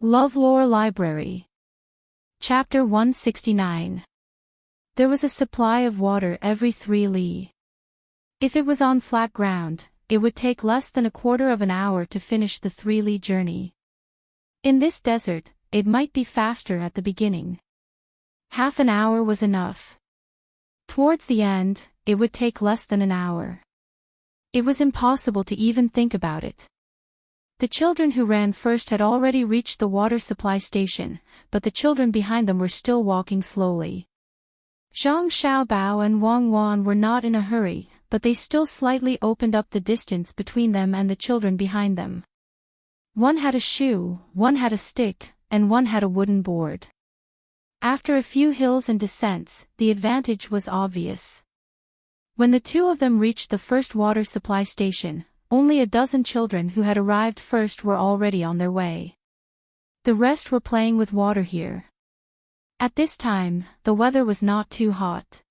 LoveLore Library. Chapter 169. There was a supply of water every 3 li. If it was on flat ground, it would take less than a quarter of an hour to finish the 3 li journey. In this desert, it might be faster at the beginning. Half an hour was enough. Towards the end, it would take less than an hour. It was impossible to even think about it. The children who ran first had already reached the water supply station, but the children behind them were still walking slowly. Zhang Xiaobao and Wang Wan were not in a hurry, but they still slightly opened up the distance between them and the children behind them. One had a shoe, one had a stick, and one had a wooden board. After a few hills and descents, the advantage was obvious. When the two of them reached the first water supply station, only a dozen children who had arrived first were already on their way. The rest were playing with water here. At this time, the weather was not too hot.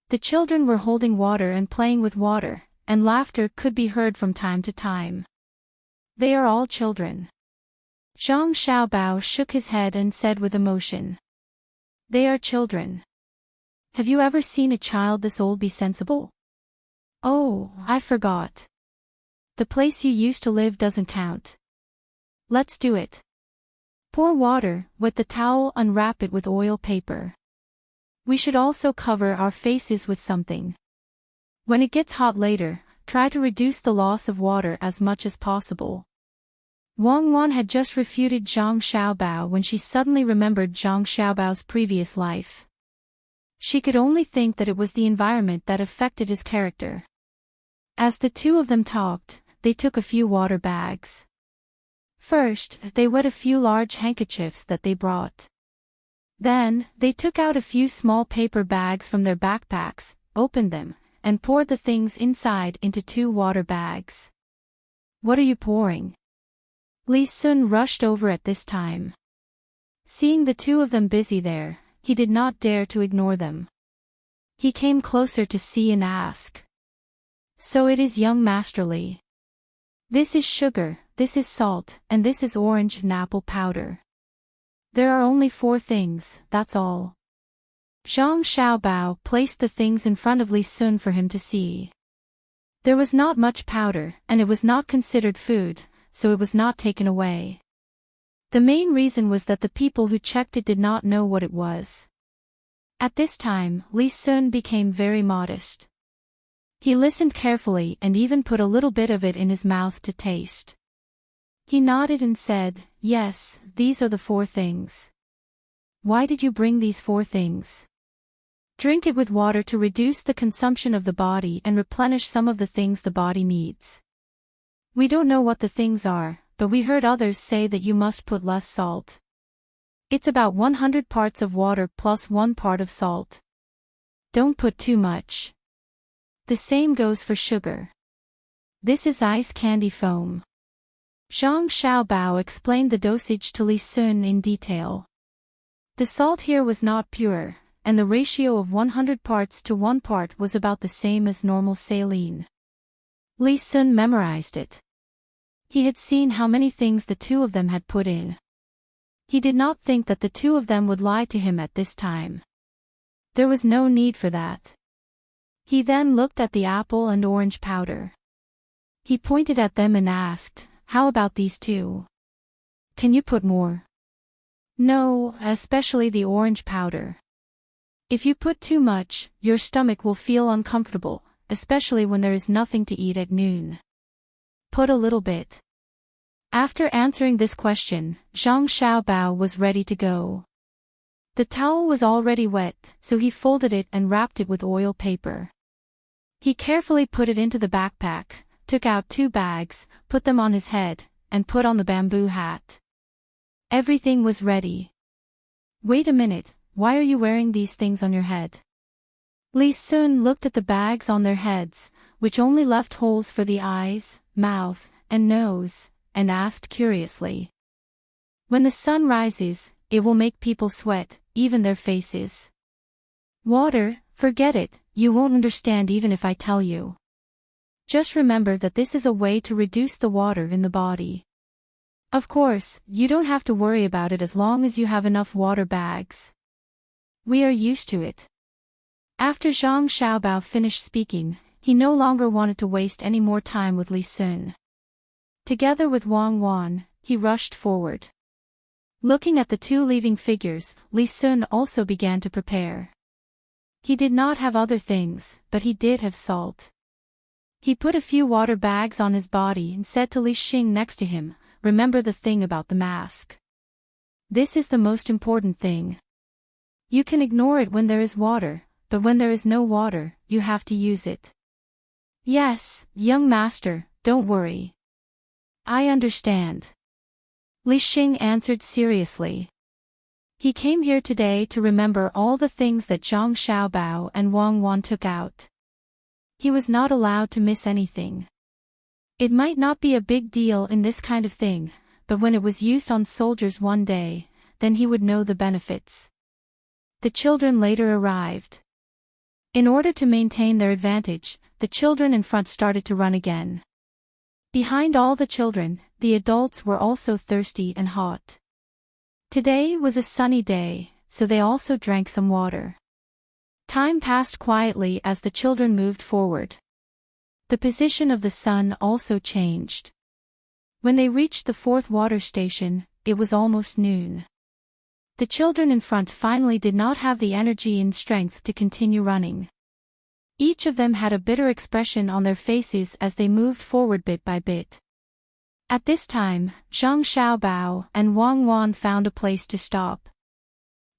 The children were holding water and playing with water, and laughter could be heard from time to time. They are all children. Zhang Xiaobao shook his head and said with emotion. They are children. Have you ever seen a child this old be sensible? Oh, I forgot. The place you used to live doesn't count. Let's do it. Pour water, wet the towel, unwrap it with oil paper. We should also cover our faces with something. When it gets hot later, try to reduce the loss of water as much as possible. Wang Wan had just refuted Zhang Xiaobao when she suddenly remembered Zhang Xiaobao's previous life. She could only think that it was the environment that affected his character. As the two of them talked, they took a few water bags. First, they wet a few large handkerchiefs that they brought. Then, they took out a few small paper bags from their backpacks, opened them, and poured the things inside into 2 water bags. What are you pouring? Li Sun rushed over at this time. Seeing the two of them busy there, he did not dare to ignore them. He came closer to see and ask. So it is young Master Li. This is sugar, this is salt, and this is orange and apple powder. There are only 4 things, that's all. Zhang Xiaobao placed the things in front of Li Sun for him to see. There was not much powder, and it was not considered food, so it was not taken away. The main reason was that the people who checked it did not know what it was. At this time, Li Sun became very modest. He listened carefully and even put a little bit of it in his mouth to taste. He nodded and said, yes, these are the 4 things. Why did you bring these 4 things? Drink it with water to reduce the consumption of the body and replenish some of the things the body needs. We don't know what the things are, but we heard others say that you must put less salt. It's about 100 parts of water plus 1 part of salt. Don't put too much. The same goes for sugar. This is ice candy foam. Zhang Xiaobao explained the dosage to Li Sun in detail. The salt here was not pure, and the ratio of 100 parts to 1 part was about the same as normal saline. Li Sun memorized it. He had seen how many things the two of them had put in. He did not think that the two of them would lie to him at this time. There was no need for that. He then looked at the apple and orange powder. He pointed at them and asked, how about these 2? Can you put more? No, especially the orange powder. If you put too much, your stomach will feel uncomfortable, especially when there is nothing to eat at noon. Put a little bit. After answering this question, Zhang Xiaobao was ready to go. The towel was already wet, so he folded it and wrapped it with oil paper. He carefully put it into the backpack, took out 2 bags, put them on his head, and put on the bamboo hat. Everything was ready. Wait a minute, why are you wearing these things on your head? Li Sun looked at the bags on their heads, which only left holes for the eyes, mouth, and nose, and asked curiously. When the sun rises, it will make people sweat, even their faces. Water, forget it, you won't understand even if I tell you. Just remember that this is a way to reduce the water in the body. Of course, you don't have to worry about it as long as you have enough water bags. We are used to it. After Zhang Xiaobao finished speaking, he no longer wanted to waste any more time with Li Sun. Together with Wang Wan, he rushed forward. Looking at the two leaving figures, Li Sun also began to prepare. He did not have other things, but he did have salt. He put a few water bags on his body and said to Li Xing next to him, "Remember the thing about the mask. This is the most important thing. You can ignore it when there is water, but when there is no water, you have to use it." "Yes, young master, don't worry. I understand." Li Xing answered seriously. He came here today to remember all the things that Zhang Xiaobao and Wang Wan took out. He was not allowed to miss anything. It might not be a big deal in this kind of thing, but when it was used on soldiers one day, then he would know the benefits. The children later arrived. In order to maintain their advantage, the children in front started to run again. Behind all the children, the adults were also thirsty and hot. Today was a sunny day, so they also drank some water. Time passed quietly as the children moved forward. The position of the sun also changed. When they reached the fourth water station, it was almost noon. The children in front finally did not have the energy and strength to continue running. Each of them had a bitter expression on their faces as they moved forward bit by bit. At this time, Zhang Xiaobao and Wang Wan found a place to stop.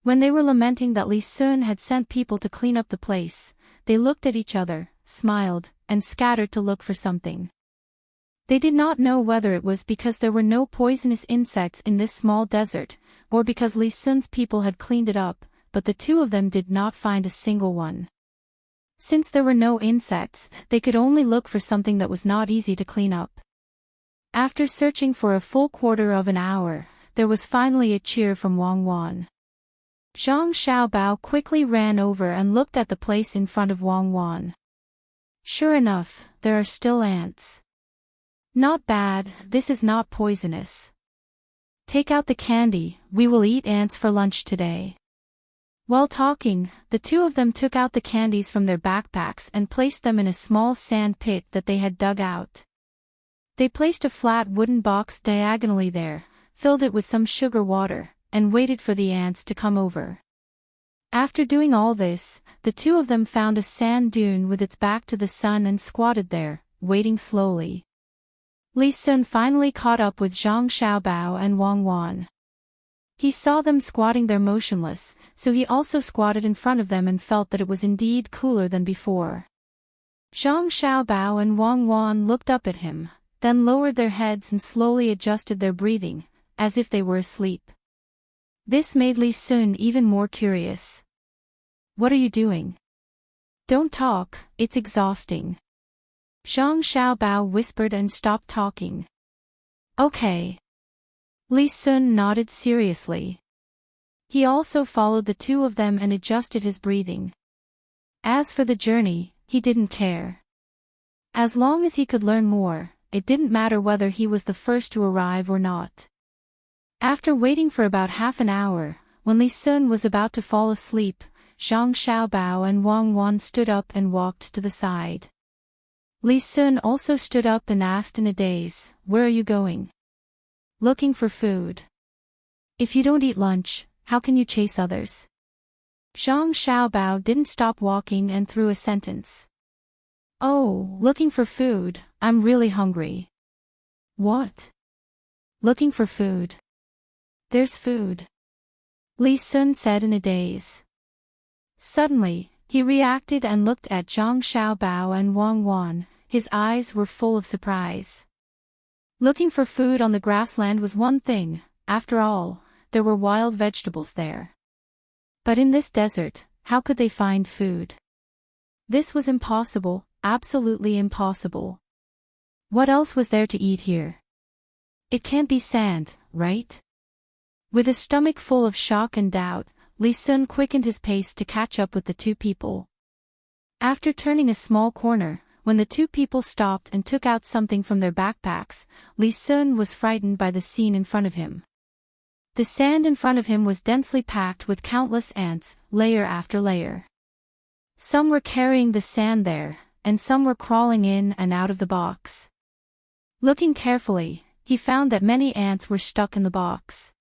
When they were lamenting that Li Sun had sent people to clean up the place, they looked at each other, smiled, and scattered to look for something. They did not know whether it was because there were no poisonous insects in this small desert, or because Li Sun's people had cleaned it up, but the two of them did not find a single one. Since there were no insects, they could only look for something that was not easy to clean up. After searching for a full quarter of an hour, there was finally a cheer from Wang Wan. Zhang Xiaobao quickly ran over and looked at the place in front of Wang Wan. Sure enough, there are still ants. Not bad, this is not poisonous. Take out the candy, we will eat ants for lunch today. While talking, the two of them took out the candies from their backpacks and placed them in a small sand pit that they had dug out. They placed a flat wooden box diagonally there, filled it with some sugar water, and waited for the ants to come over. After doing all this, the two of them found a sand dune with its back to the sun and squatted there, waiting slowly. Li Sun finally caught up with Zhang Xiaobao and Wang Wan. He saw them squatting there motionless, so he also squatted in front of them and felt that it was indeed cooler than before. Zhang Xiaobao and Wang Wan looked up at him, then lowered their heads and slowly adjusted their breathing, as if they were asleep. This made Li Sun even more curious. "What are you doing? Don't talk, it's exhausting." Zhang Xiaobao whispered and stopped talking. "Okay." Li Sun nodded seriously. He also followed the two of them and adjusted his breathing. As for the journey, he didn't care. As long as he could learn more, it didn't matter whether he was the first to arrive or not. After waiting for about half an hour, when Li Sun was about to fall asleep, Zhang Xiaobao and Wang Wan stood up and walked to the side. Li Sun also stood up and asked in a daze, "Where are you going?" "Looking for food." "If you don't eat lunch, how can you chase others?" Zhang Xiaobao didn't stop walking and threw a sentence. "Oh, looking for food, I'm really hungry." "What?" "Looking for food." "There's food," Li Sun said in a daze. Suddenly, he reacted and looked at Zhang Xiaobao and Wang Wan. His eyes were full of surprise. Looking for food on the grassland was one thing, after all, there were wild vegetables there. But in this desert, how could they find food? This was impossible, absolutely impossible. What else was there to eat here? It can't be sand, right? With a stomach full of shock and doubt, Li Sun quickened his pace to catch up with the two people. After turning a small corner, when the two people stopped and took out something from their backpacks, Li Sun was frightened by the scene in front of him. The sand in front of him was densely packed with countless ants, layer after layer. Some were carrying the sand there, and some were crawling in and out of the box. Looking carefully, he found that many ants were stuck in the box.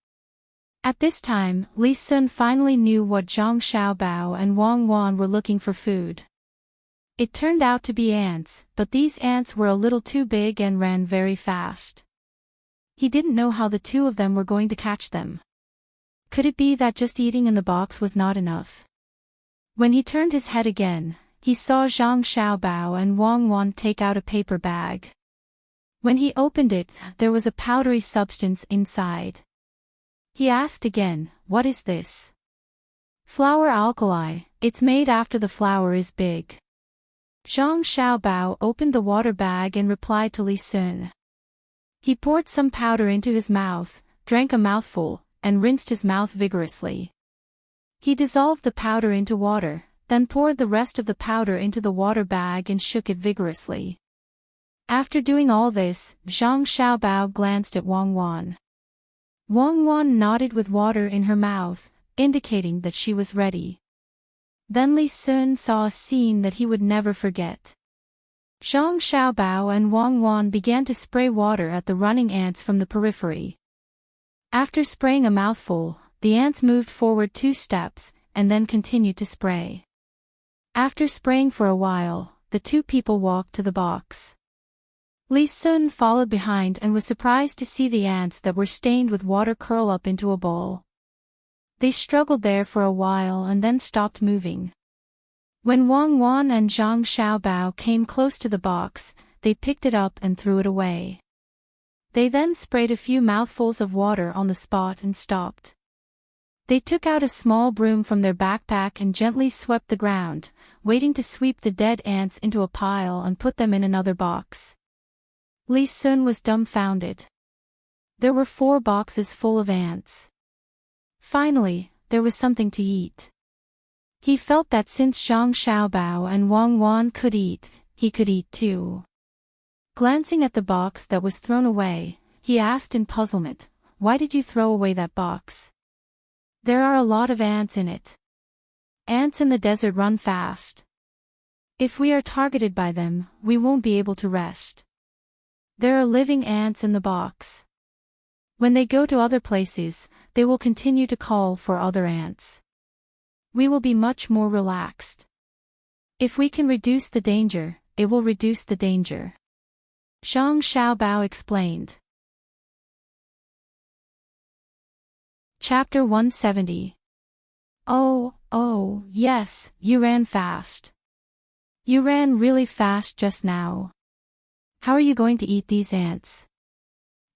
At this time, Li Sun finally knew what Zhang Xiaobao and Wang Wan were looking for food. It turned out to be ants, but these ants were a little too big and ran very fast. He didn't know how the two of them were going to catch them. Could it be that just eating in the box was not enough? When he turned his head again, he saw Zhang Xiaobao and Wang Wan take out a paper bag. When he opened it, there was a powdery substance inside. He asked again, "What is this?" "Flour alkali, it's made after the flour is big." Zhang Xiaobao opened the water bag and replied to Li Sun. He poured some powder into his mouth, drank a mouthful, and rinsed his mouth vigorously. He dissolved the powder into water, then poured the rest of the powder into the water bag and shook it vigorously. After doing all this, Zhang Xiaobao glanced at Wang Wan. Wang Wan nodded with water in her mouth, indicating that she was ready. Then Li Sun saw a scene that he would never forget. Zhang Xiaobao and Wang Wan began to spray water at the running ants from the periphery. After spraying a mouthful, the ants moved forward 2 steps, and then continued to spray. After spraying for a while, the two people walked to the box. Li Sun followed behind and was surprised to see the ants that were stained with water curl up into a ball. They struggled there for a while and then stopped moving. When Wang Wan and Zhang Xiaobao came close to the box, they picked it up and threw it away. They then sprayed a few mouthfuls of water on the spot and stopped. They took out a small broom from their backpack and gently swept the ground, waiting to sweep the dead ants into a pile and put them in another box. Li Sun was dumbfounded. There were 4 boxes full of ants. Finally, there was something to eat. He felt that since Zhang Xiaobao and Wang Wan could eat, he could eat too. Glancing at the box that was thrown away, he asked in puzzlement, "Why did you throw away that box?" "There are a lot of ants in it. Ants in the desert run fast. If we are targeted by them, we won't be able to rest. There are living ants in the box. When they go to other places, they will continue to call for other ants. We will be much more relaxed. If we can reduce the danger, it will reduce the danger." Zhang Xiaobao explained. Chapter 170. Oh, yes, you ran fast. You ran really fast just now. How are you going to eat these ants?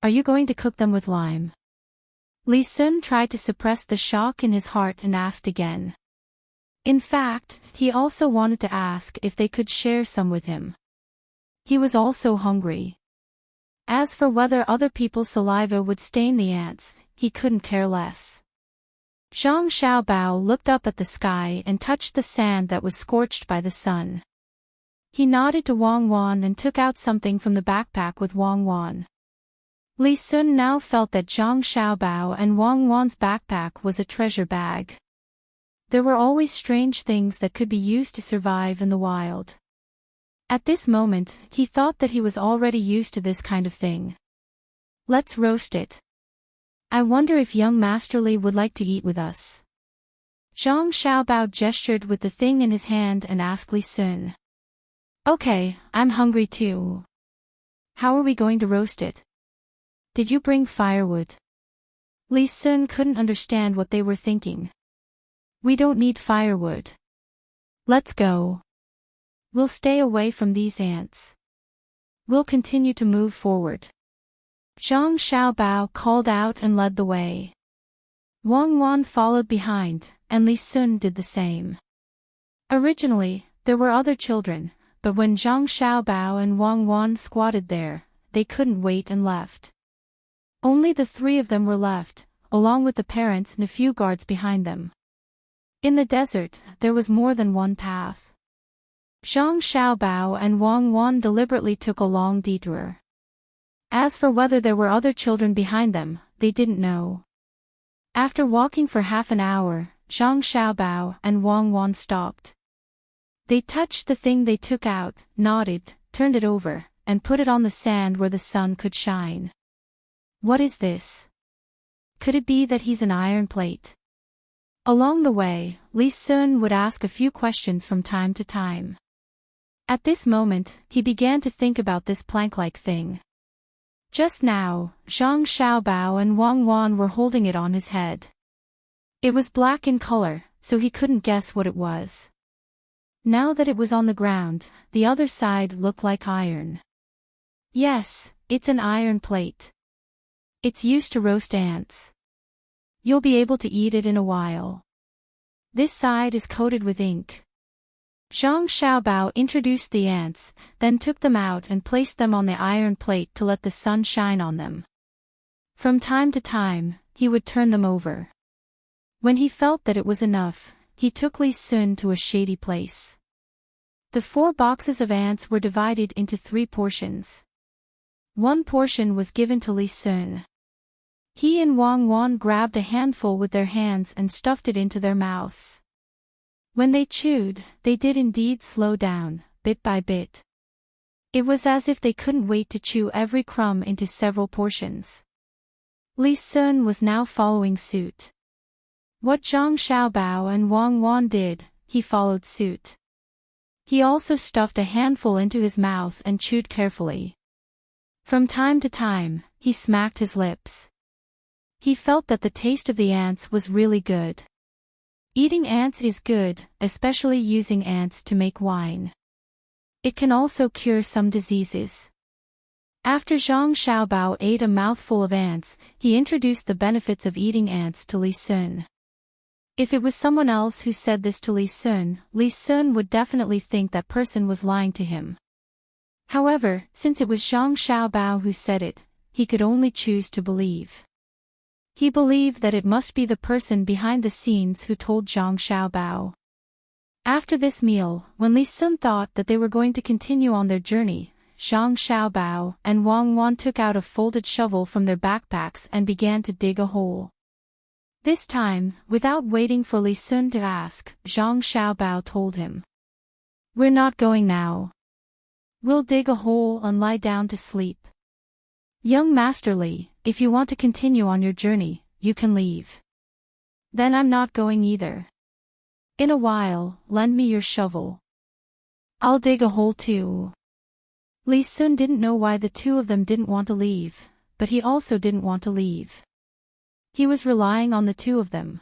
Are you going to cook them with lime? Li Sun tried to suppress the shock in his heart and asked again. In fact, he also wanted to ask if they could share some with him. He was also hungry. As for whether other people's saliva would stain the ants, he couldn't care less. Zhang Xiaobao looked up at the sky and touched the sand that was scorched by the sun. He nodded to Wang Wan and took out something from the backpack with Wang Wan. Li Sun now felt that Zhang Xiaobao and Wang Wan's backpack was a treasure bag. There were always strange things that could be used to survive in the wild. At this moment, he thought that he was already used to this kind of thing. "Let's roast it. I wonder if young Master Li would like to eat with us." Zhang Xiaobao gestured with the thing in his hand and asked Li Sun. "Okay, I'm hungry too. How are we going to roast it? Did you bring firewood?" Li Sun couldn't understand what they were thinking. "We don't need firewood. Let's go. We'll stay away from these ants. We'll continue to move forward." Zhang Xiaobao called out and led the way. Wang Wan followed behind, and Li Sun did the same. Originally, there were other children, but when Zhang Xiaobao and Wang Wan squatted there, they couldn't wait and left. Only the 3 of them were left, along with the parents and a few guards behind them. In the desert, there was more than one path. Zhang Xiaobao and Wang Wan deliberately took a long detour. As for whether there were other children behind them, they didn't know. After walking for half an hour, Zhang Xiaobao and Wang Wan stopped. They touched the thing they took out, nodded, turned it over, and put it on the sand where the sun could shine. What is this? Could it be that he's an iron plate? Along the way, Li Sun would ask a few questions from time to time. At this moment, he began to think about this plank-like thing. Just now, Zhang Xiaobao and Wang Wan were holding it on his head. It was black in color, so he couldn't guess what it was. Now that it was on the ground, the other side looked like iron. Yes, it's an iron plate. It's used to roast ants. You'll be able to eat it in a while. This side is coated with ink. Zhang Xiaobao introduced the ants, then took them out and placed them on the iron plate to let the sun shine on them. From time to time, he would turn them over. When he felt that it was enough, he took Li Sun to a shady place. The 4 boxes of ants were divided into 3 portions. One portion was given to Li Sun. He and Wang Wan grabbed a handful with their hands and stuffed it into their mouths. When they chewed, they did indeed slow down, bit by bit. It was as if they couldn't wait to chew every crumb into several portions. Li Sun was now following suit. What Zhang Xiaobao and Wang Wan did, he followed suit. He also stuffed a handful into his mouth and chewed carefully. From time to time, he smacked his lips. He felt that the taste of the ants was really good. Eating ants is good, especially using ants to make wine. It can also cure some diseases. After Zhang Xiaobao ate a mouthful of ants, he introduced the benefits of eating ants to Li Sun. If it was someone else who said this to Li Sun would definitely think that person was lying to him. However, since it was Zhang Xiaobao who said it, he could only choose to believe. He believed that it must be the person behind the scenes who told Zhang Xiaobao. After this meal, when Li Sun thought that they were going to continue on their journey, Zhang Xiaobao and Wang Wan took out a folded shovel from their backpacks and began to dig a hole. This time, without waiting for Li Sun to ask, Zhang Xiaobao told him. "We're not going now. We'll dig a hole and lie down to sleep. Young Master Li, if you want to continue on your journey, you can leave. Then I'm not going either. In a while, lend me your shovel. I'll dig a hole too." Li Sun didn't know why the 2 of them didn't want to leave, but he also didn't want to leave. He was relying on the 2 of them.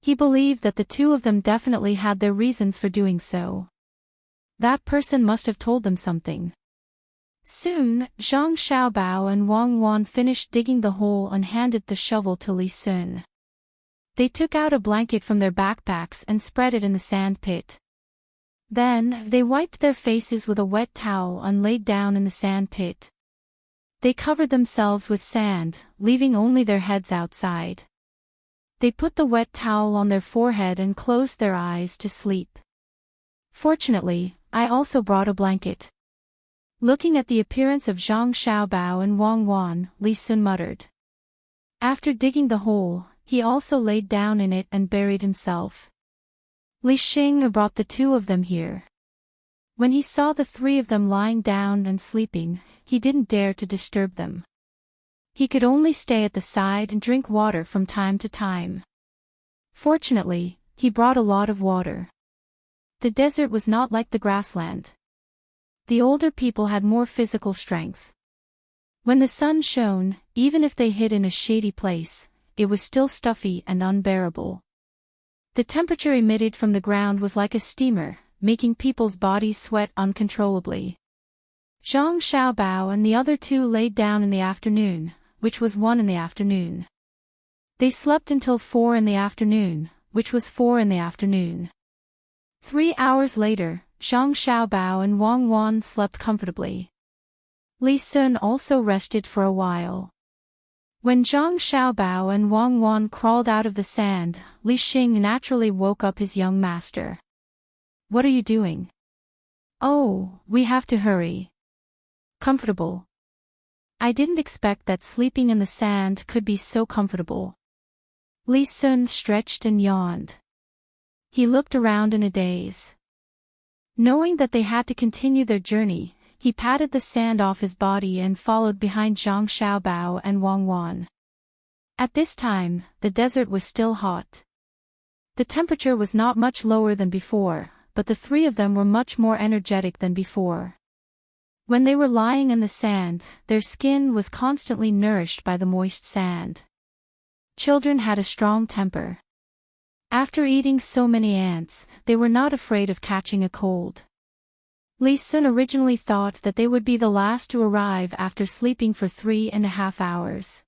He believed that the 2 of them definitely had their reasons for doing so. That person must have told them something. Soon, Zhang Xiaobao and Wang Wan finished digging the hole and handed the shovel to Li Sun. They took out a blanket from their backpacks and spread it in the sand pit. Then, they wiped their faces with a wet towel and laid down in the sand pit. They covered themselves with sand, leaving only their heads outside. They put the wet towel on their forehead and closed their eyes to sleep. Fortunately, I also brought a blanket. Looking at the appearance of Zhang Xiaobao and Wang Wan, Li Sun muttered. After digging the hole, he also laid down in it and buried himself. Li Xing brought the 2 of them here. When he saw the 3 of them lying down and sleeping, he didn't dare to disturb them. He could only stay at the side and drink water from time to time. Fortunately, he brought a lot of water. The desert was not like the grassland. The older people had more physical strength. When the sun shone, even if they hid in a shady place, it was still stuffy and unbearable. The temperature emitted from the ground was like a steamer, making people's bodies sweat uncontrollably. Zhang Xiaobao and the other 2 laid down in the afternoon, which was 1 in the afternoon. They slept until 4 in the afternoon, which was 4 in the afternoon. 3 hours later, Zhang Xiaobao and Wang Wan slept comfortably. Li Sun also rested for a while. When Zhang Xiaobao and Wang Wan crawled out of the sand, Li Xing naturally woke up his young master. "What are you doing?" Oh, we have to hurry. Comfortable. I didn't expect that sleeping in the sand could be so comfortable. Li Sun stretched and yawned. He looked around in a daze. Knowing that they had to continue their journey, he patted the sand off his body and followed behind Zhang Xiaobao and Wang Wan. At this time, the desert was still hot. The temperature was not much lower than before, but the three of them were much more energetic than before. When they were lying in the sand, their skin was constantly nourished by the moist sand. Children had a strong temper. After eating so many ants, they were not afraid of catching a cold. Li Sun originally thought that they would be the last to arrive after sleeping for 3.5 hours.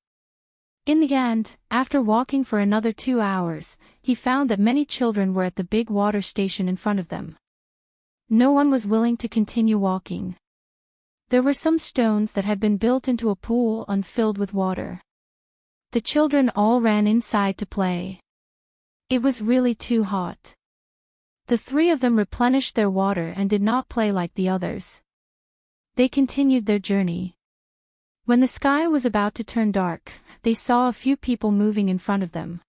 In the end, after walking for another 2 hours, he found that many children were at the big water station in front of them. No one was willing to continue walking. There were some stones that had been built into a pool and filled with water. The children all ran inside to play. It was really too hot. The three of them replenished their water and did not play like the others. They continued their journey. When the sky was about to turn dark, they saw a few people moving in front of them.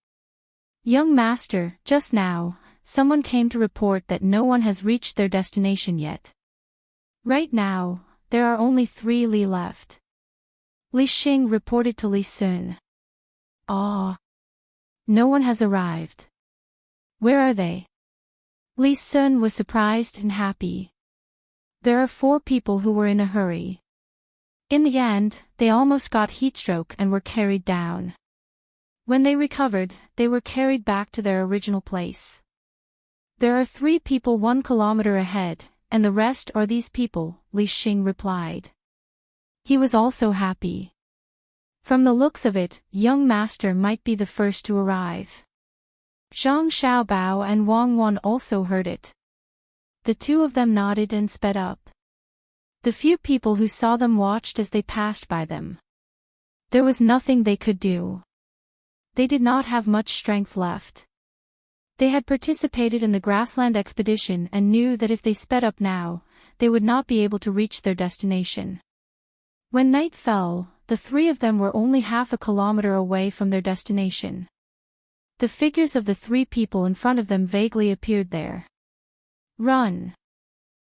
Young master, just now, someone came to report that no one has reached their destination yet. Right now, there are only 3 Li left. Li Xing reported to Li Sun. Ah. No one has arrived. Where are they? Li Sun was surprised and happy. There are 4 people who were in a hurry. In the end, they almost got heatstroke and were carried down. When they recovered, they were carried back to their original place. There are 3 people 1 kilometer ahead, and the rest are these people, Li Xing replied. He was also happy. From the looks of it, young master might be the first to arrive. Zhang Xiaobao and Wang Wan also heard it. The 2 of them nodded and sped up. The few people who saw them watched as they passed by them. There was nothing they could do. They did not have much strength left. They had participated in the grassland expedition and knew that if they sped up now, they would not be able to reach their destination. When night fell, the 3 of them were only half a kilometer away from their destination. The figures of the 3 people in front of them vaguely appeared there. Run!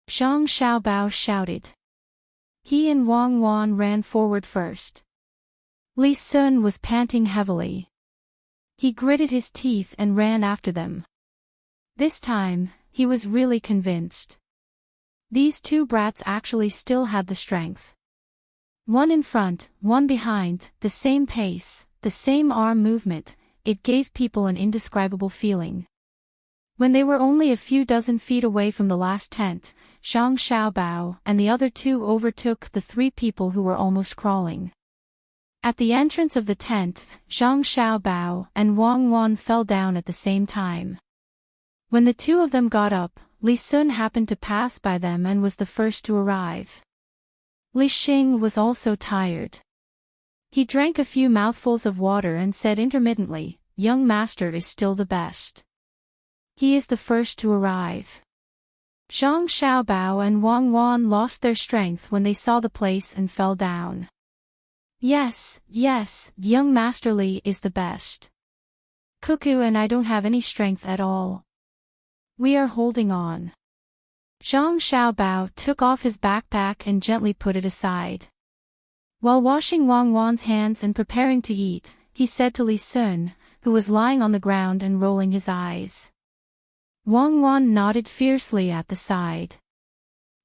Zhang Xiaobao shouted. He and Wang Wan ran forward first. Li Sun was panting heavily. He gritted his teeth and ran after them. This time, he was really convinced. These 2 brats actually still had the strength. One in front, one behind, the same pace, the same arm movement, it gave people an indescribable feeling. When they were only a few dozen feet away from the last tent, Zhang Xiaobao and the other 2 overtook the 3 people who were almost crawling. At the entrance of the tent, Zhang Xiaobao and Wang Wan fell down at the same time. When the 2 of them got up, Li Sun happened to pass by them and was the first to arrive. Li Xing was also tired. He drank a few mouthfuls of water and said intermittently, "Young master is still the best. He is the first to arrive." Zhang Xiaobao and Wang Wan lost their strength when they saw the place and fell down. Yes, young Master Li is the best. Cuckoo and I don't have any strength at all. We are holding on. Zhang Xiaobao took off his backpack and gently put it aside. While washing Wang Wan's hands and preparing to eat, he said to Li Sun, who was lying on the ground and rolling his eyes. Wang Wan nodded fiercely at the side.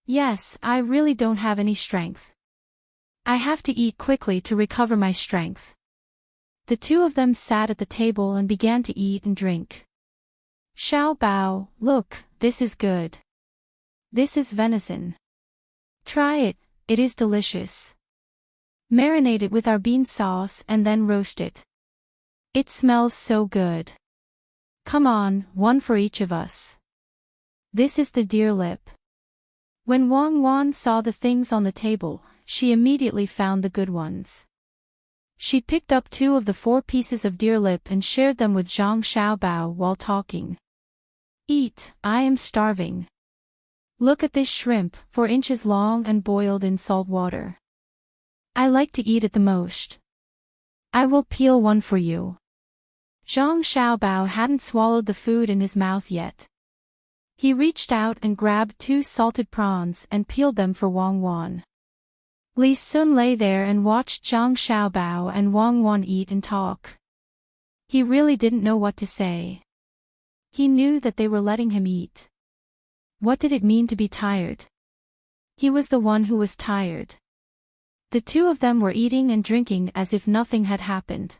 Yes, I really don't have any strength. I have to eat quickly to recover my strength. The 2 of them sat at the table and began to eat and drink. Xiaobao, look, this is good. This is venison. Try it, it is delicious. Marinate it with our bean sauce and then roast it. It smells so good. Come on, 1 for each of us. This is the deer lip. When Wang Wan saw the things on the table, she immediately found the good ones. She picked up 2 of the 4 pieces of deer lip and shared them with Zhang Xiaobao while talking. Eat, I am starving. Look at this shrimp, 4 inches long and boiled in salt water. I like to eat it the most. I will peel one for you. Zhang Xiaobao hadn't swallowed the food in his mouth yet. He reached out and grabbed 2 salted prawns and peeled them for Wang Wan. Li Sun lay there and watched Zhang Xiaobao and Wang Wan eat and talk. He really didn't know what to say. He knew that they were letting him eat. What did it mean to be tired? He was the one who was tired. The 2 of them were eating and drinking as if nothing had happened.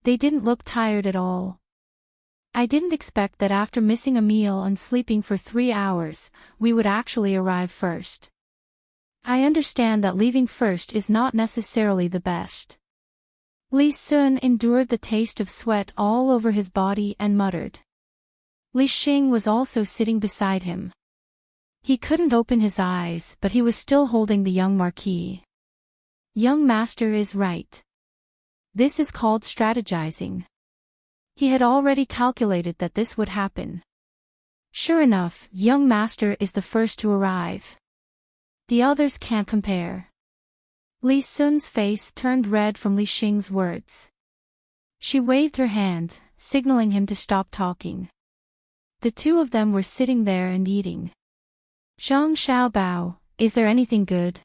They didn't look tired at all. I didn't expect that after missing a meal and sleeping for 3 hours, we would actually arrive first. I understand that leaving first is not necessarily the best. Li Sun endured the taste of sweat all over his body and muttered. Li Xing was also sitting beside him. He couldn't open his eyes, but he was still holding the young marquis. Young master is right. This is called strategizing. He had already calculated that this would happen. Sure enough, young master is the first to arrive. The others can't compare. Li Sun's face turned red from Li Xing's words. She waved her hand, signaling him to stop talking. The 2 of them were sitting there and eating. Zhang Xiaobao, is there anything good?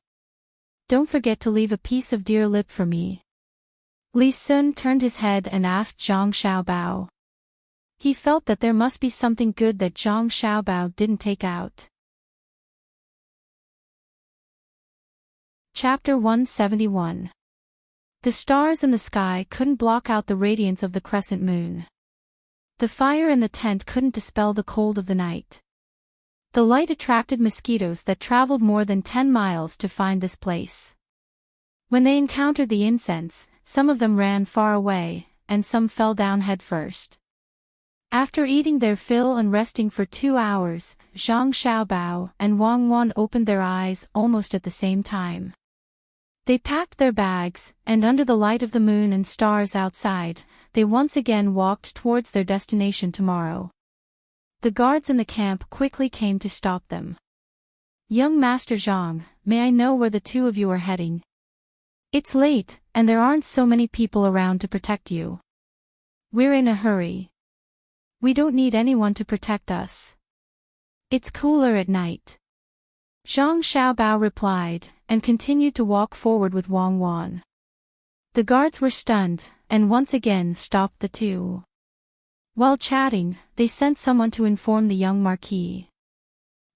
Don't forget to leave a piece of deer lip for me. Li Sun turned his head and asked Zhang Xiaobao. He felt that there must be something good that Zhang Xiaobao didn't take out. Chapter 171. The stars in the sky couldn't block out the radiance of the crescent moon. The fire in the tent couldn't dispel the cold of the night. The light attracted mosquitoes that traveled more than 10 miles to find this place. When they encountered the incense, some of them ran far away, and some fell down headfirst. After eating their fill and resting for 2 hours, Zhang Xiaobao and Wang Wan opened their eyes almost at the same time. They packed their bags, and under the light of the moon and stars outside, they once again walked towards their destination tomorrow. The guards in the camp quickly came to stop them. Young Master Zhang, may I know where the 2 of you are heading? It's late, and there aren't so many people around to protect you. We're in a hurry. We don't need anyone to protect us. It's cooler at night. Zhang Xiaobao replied, and continued to walk forward with Wang Wan. The guards were stunned, and once again stopped the 2. While chatting, they sent someone to inform the young marquis.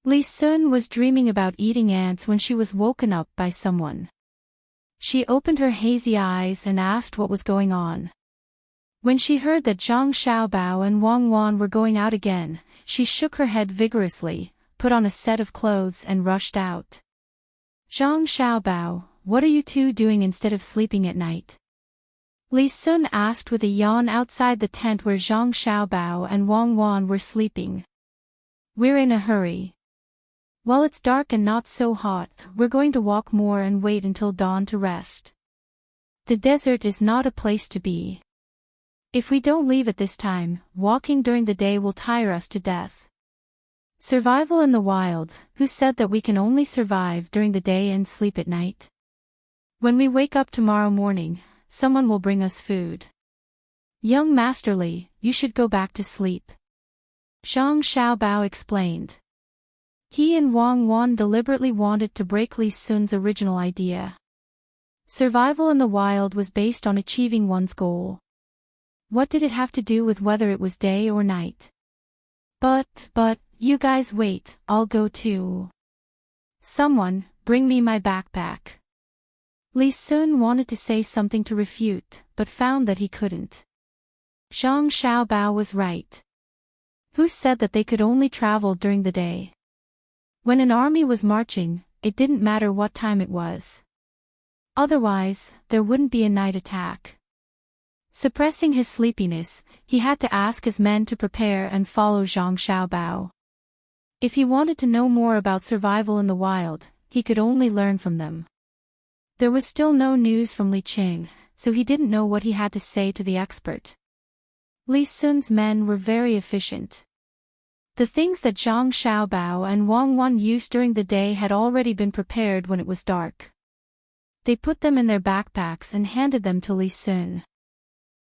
Li Sun was dreaming about eating ants when she was woken up by someone. She opened her hazy eyes and asked what was going on. When she heard that Zhang Xiaobao and Wang Wan were going out again, she shook her head vigorously, put on a set of clothes and rushed out. Zhang Xiaobao, what are you 2 doing instead of sleeping at night? Li Sun asked with a yawn outside the tent where Zhang Xiaobao and Wang Wan were sleeping. We're in a hurry. While it's dark and not so hot, we're going to walk more and wait until dawn to rest. The desert is not a place to be. If we don't leave at this time, walking during the day will tire us to death. Survival in the wild, who said that we can only survive during the day and sleep at night? When we wake up tomorrow morning, someone will bring us food. Young Master Li, you should go back to sleep. Zhang Xiaobao explained. He and Wang Wan deliberately wanted to break Li Sun's original idea. Survival in the wild was based on achieving one's goal. What did it have to do with whether it was day or night? But, you guys wait, I'll go too. Someone, bring me my backpack. Li Sun wanted to say something to refute, but found that he couldn't. Zhang Xiaobao was right. Who said that they could only travel during the day? When an army was marching, it didn't matter what time it was. Otherwise, there wouldn't be a night attack. Suppressing his sleepiness, he had to ask his men to prepare and follow Zhang Xiaobao. If he wanted to know more about survival in the wild, he could only learn from them. There was still no news from Li Qing, so he didn't know what he had to say to the expert. Li Sun's men were very efficient. The things that Zhang Xiaobao and Wang Wan used during the day had already been prepared when it was dark. They put them in their backpacks and handed them to Li Sun.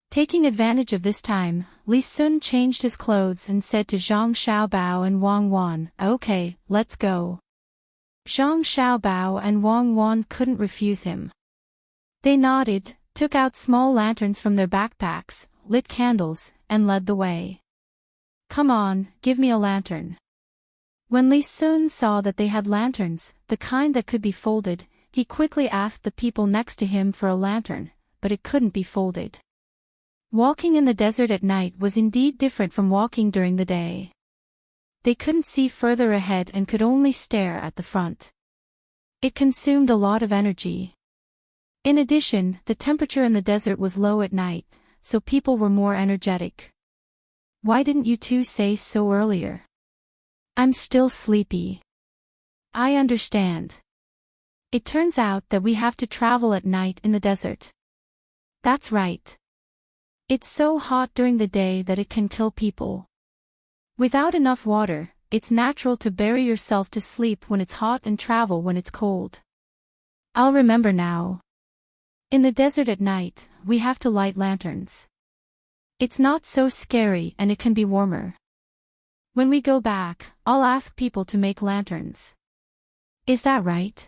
Taking advantage of this time, Li Sun changed his clothes and said to Zhang Xiaobao and Wang Wan, "Okay, let's go." Zhang Xiaobao and Wang Wan couldn't refuse him. They nodded, took out small lanterns from their backpacks, lit candles, and led the way. "Come on, give me a lantern." When Li Sun saw that they had lanterns, the kind that could be folded, he quickly asked the people next to him for a lantern, but it couldn't be folded. Walking in the desert at night was indeed different from walking during the day. They couldn't see further ahead and could only stare at the front. It consumed a lot of energy. In addition, the temperature in the desert was low at night, so people were more energetic. "Why didn't you two say so earlier?" "I'm still sleepy." "I understand. It turns out that we have to travel at night in the desert." "That's right. It's so hot during the day that it can kill people. Without enough water, it's natural to bury yourself to sleep when it's hot and travel when it's cold." "I'll remember now. In the desert at night, we have to light lanterns. It's not so scary and it can be warmer. When we go back, I'll ask people to make lanterns." "Is that right?"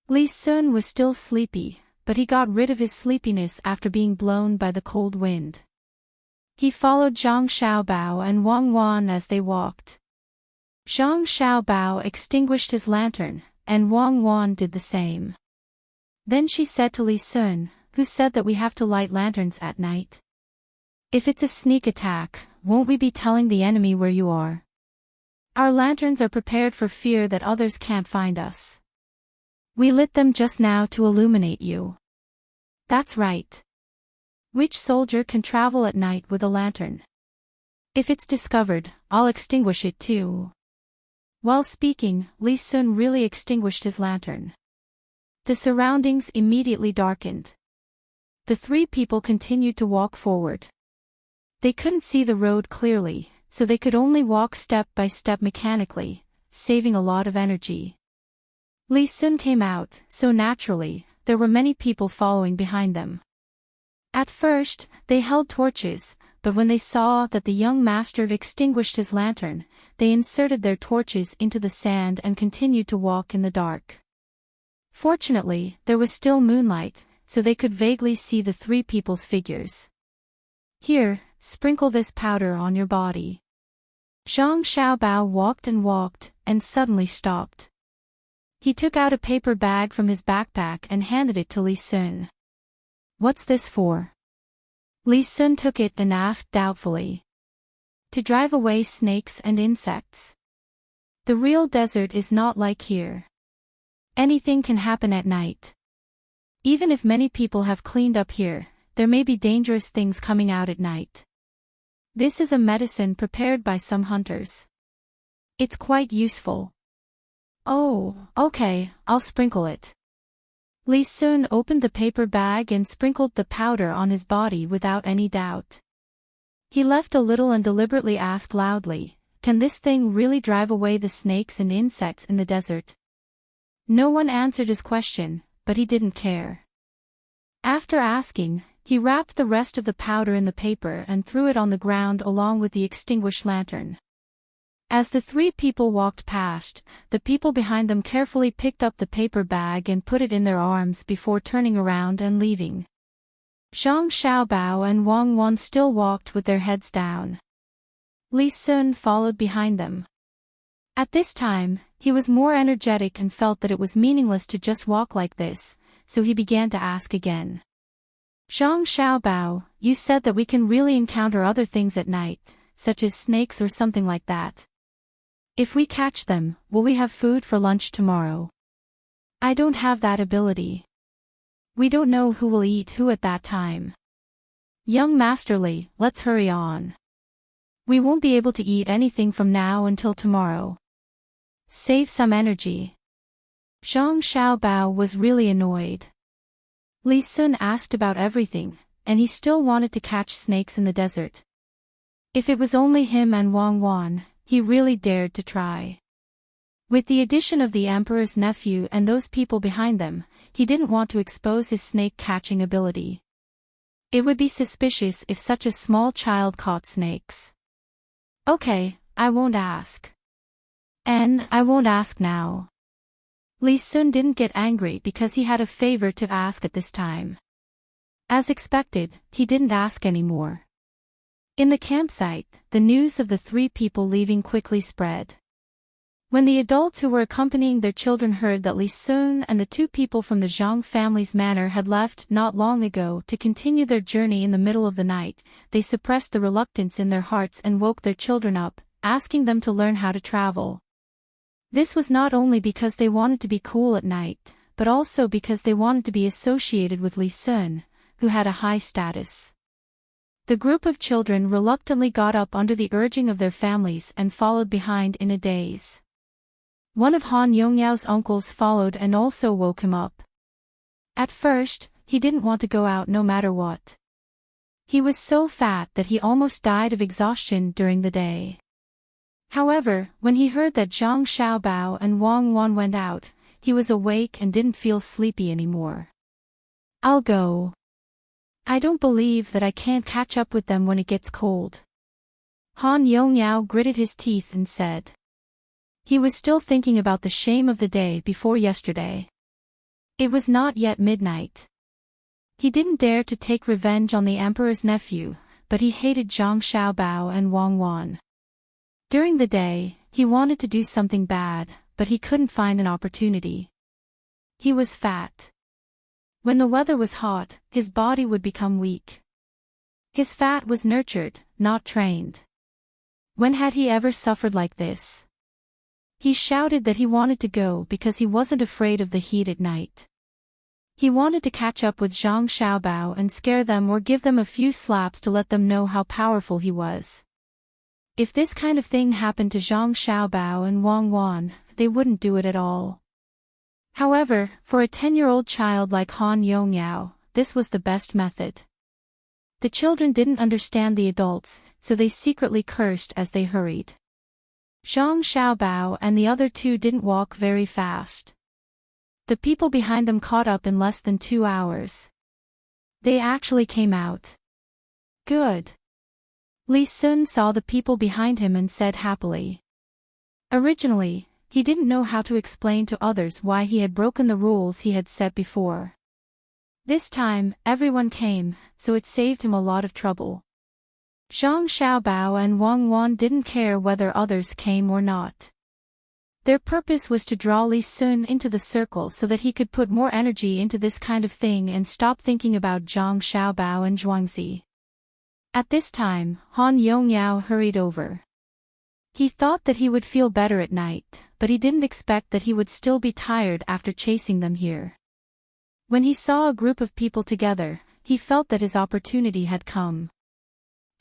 Li Sun was still sleepy, but he got rid of his sleepiness after being blown by the cold wind. He followed Zhang Xiaobao and Wang Wan as they walked. Zhang Xiaobao extinguished his lantern, and Wang Wan did the same. Then she said to Li Sun, "Who said that we have to light lanterns at night? If it's a sneak attack, won't we be telling the enemy where you are? Our lanterns are prepared for fear that others can't find us. We lit them just now to illuminate you." "That's right. Which soldier can travel at night with a lantern? If it's discovered, I'll extinguish it too." While speaking, Li Sun really extinguished his lantern. The surroundings immediately darkened. The three people continued to walk forward. They couldn't see the road clearly, so they could only walk step by step mechanically, saving a lot of energy. Li Sun came out, so naturally, there were many people following behind them. At first, they held torches, but when they saw that the young master extinguished his lantern, they inserted their torches into the sand and continued to walk in the dark. Fortunately, there was still moonlight, so they could vaguely see the three people's figures. "Here, sprinkle this powder on your body." Zhang Xiaobao walked, and suddenly stopped. He took out a paper bag from his backpack and handed it to Li Sun. "What's this for?" Li Sun took it and asked doubtfully. "To drive away snakes and insects. The real desert is not like here. Anything can happen at night. Even if many people have cleaned up here, there may be dangerous things coming out at night. This is a medicine prepared by some hunters. It's quite useful." "Oh, okay, I'll sprinkle it." Li Sun opened the paper bag and sprinkled the powder on his body without any doubt. He left a little and deliberately asked loudly, "Can this thing really drive away the snakes and insects in the desert?" No one answered his question, but he didn't care. After asking, he wrapped the rest of the powder in the paper and threw it on the ground along with the extinguished lantern. As the three people walked past, the people behind them carefully picked up the paper bag and put it in their arms before turning around and leaving. Zhang Xiaobao and Wang Wan still walked with their heads down. Li Sun followed behind them. At this time, he was more energetic and felt that it was meaningless to just walk like this, so he began to ask again. "Zhang Xiaobao, you said that we can really encounter other things at night, such as snakes or something like that. If we catch them, will we have food for lunch tomorrow?" "I don't have that ability. We don't know who will eat who at that time. Young Masterly, let's hurry on. We won't be able to eat anything from now until tomorrow. Save some energy." Zhang Xiaobao was really annoyed. Li Sun asked about everything, and he still wanted to catch snakes in the desert. If it was only him and Wang Wan, he really dared to try. With the addition of the emperor's nephew and those people behind them, he didn't want to expose his snake-catching ability. It would be suspicious if such a small child caught snakes. Okay, I won't ask. And I won't ask now. Lee Sun didn't get angry because he had a favor to ask at this time. As expected, he didn't ask anymore. In the campsite, the news of the 3 people leaving quickly spread. When the adults who were accompanying their children heard that Lee Sun and the 2 people from the Zhang family's manor had left not long ago to continue their journey in the middle of the night, they suppressed the reluctance in their hearts and woke their children up, asking them to learn how to travel. This was not only because they wanted to be cool at night, but also because they wanted to be associated with Lee Sun, who had a high status. The group of children reluctantly got up under the urging of their families and followed behind in a daze. One of Han Yongyao's uncles followed and also woke him up. At first, he didn't want to go out no matter what. He was so fat that he almost died of exhaustion during the day. However, when he heard that Zhang Xiaobao and Wang Wan went out, he was awake and didn't feel sleepy anymore. I'll go. I don't believe that I can't catch up with them when it gets cold. Han Yongyao gritted his teeth and said. He was still thinking about the shame of the day before yesterday. It was not yet midnight. He didn't dare to take revenge on the emperor's nephew, but he hated Zhang Xiaobao and Wang Wan. During the day, he wanted to do something bad, but he couldn't find an opportunity. He was fat. When the weather was hot, his body would become weak. His fat was nurtured, not trained. When had he ever suffered like this? He shouted that he wanted to go because he wasn't afraid of the heat at night. He wanted to catch up with Zhang Xiaobao and scare them or give them a few slaps to let them know how powerful he was. If this kind of thing happened to Zhang Xiaobao and Wang Wan, they wouldn't do it at all. However, for a 10-year-old child like Han Yongyao, this was the best method. The children didn't understand the adults, so they secretly cursed as they hurried. Zhang Xiaobao and the other 2 didn't walk very fast. The people behind them caught up in less than 2 hours. They actually came out. Good. Lee Sun saw the people behind him and said happily. Originally, he didn't know how to explain to others why he had broken the rules he had set before. This time, everyone came, so it saved him a lot of trouble. Zhang Xiaobao and Wang Wan didn't care whether others came or not. Their purpose was to draw Lee Sun into the circle so that he could put more energy into this kind of thing and stop thinking about Zhang Xiaobao and Zhuangzi. At this time, Han Yongyao hurried over. He thought that he would feel better at night, but he didn't expect that he would still be tired after chasing them here. When he saw a group of people together, he felt that his opportunity had come.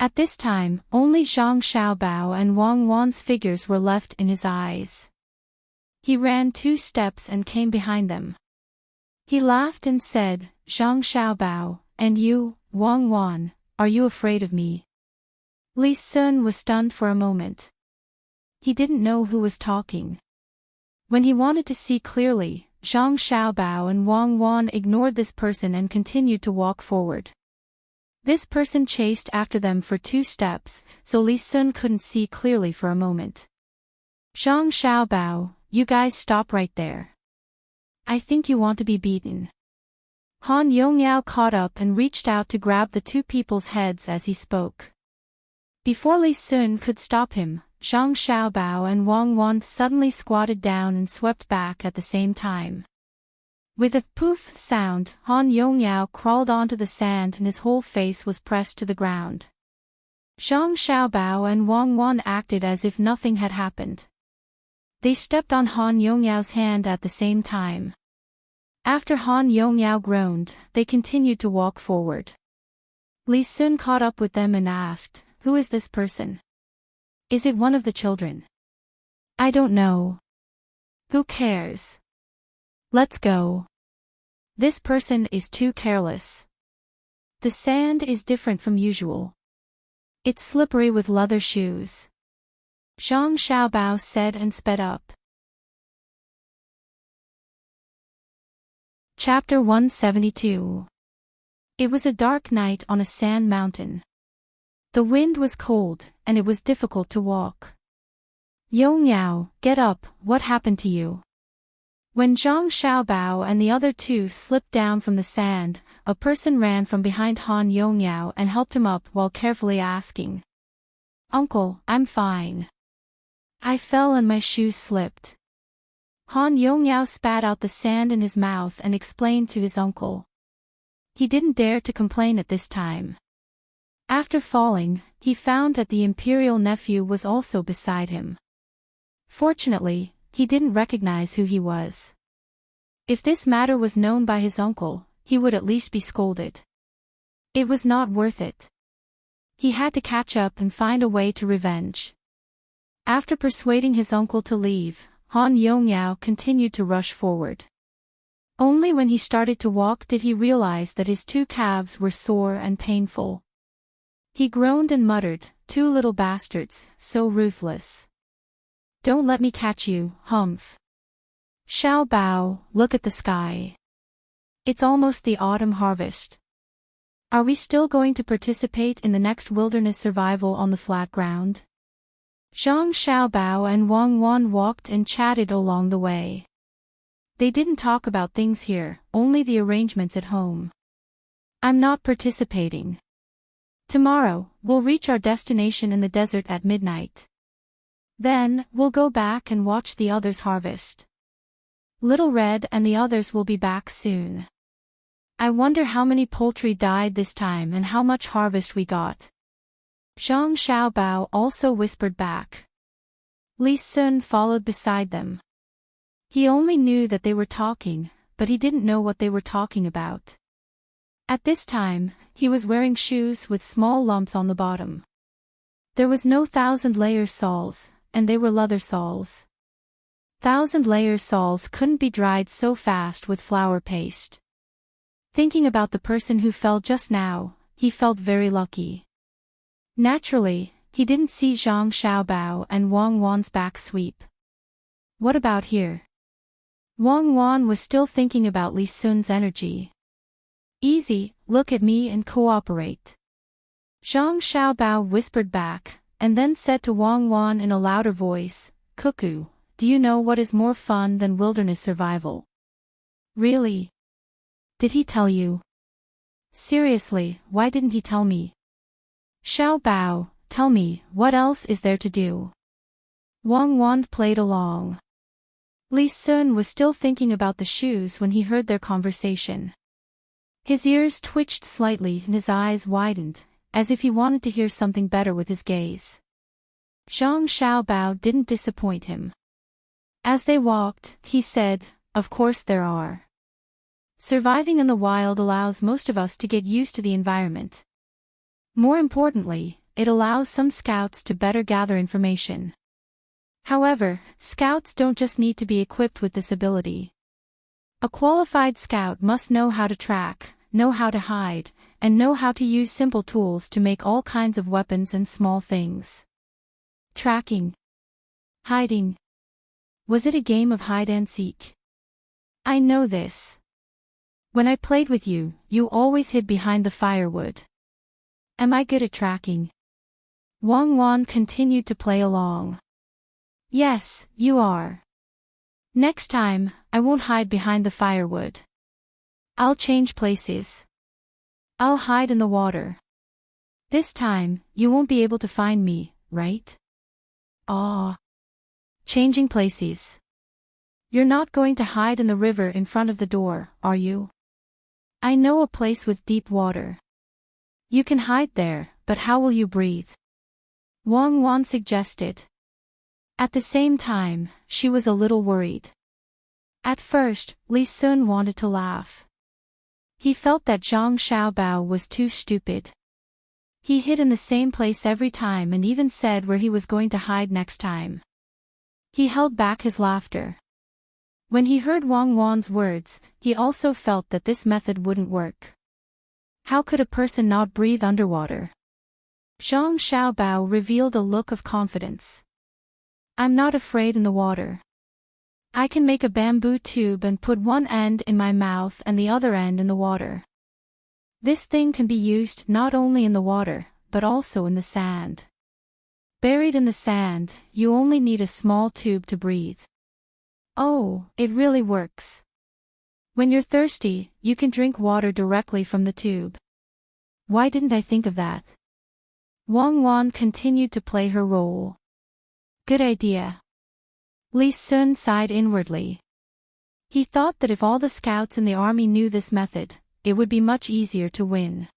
At this time, only Zhang Xiaobao and Wang Wan's figures were left in his eyes. He ran 2 steps and came behind them. He laughed and said, Zhang Xiaobao, and you, Wang Wan, are you afraid of me? Lee Sun was stunned for a moment. He didn't know who was talking. When he wanted to see clearly, Zhang Xiaobao and Wang Wan ignored this person and continued to walk forward. This person chased after them for 2 steps, so Lee Sun couldn't see clearly for a moment. Zhang Xiaobao, you guys stop right there. I think you want to be beaten. Han Yongyao caught up and reached out to grab the 2 people's heads as he spoke. Before Lee Sun could stop him, Zhang Xiaobao and Wang Wan suddenly squatted down and swept back at the same time. With a poof sound, Han Yongyao crawled onto the sand and his whole face was pressed to the ground. Zhang Xiaobao and Wang Wan acted as if nothing had happened. They stepped on Han Yongyao's hand at the same time. After Han Yongyao groaned, they continued to walk forward. Lee Sun caught up with them and asked, who is this person? Is it one of the children? I don't know. Who cares? Let's go. This person is too careless. The sand is different from usual. It's slippery with leather shoes. Zhang Xiaobao said and sped up. Chapter 172. It was a dark night on a sand mountain. The wind was cold, and it was difficult to walk. Yongyao, get up, what happened to you? When Zhang Xiaobao and the other two slipped down from the sand, a person ran from behind Han Yongyao and helped him up while carefully asking. Uncle, I'm fine. I fell and my shoes slipped. Han Yongyao spat out the sand in his mouth and explained to his uncle. He didn't dare to complain at this time. After falling, he found that the imperial nephew was also beside him. Fortunately, he didn't recognize who he was. If this matter was known by his uncle, he would at least be scolded. It was not worth it. He had to catch up and find a way to revenge. After persuading his uncle to leave, Han Yongyao continued to rush forward. Only when he started to walk did he realize that his two calves were sore and painful. He groaned and muttered, "Two little bastards, so ruthless. Don't let me catch you, humph. Xiaobao, look at the sky. It's almost the autumn harvest. Are we still going to participate in the next wilderness survival on the flat ground?" Zhang Xiaobao and Wang Wan walked and chatted along the way. They didn't talk about things here, only the arrangements at home. I'm not participating. Tomorrow, we'll reach our destination in the desert at midnight. Then, we'll go back and watch the others harvest. Little Red and the others will be back soon. I wonder how many poultry died this time and how much harvest we got. Zhang Xiaobao also whispered back. Li Sun followed beside them. He only knew that they were talking, but he didn't know what they were talking about. At this time, he was wearing shoes with small lumps on the bottom. There was no 1,000-layer soles, and they were leather soles. 1,000-layer soles couldn't be dried so fast with flour paste. Thinking about the person who fell just now, he felt very lucky. Naturally, he didn't see Zhang Xiaobao and Wang Wan's back sweep. What about here? Wang Wan was still thinking about Li Sun's energy. Easy, look at me and cooperate. Zhang Xiaobao whispered back, and then said to Wang Wan in a louder voice, Cuckoo, do you know what is more fun than wilderness survival? Really? Did he tell you? Seriously, why didn't he tell me? Xiaobao, tell me, what else is there to do? Wang Wan played along. Li Sun was still thinking about the shoes when he heard their conversation. His ears twitched slightly and his eyes widened, as if he wanted to hear something better with his gaze. Zhang Xiaobao didn't disappoint him. As they walked, he said, Of course there are. Surviving in the wild allows most of us to get used to the environment. More importantly, it allows some scouts to better gather information. However, scouts don't just need to be equipped with this ability. A qualified scout must know how to track, know how to hide, and know how to use simple tools to make all kinds of weapons and small things. Tracking. Hiding. Was it a game of hide and seek? I know this. When I played with you, you always hid behind the firewood. Am I good at tracking? Wang Wan continued to play along. Yes, you are. Next time, I won't hide behind the firewood. I'll change places. I'll hide in the water. This time, you won't be able to find me, right? Ah. Changing places. You're not going to hide in the river in front of the door, are you? I know a place with deep water. You can hide there, but how will you breathe? Wang Wan suggested. At the same time, she was a little worried. At first, Li Sun wanted to laugh. He felt that Zhang Xiaobao was too stupid. He hid in the same place every time and even said where he was going to hide next time. He held back his laughter. When he heard Wang Wan's words, he also felt that this method wouldn't work. How could a person not breathe underwater? Zhang Xiaobao revealed a look of confidence. I'm not afraid in the water. I can make a bamboo tube and put one end in my mouth and the other end in the water. This thing can be used not only in the water, but also in the sand. Buried in the sand, you only need a small tube to breathe. Oh, it really works. When you're thirsty, you can drink water directly from the tube. Why didn't I think of that? Wang Wan continued to play her role. Good idea. Li Sun sighed inwardly. He thought that if all the scouts in the army knew this method, it would be much easier to win.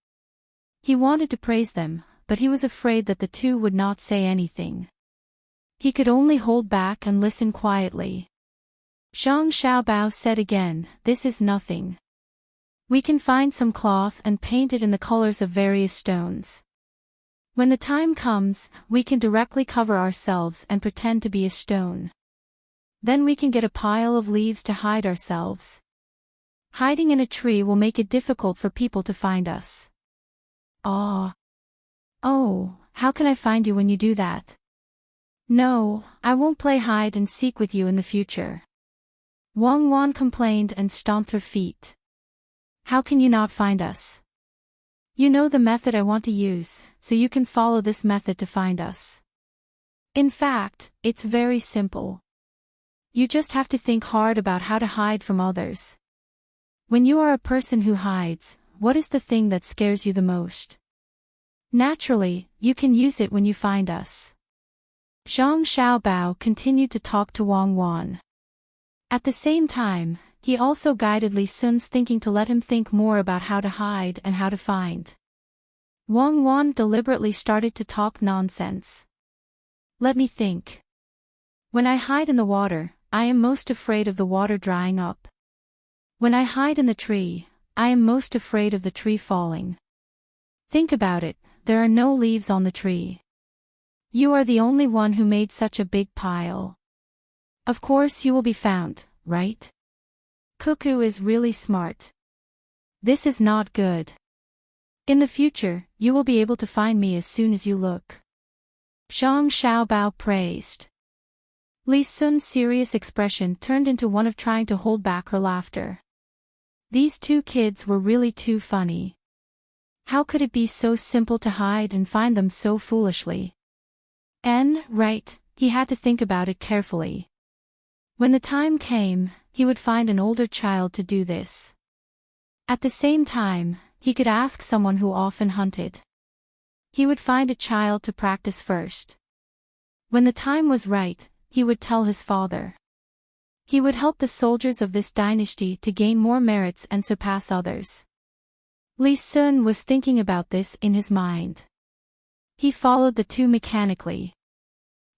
He wanted to praise them, but he was afraid that the two would not say anything. He could only hold back and listen quietly. Zhang Xiaobao said again, "This is nothing. We can find some cloth and paint it in the colors of various stones. When the time comes, we can directly cover ourselves and pretend to be a stone. Then we can get a pile of leaves to hide ourselves. Hiding in a tree will make it difficult for people to find us." Oh, how can I find you when you do that? No, I won't play hide and seek with you in the future. Wang Wan complained and stomped her feet. How can you not find us? You know the method I want to use, so you can follow this method to find us. In fact, it's very simple. You just have to think hard about how to hide from others. When you are a person who hides, what is the thing that scares you the most? Naturally, you can use it when you find us. Zhang Xiaobao continued to talk to Wang Wan. At the same time, he also guided Li Sun's thinking to let him think more about how to hide and how to find. Wang Wan deliberately started to talk nonsense. Let me think. When I hide in the water, I am most afraid of the water drying up. When I hide in the tree, I am most afraid of the tree falling. Think about it, there are no leaves on the tree. You are the only one who made such a big pile. Of course you will be found, right? Cuckoo is really smart. This is not good. In the future, you will be able to find me as soon as you look. Zhang Xiaobao praised. Li Sun's serious expression turned into one of trying to hold back her laughter. These two kids were really too funny. How could it be so simple to hide and find them so foolishly? Right, he had to think about it carefully. When the time came, he would find an older child to do this. At the same time, he could ask someone who often hunted. He would find a child to practice first. When the time was right, he would tell his father. He would help the soldiers of this dynasty to gain more merits and surpass others. Li Sun was thinking about this in his mind. He followed the two mechanically.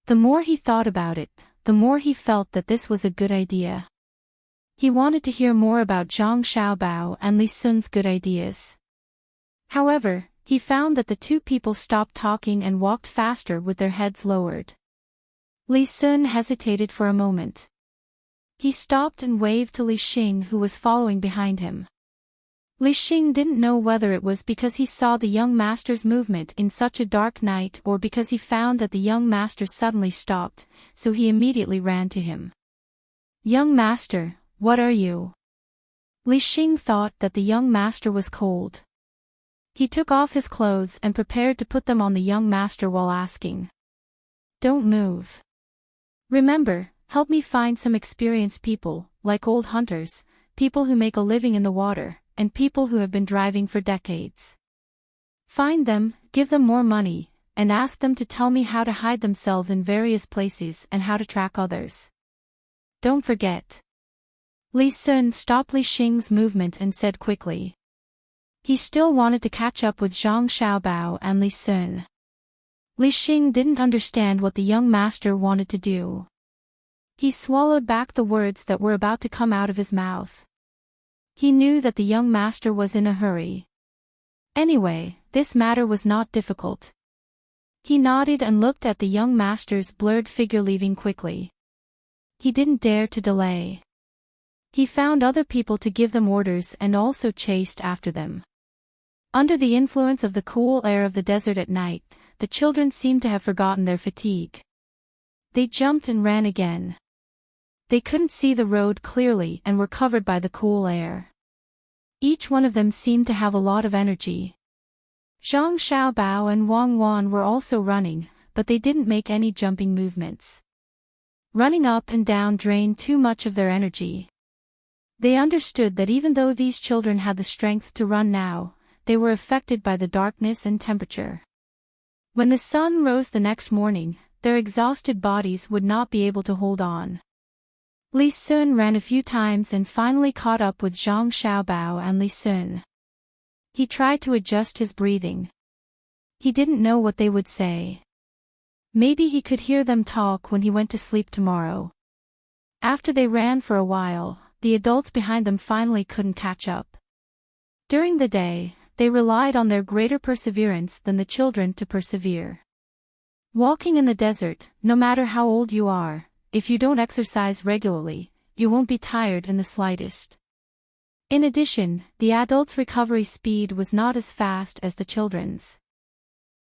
The more he thought about it, the more he felt that this was a good idea. He wanted to hear more about Zhang Xiaobao and Li Sun's good ideas. However, he found that the two people stopped talking and walked faster with their heads lowered. Li Sun hesitated for a moment. He stopped and waved to Li Xing, who was following behind him. Li Xing didn't know whether it was because he saw the young master's movement in such a dark night or because he found that the young master suddenly stopped, so he immediately ran to him. "Young master, what are you?" Li Xing thought that the young master was cold. He took off his clothes and prepared to put them on the young master while asking. "Don't move. Remember, help me find some experienced people, like old hunters, people who make a living in the water, and people who have been driving for decades. Find them, give them more money, and ask them to tell me how to hide themselves in various places and how to track others. Don't forget." Li Sun stopped Li Xing's movement and said quickly. He still wanted to catch up with Zhang Xiaobao and Li Sun. Li Xing didn't understand what the young master wanted to do. He swallowed back the words that were about to come out of his mouth. He knew that the young master was in a hurry. Anyway, this matter was not difficult. He nodded and looked at the young master's blurred figure leaving quickly. He didn't dare to delay. He found other people to give them orders and also chased after them. Under the influence of the cool air of the desert at night, the children seemed to have forgotten their fatigue. They jumped and ran again. They couldn't see the road clearly and were covered by the cool air. Each one of them seemed to have a lot of energy. Zhang Xiaobao and Wang Wan were also running, but they didn't make any jumping movements. Running up and down drained too much of their energy. They understood that even though these children had the strength to run now, they were affected by the darkness and temperature. When the sun rose the next morning, their exhausted bodies would not be able to hold on. Li Sun ran a few times and finally caught up with Zhang Xiaobao and Li Sun. He tried to adjust his breathing. He didn't know what they would say. Maybe he could hear them talk when he went to sleep tomorrow. After they ran for a while, the adults behind them finally couldn't catch up. During the day, they relied on their greater perseverance than the children to persevere. Walking in the desert, no matter how old you are, if you don't exercise regularly, you won't be tired in the slightest. In addition, the adults' recovery speed was not as fast as the children's.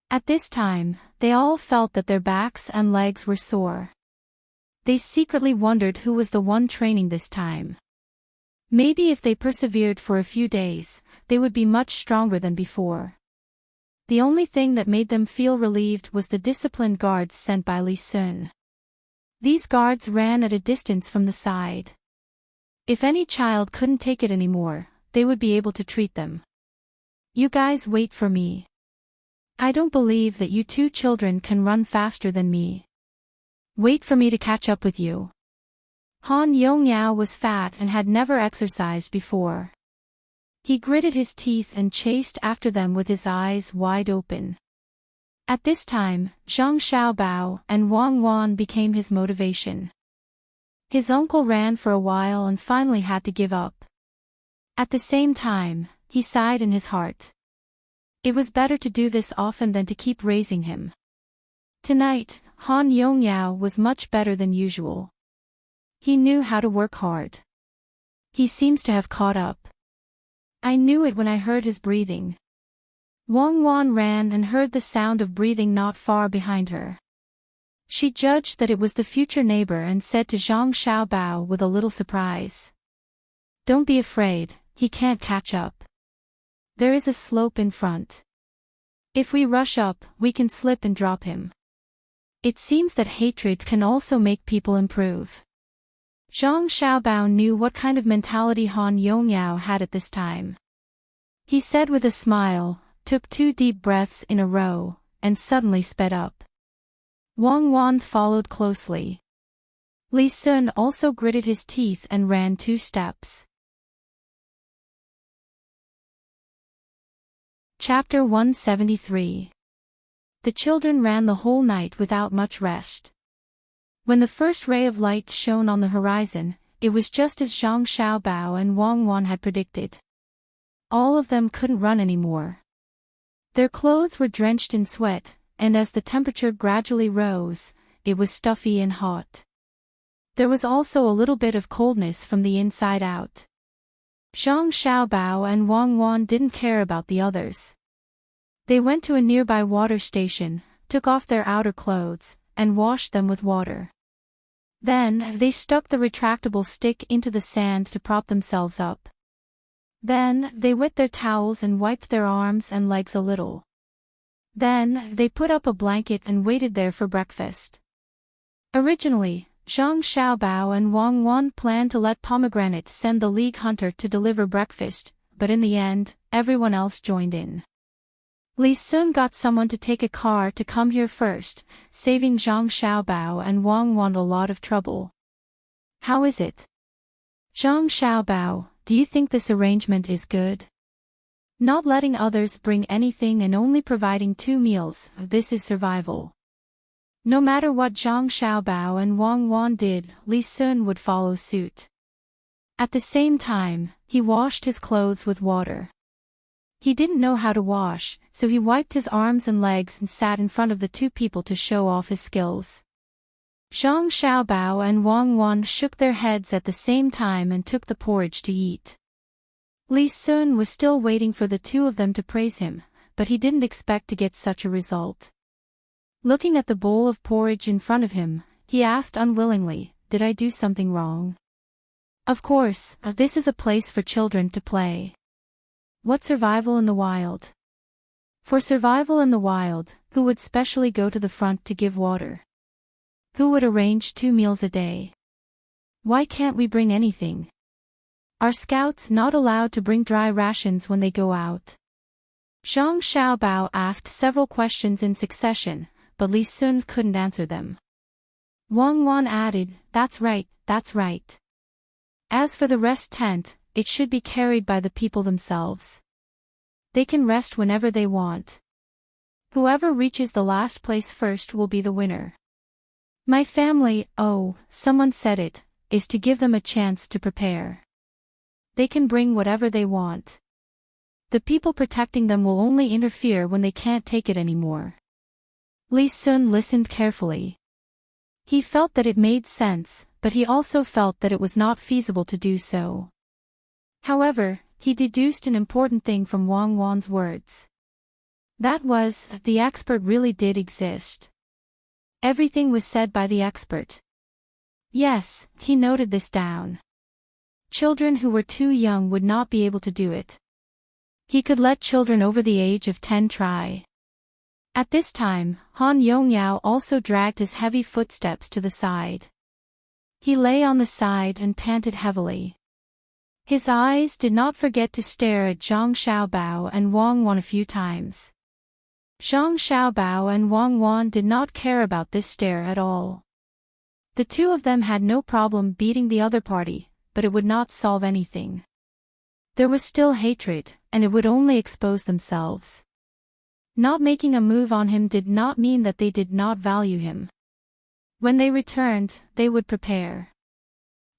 At this time, they all felt that their backs and legs were sore. They secretly wondered who was the one training this time. Maybe if they persevered for a few days, they would be much stronger than before. The only thing that made them feel relieved was the disciplined guards sent by Li Sun. These guards ran at a distance from the side. If any child couldn't take it anymore, they would be able to treat them. You guys wait for me. I don't believe that you two children can run faster than me. Wait for me to catch up with you. Han Yongyao was fat and had never exercised before. He gritted his teeth and chased after them with his eyes wide open. At this time, Zhang Xiaobao and Wang Wan became his motivation. His uncle ran for a while and finally had to give up. At the same time, he sighed in his heart. It was better to do this often than to keep raising him. Tonight, Han Yongyao was much better than usual. He knew how to work hard. He seems to have caught up. I knew it when I heard his breathing. Wang Wan ran and heard the sound of breathing not far behind her. She judged that it was the future neighbor and said to Zhang Xiaobao with a little surprise. Don't be afraid, he can't catch up. There is a slope in front. If we rush up, we can slip and drop him. It seems that hatred can also make people improve. Zhang Xiaobao knew what kind of mentality Han Yongyao had at this time. He said with a smile, took 2 deep breaths in a row, and suddenly sped up. Wang Wan followed closely. Li Sun also gritted his teeth and ran 2 steps. Chapter 173. The children ran the whole night without much rest. When the first ray of light shone on the horizon, it was just as Zhang Xiaobao and Wang Wan had predicted. All of them couldn't run anymore. Their clothes were drenched in sweat, and as the temperature gradually rose, it was stuffy and hot. There was also a little bit of coldness from the inside out. Zhang Xiaobao and Wang Wan didn't care about the others. They went to a nearby water station, took off their outer clothes, and washed them with water. Then, they stuck the retractable stick into the sand to prop themselves up. Then, they wet their towels and wiped their arms and legs a little. Then, they put up a blanket and waited there for breakfast. Originally, Zhang Xiaobao and Wang Wan planned to let Pomegranate send the League Hunter to deliver breakfast, but in the end, everyone else joined in. Li Sun got someone to take a car to come here first, saving Zhang Xiaobao and Wang Wan a lot of trouble. How is it? Zhang Xiaobao, do you think this arrangement is good? Not letting others bring anything and only providing 2 meals, this is survival. No matter what Zhang Xiaobao and Wang Wan did, Li Sun would follow suit. At the same time, he washed his clothes with water. He didn't know how to wash, so he wiped his arms and legs and sat in front of the 2 people to show off his skills. Zhang Xiaobao and Wang Wan shook their heads at the same time and took the porridge to eat. Li Sun was still waiting for the 2 of them to praise him, but he didn't expect to get such a result. Looking at the bowl of porridge in front of him, he asked unwillingly, "Did I do something wrong?" "Of course, this is a place for children to play." "What survival in the wild?" "For survival in the wild, who would specially go to the front to give water? Who would arrange 2 meals a day? Why can't we bring anything? Are scouts not allowed to bring dry rations when they go out?" Zhang Xiaobao asked several questions in succession, but Li Sun couldn't answer them. Wang Wan added, "That's right, that's right. As for the rest tent, it should be carried by the people themselves. They can rest whenever they want. Whoever reaches the last place first will be the winner. My family, oh, someone said it, is to give them a chance to prepare. They can bring whatever they want. The people protecting them will only interfere when they can't take it anymore." Li Sun listened carefully. He felt that it made sense, but he also felt that it was not feasible to do so. However, he deduced an important thing from Wang Wan's words. That was, the expert really did exist. Everything was said by the expert. Yes, he noted this down. Children who were too young would not be able to do it. He could let children over the age of 10 try. At this time, Han Yongyao also dragged his heavy footsteps to the side. He lay on the side and panted heavily. His eyes did not forget to stare at Zhang Xiaobao and Wang Wan a few times. Zhang Xiaobao and Wang Wan did not care about this stare at all. The two of them had no problem beating the other party, but it would not solve anything. There was still hatred, and it would only expose themselves. Not making a move on him did not mean that they did not value him. When they returned, they would prepare.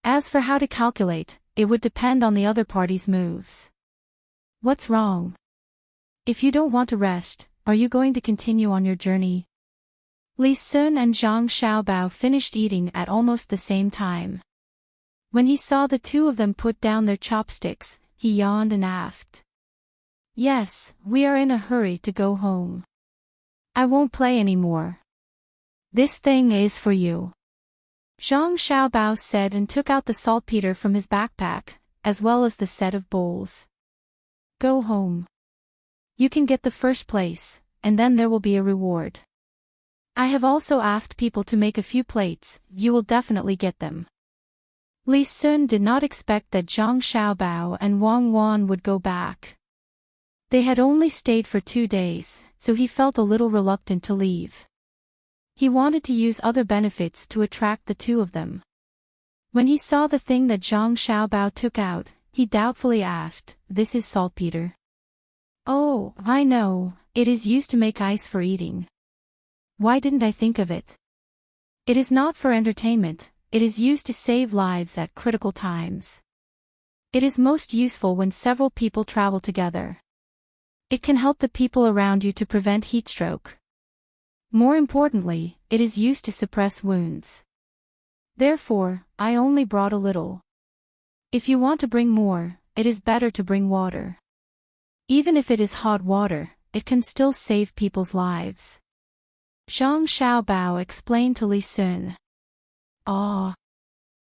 As for how to calculate, it would depend on the other party's moves. What's wrong? If you don't want to rest, are you going to continue on your journey? Li Sun and Zhang Xiaobao finished eating at almost the same time. When he saw the two of them put down their chopsticks, he yawned and asked. Yes, we are in a hurry to go home. I won't play anymore. This thing is for you. Zhang Xiaobao said and took out the saltpeter from his backpack, as well as the set of bowls. Go home. You can get the first place, and then there will be a reward. I have also asked people to make a few plates, you will definitely get them. Li Sun did not expect that Zhang Xiaobao and Wang Wan would go back. They had only stayed for 2 days, so he felt a little reluctant to leave. He wanted to use other benefits to attract the two of them. When he saw the thing that Zhang Xiaobao took out, he doubtfully asked, This is saltpeter? Oh, I know, it is used to make ice for eating. Why didn't I think of it? It is not for entertainment, it is used to save lives at critical times. It is most useful when several people travel together. It can help the people around you to prevent heatstroke. More importantly, it is used to suppress wounds. Therefore, I only brought a little. If you want to bring more, it is better to bring water. Even if it is hot water, it can still save people's lives. Zhang Xiaobao explained to Li Sun. Ah.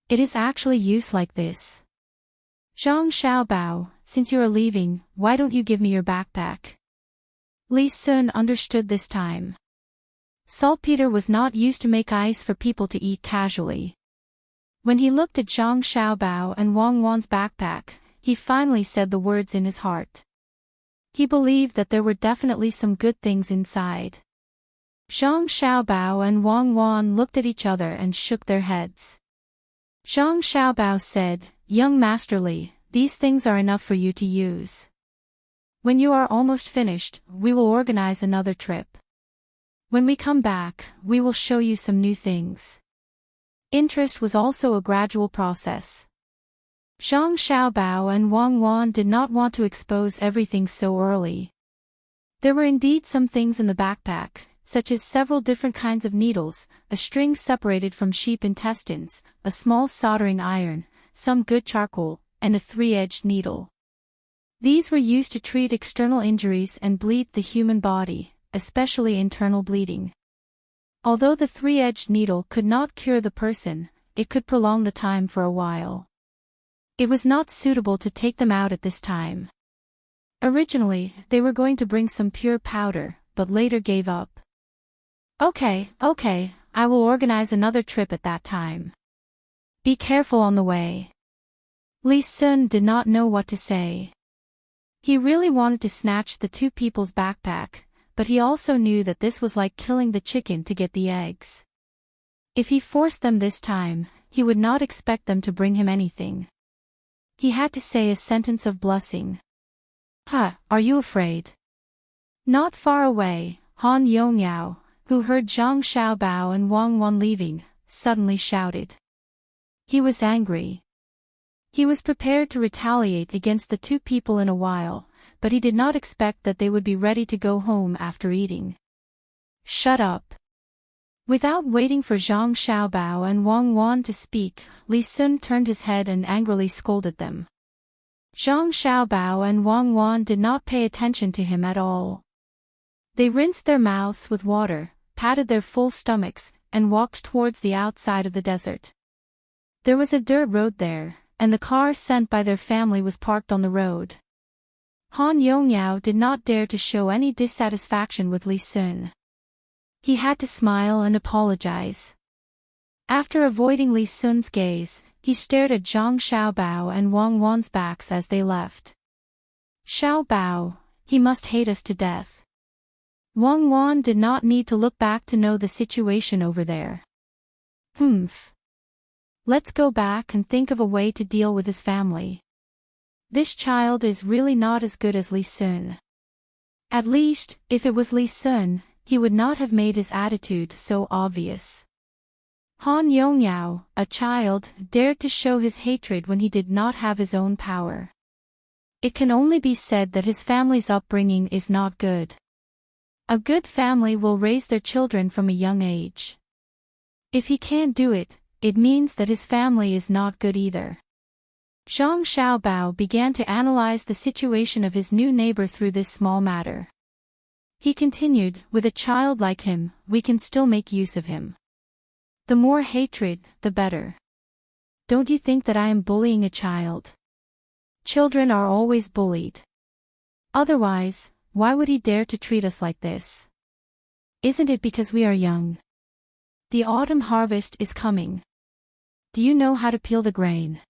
It is actually used like this. Zhang Xiaobao, since you are leaving, why don't you give me your backpack? Li Sun understood this time. Saltpeter was not used to make ice for people to eat casually. When he looked at Zhang Xiaobao and Wang Wan's backpack, he finally said the words in his heart. He believed that there were definitely some good things inside. Zhang Xiaobao and Wang Wan looked at each other and shook their heads. Zhang Xiaobao said, Young Master Li, these things are enough for you to use. When you are almost finished, we will organize another trip. When we come back, we will show you some new things. Interest was also a gradual process. Zhang Xiaobao and Wang Wan did not want to expose everything so early. There were indeed some things in the backpack, such as several different kinds of needles, a string separated from sheep intestines, a small soldering iron, some good charcoal, and a 3-edged needle. These were used to treat external injuries and bleed the human body, especially internal bleeding. Although the three-edged needle could not cure the person, it could prolong the time for a while. It was not suitable to take them out at this time. Originally, they were going to bring some pure powder, but later gave up. Okay, I will organize another trip at that time. Be careful on the way. Li Sun did not know what to say. He really wanted to snatch the two people's backpack, but he also knew that this was like killing the chicken to get the eggs. If he forced them this time, he would not expect them to bring him anything. He had to say a sentence of blessing. Are you afraid? Not far away, Han Yongyao, who heard Zhang Xiaobao and Wang Wan leaving, suddenly shouted. He was angry. He was prepared to retaliate against the two people in a while, but he did not expect that they would be ready to go home after eating. Shut up. Without waiting for Zhang Xiaobao and Wang Wan to speak, Li Sun turned his head and angrily scolded them. Zhang Xiaobao and Wang Wan did not pay attention to him at all. They rinsed their mouths with water, patted their full stomachs, and walked towards the outside of the desert. There was a dirt road there, and the car sent by their family was parked on the road. Han Yongyao did not dare to show any dissatisfaction with Li Sun. He had to smile and apologize. After avoiding Li Sun's gaze, he stared at Zhang Xiaobao and Wang Wan's backs as they left. Xiaobao, he must hate us to death. Wang Wan did not need to look back to know the situation over there. Let's go back and think of a way to deal with his family. This child is really not as good as Li Sun. At least, if it was Li Sun, he would not have made his attitude so obvious. Han Yongyao, a child, dared to show his hatred when he did not have his own power. It can only be said that his family's upbringing is not good. A good family will raise their children from a young age. If he can't do it, it means that his family is not good either. Zhang Xiaobao began to analyze the situation of his new neighbor through this small matter. He continued, with a child like him, we can still make use of him. The more hatred, the better. Don't you think that I am bullying a child? Children are always bullied. Otherwise, why would he dare to treat us like this? Isn't it because we are young? The autumn harvest is coming. Do you know how to peel the grain?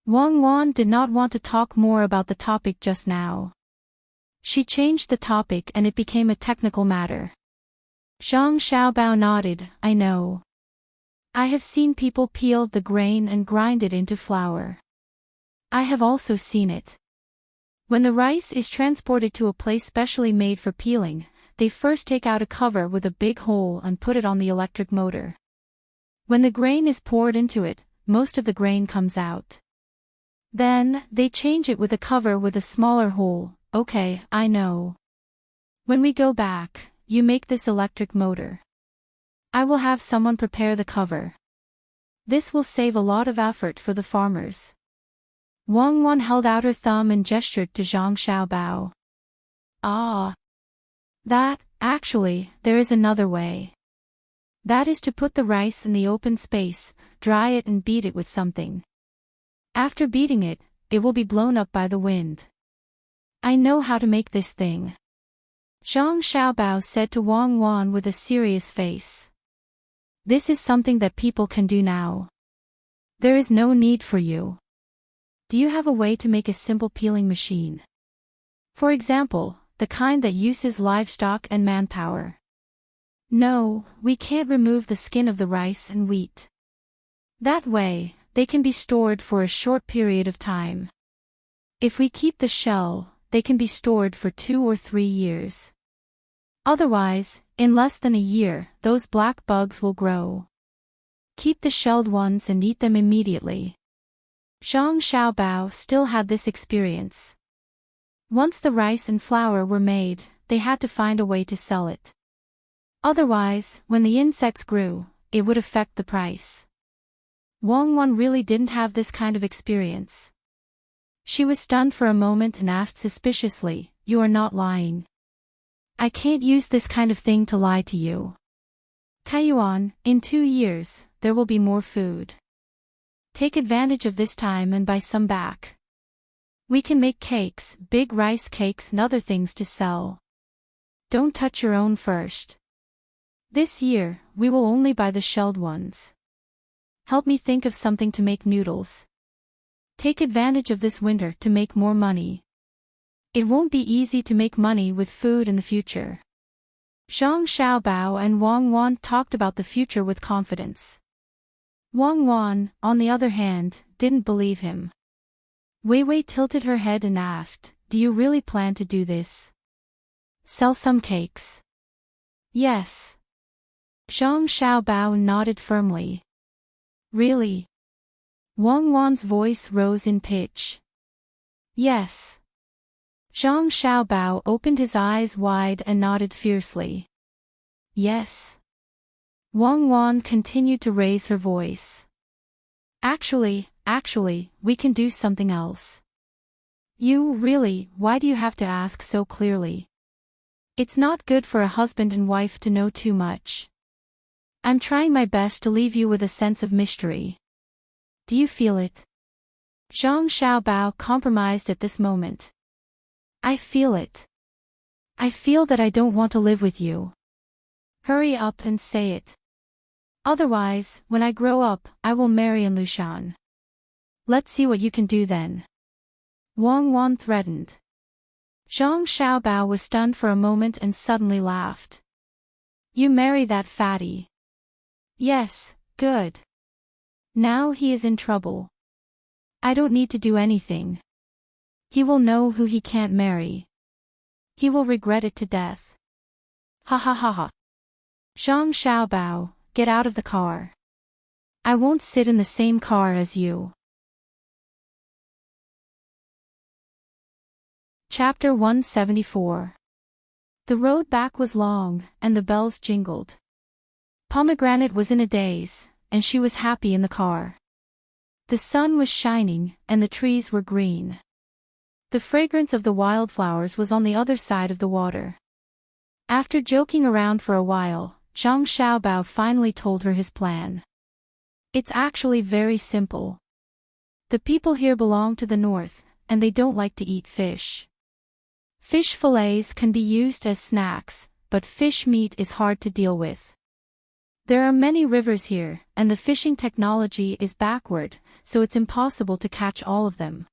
Wang Wan did not want to talk more about the topic just now. She changed the topic and it became a technical matter. Zhang Xiaobao nodded, I know. I have seen people peel the grain and grind it into flour. I have also seen it. When the rice is transported to a place specially made for peeling, they first take out a cover with a big hole and put it on the electric motor. When the grain is poured into it, most of the grain comes out. Then, they change it with a cover with a smaller hole. Okay, I know. When we go back, you make this electric motor. I will have someone prepare the cover. This will save a lot of effort for the farmers. Wang Wan held out her thumb and gestured to Zhang Xiaobao. Actually, there is another way. That is to put the rice in the open space, dry it and beat it with something. After beating it, it will be blown up by the wind. I know how to make this thing. Zhang Xiaobao said to Wang Wan with a serious face. This is something that people can do now. There is no need for you. Do you have a way to make a simple peeling machine? For example, the kind that uses livestock and manpower. No, we can't remove the skin of the rice and wheat. That way, they can be stored for a short period of time. If we keep the shell, they can be stored for 2 or 3 years. Otherwise, in less than a year, those black bugs will grow. Keep the shelled ones and eat them immediately. Zhang Xiaobao still had this experience. Once the rice and flour were made, they had to find a way to sell it. Otherwise, when the insects grew, it would affect the price. Wang Wan really didn't have this kind of experience. She was stunned for a moment and asked suspiciously, You are not lying. I can't use this kind of thing to lie to you. Kaiyuan, in 2 years, there will be more food. Take advantage of this time and buy some back. We can make cakes, big rice cakes and other things to sell. Don't touch your own first. This year, we will only buy the shelled ones. Help me think of something to make noodles. Take advantage of this winter to make more money. It won't be easy to make money with food in the future. Zhang Xiaobao and Wang Wan talked about the future with confidence. Wang Wan, on the other hand, didn't believe him. Wei Wei tilted her head and asked, "Do you really plan to do this? Sell some cakes?" "Yes." Zhang Xiaobao nodded firmly. "Really?" Wang Wan's voice rose in pitch. "Yes." Zhang Xiaobao opened his eyes wide and nodded fiercely. "Yes." Wang Wan continued to raise her voice. Actually, we can do something else." Really, why do you have to ask so clearly? It's not good for a husband and wife to know too much. I'm trying my best to leave you with a sense of mystery. Do you feel it? Zhang Xiaobao compromised at this moment. "I feel it. I feel that I don't want to live with you. Hurry up and say it. Otherwise, when I grow up, I will marry in Lushan. Let's see what you can do then." Wang Wan threatened. Zhang Xiaobao was stunned for a moment and suddenly laughed. "You marry that fatty?" "Yes, good. Now he is in trouble. I don't need to do anything. He will know who he can't marry. He will regret it to death." "Ha ha ha ha. Zhang Xiaobao, get out of the car. I won't sit in the same car as you." Chapter 174. The road back was long, and the bells jingled. Pomegranate was in a daze, and she was happy in the car. The sun was shining, and the trees were green. The fragrance of the wildflowers was on the other side of the water. After joking around for a while, Zhang Xiaobao finally told her his plan. "It's actually very simple. The people here belong to the north, and they don't like to eat fish. Fish fillets can be used as snacks, but fish meat is hard to deal with. There are many rivers here, and the fishing technology is backward, so it's impossible to catch all of them.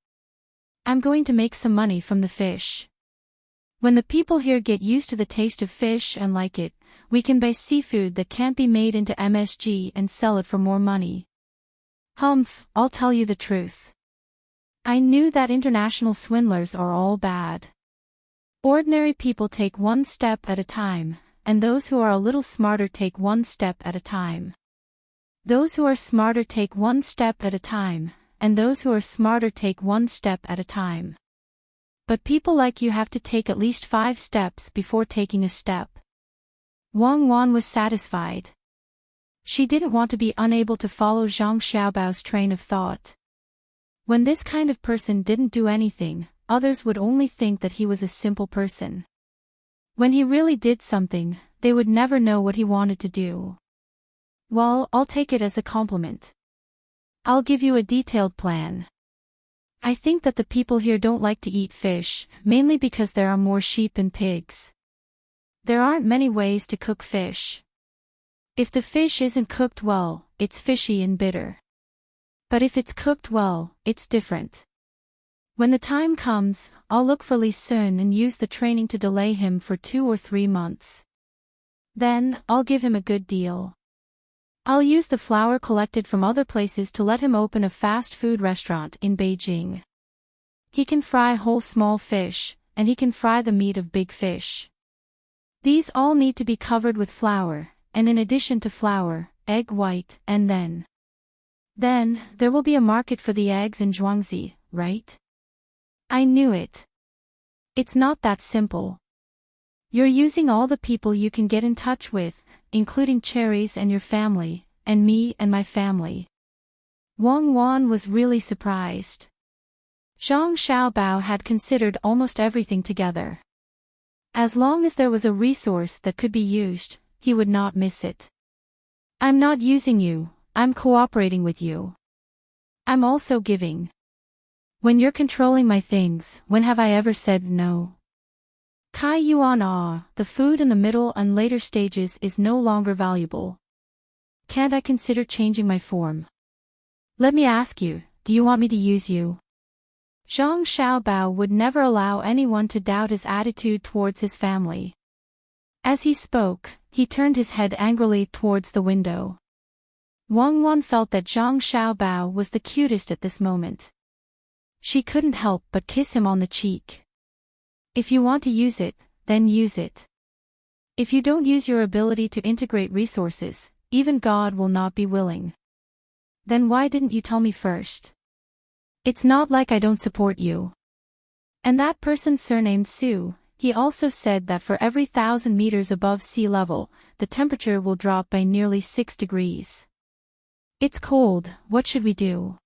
I'm going to make some money from the fish. When the people here get used to the taste of fish and like it, we can buy seafood that can't be made into MSG and sell it for more money. Humph, I'll tell you the truth. I knew that international swindlers are all bad. Ordinary people take one step at a time, and those who are a little smarter take one step at a time. Those who are smarter take one step at a time, and those who are smarter take one step at a time. But people like you have to take at least 5 steps before taking a step." Wang Wan was satisfied. She didn't want to be unable to follow Zhang Xiaobao's train of thought. When this kind of person didn't do anything, others would only think that he was a simple person. When he really did something, they would never know what he wanted to do. "Well, I'll take it as a compliment. I'll give you a detailed plan. I think that the people here don't like to eat fish, mainly because there are more sheep and pigs. There aren't many ways to cook fish. If the fish isn't cooked well, it's fishy and bitter. But if it's cooked well, it's different. When the time comes, I'll look for Li Sun and use the training to delay him for 2 or 3 months. Then, I'll give him a good deal. I'll use the flour collected from other places to let him open a fast food restaurant in Beijing. He can fry whole small fish, and he can fry the meat of big fish. These all need to be covered with flour, and in addition to flour, egg white, and then there will be a market for the eggs in Zhuangzi, right? I knew it. It's not that simple. You're using all the people you can get in touch with, including Cherries and your family, and me and my family." Wang Wan was really surprised. Zhang Xiaobao had considered almost everything together. As long as there was a resource that could be used, he would not miss it. I'm not using you, I'm cooperating with you. I'm also giving. When you're controlling my things, when have I ever said no? Kai Yuan the food in the middle and later stages is no longer valuable. Can't I consider changing my form? Let me ask you, do you want me to use you? Zhang Xiaobao would never allow anyone to doubt his attitude towards his family. As he spoke, he turned his head angrily towards the window. Wang Wan felt that Zhang Xiaobao was the cutest at this moment. She couldn't help but kiss him on the cheek. If you want to use it, then use it. If you don't use your ability to integrate resources, even God will not be willing. Then why didn't you tell me first? It's not like I don't support you. And that person surnamed Su, he also said that for every 1,000 meters above sea level, the temperature will drop by nearly 6 degrees. It's cold, what should we do?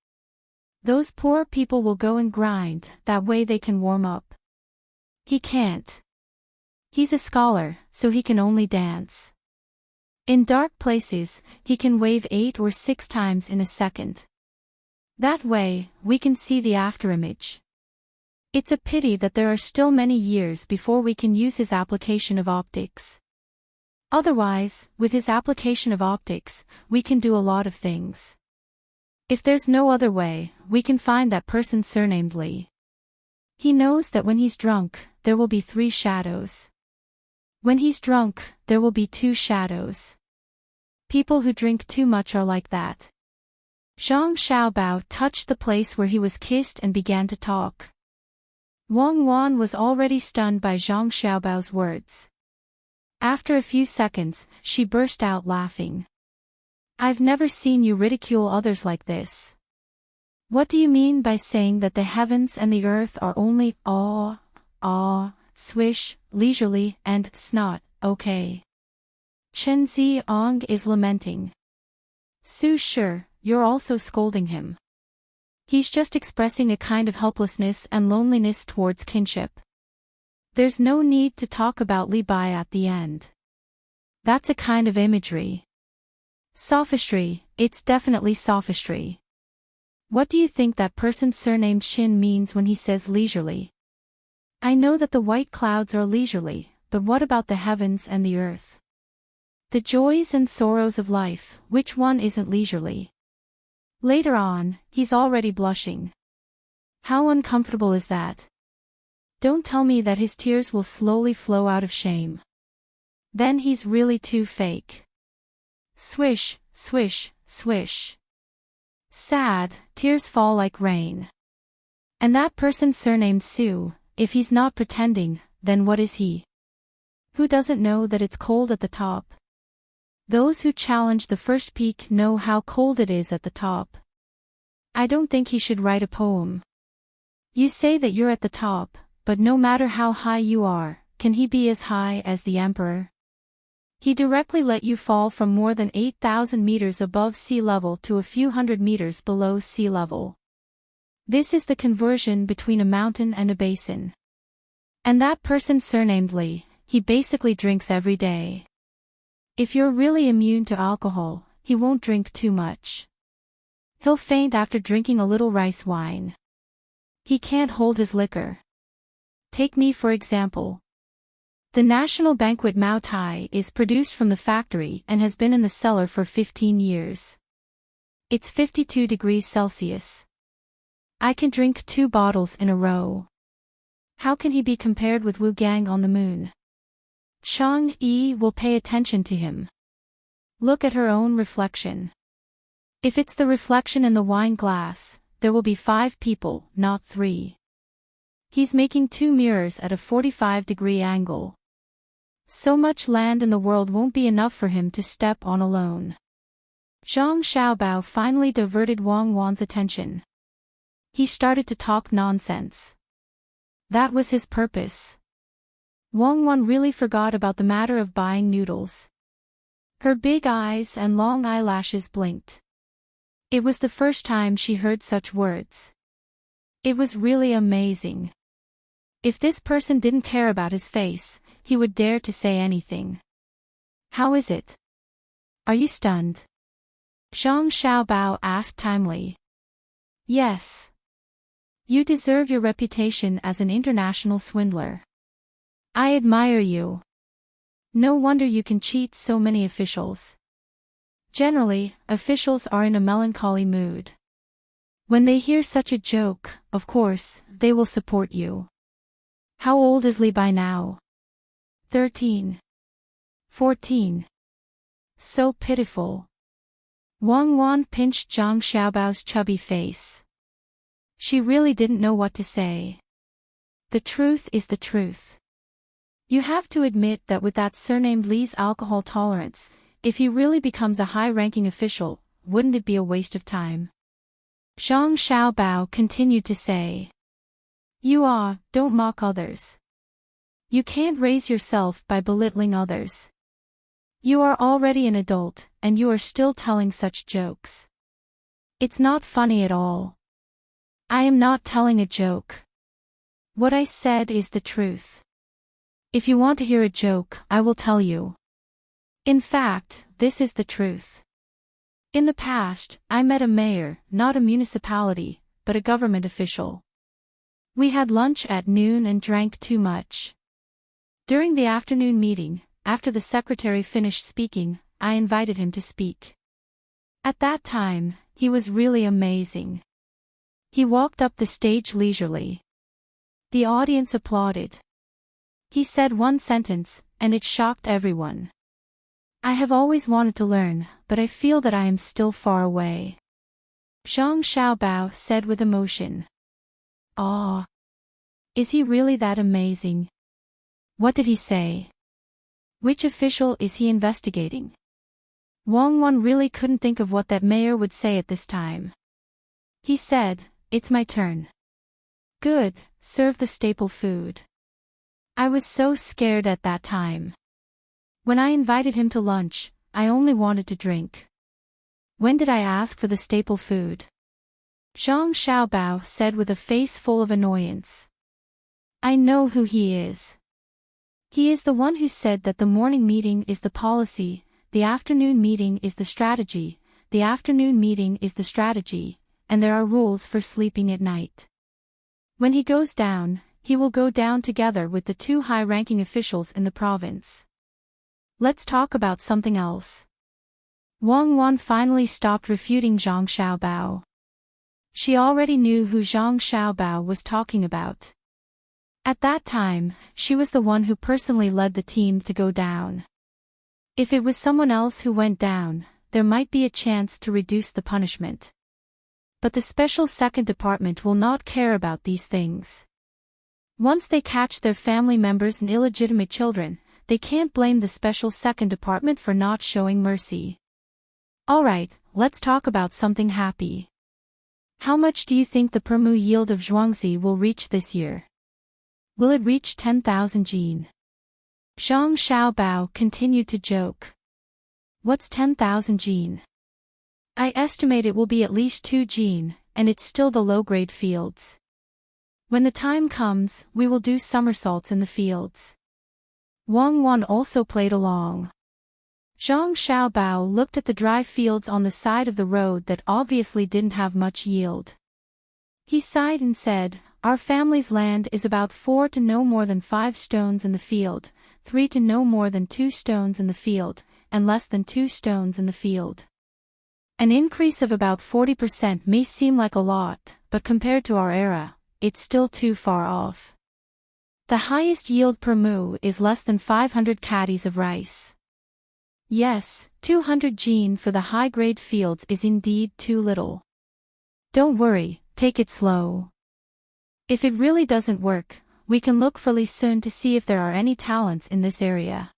Those poor people will go and grind, that way they can warm up. He can't. He's a scholar, so he can only dance. In dark places, he can wave 8 or 6 times in a second. That way, we can see the afterimage. It's a pity that there are still many years before we can use his application of optics. Otherwise, with his application of optics, we can do a lot of things. If there's no other way, we can find that person surnamed Li. He knows that when he's drunk, there will be 3 shadows. When he's drunk, there will be 2 shadows. People who drink too much are like that. Zhang Xiaobao touched the place where he was kissed and began to talk. Wang Wan was already stunned by Zhang Xiaobao's words. After a few seconds, she burst out laughing. I've never seen you ridicule others like this. What do you mean by saying that the heavens and the earth are only swish, leisurely, and snot, okay? Chen Ziong is lamenting. Su sure, you're also scolding him. He's just expressing a kind of helplessness and loneliness towards kinship. There's no need to talk about Li Bai at the end. That's a kind of imagery. Sophistry, it's definitely sophistry. What do you think that person surnamed Shin means when he says leisurely? I know that the white clouds are leisurely, but what about the heavens and the earth? The joys and sorrows of life, which one isn't leisurely? Later on, he's already blushing. How uncomfortable is that? Don't tell me that his tears will slowly flow out of shame. Then he's really too fake. Swish, swish, swish. Sad, tears fall like rain. And that person surnamed Su, if he's not pretending, then what is he? Who doesn't know that it's cold at the top? Those who challenge the first peak know how cold it is at the top. I don't think he should write a poem. You say that you're at the top, but no matter how high you are, can he be as high as the emperor? He directly let you fall from more than 8,000 meters above sea level to a few hundred meters below sea level. This is the conversion between a mountain and a basin. And that person surnamed Li, he basically drinks every day. If you're really immune to alcohol, he won't drink too much. He'll faint after drinking a little rice wine. He can't hold his liquor. Take me for example. The national banquet Mao Tai is produced from the factory and has been in the cellar for 15 years. It's 52 degrees Celsius. I can drink 2 bottles in a row. How can he be compared with Wu Gang on the moon? Chang Yi will pay attention to him. Look at her own reflection. If it's the reflection in the wine glass, there will be 5 people, not 3. He's making 2 mirrors at a 45-degree angle. So much land in the world won't be enough for him to step on alone. Zhang Xiaobao finally diverted Wang Wan's attention. He started to talk nonsense. That was his purpose. Wang Wan really forgot about the matter of buying noodles. Her big eyes and long eyelashes blinked. It was the first time she heard such words. It was really amazing. If this person didn't care about his face, he would dare to say anything. How is it? Are you stunned? Zhang Xiaobao asked timely. Yes. You deserve your reputation as an international swindler. I admire you. No wonder you can cheat so many officials. Generally, officials are in a melancholy mood. When they hear such a joke, of course, they will support you. How old is Li by now? 13. 14. So pitiful. Wang Wan pinched Zhang Xiaobao's chubby face. She really didn't know what to say. The truth is the truth. You have to admit that with that surnamed Li's alcohol tolerance, if he really becomes a high-ranking official, wouldn't it be a waste of time? Zhang Xiaobao continued to say. Don't mock others. You can't raise yourself by belittling others. You are already an adult, and you are still telling such jokes. It's not funny at all. I am not telling a joke. What I said is the truth. If you want to hear a joke, I will tell you. In fact, this is the truth. In the past, I met a mayor, not a municipality, but a government official. We had lunch at noon and drank too much. During the afternoon meeting, after the secretary finished speaking, I invited him to speak. At that time, he was really amazing. He walked up the stage leisurely. The audience applauded. He said one sentence, and it shocked everyone. I have always wanted to learn, but I feel that I am still far away. Zhang Xiaobao said with emotion. Ah. Is he really that amazing? What did he say? Which official is he investigating? Wang Wan really couldn't think of what that mayor would say at this time. He said, "It's my turn." Good, serve the staple food. I was so scared at that time. When I invited him to lunch, I only wanted to drink. When did I ask for the staple food? Zhang Xiaobao said with a face full of annoyance. I know who he is. He is the one who said that the morning meeting is the policy, the afternoon meeting is the strategy, the afternoon meeting is the strategy, and there are rules for sleeping at night. When he goes down, he will go down together with the two high-ranking officials in the province. Let's talk about something else. Wang Wan finally stopped refuting Zhang Xiaobao. She already knew who Zhang Xiaobao was talking about. At that time, she was the one who personally led the team to go down. If it was someone else who went down, there might be a chance to reduce the punishment. But the special second department will not care about these things. Once they catch their family members and illegitimate children, they can't blame the special second department for not showing mercy. Alright, let's talk about something happy. How much do you think the per-mu yield of Zhuangzi will reach this year? Will it reach 10,000 jin? Zhang Xiaobao continued to joke. What's 10,000 jin? I estimate it will be at least 2 jin, and it's still the low-grade fields. When the time comes, we will do somersaults in the fields. Wang Wan also played along. Zhang Xiaobao looked at the dry fields on the side of the road that obviously didn't have much yield. He sighed and said, our family's land is about 4 to no more than 5 stones in the field, 3 to no more than 2 stones in the field, and less than 2 stones in the field. An increase of about 40% may seem like a lot, but compared to our era, it's still too far off. The highest yield per mu is less than 500 caddies of rice. Yes, 200 jin for the high-grade fields is indeed too little. Don't worry, take it slow. If it really doesn't work, we can look for Li Sun to see if there are any talents in this area.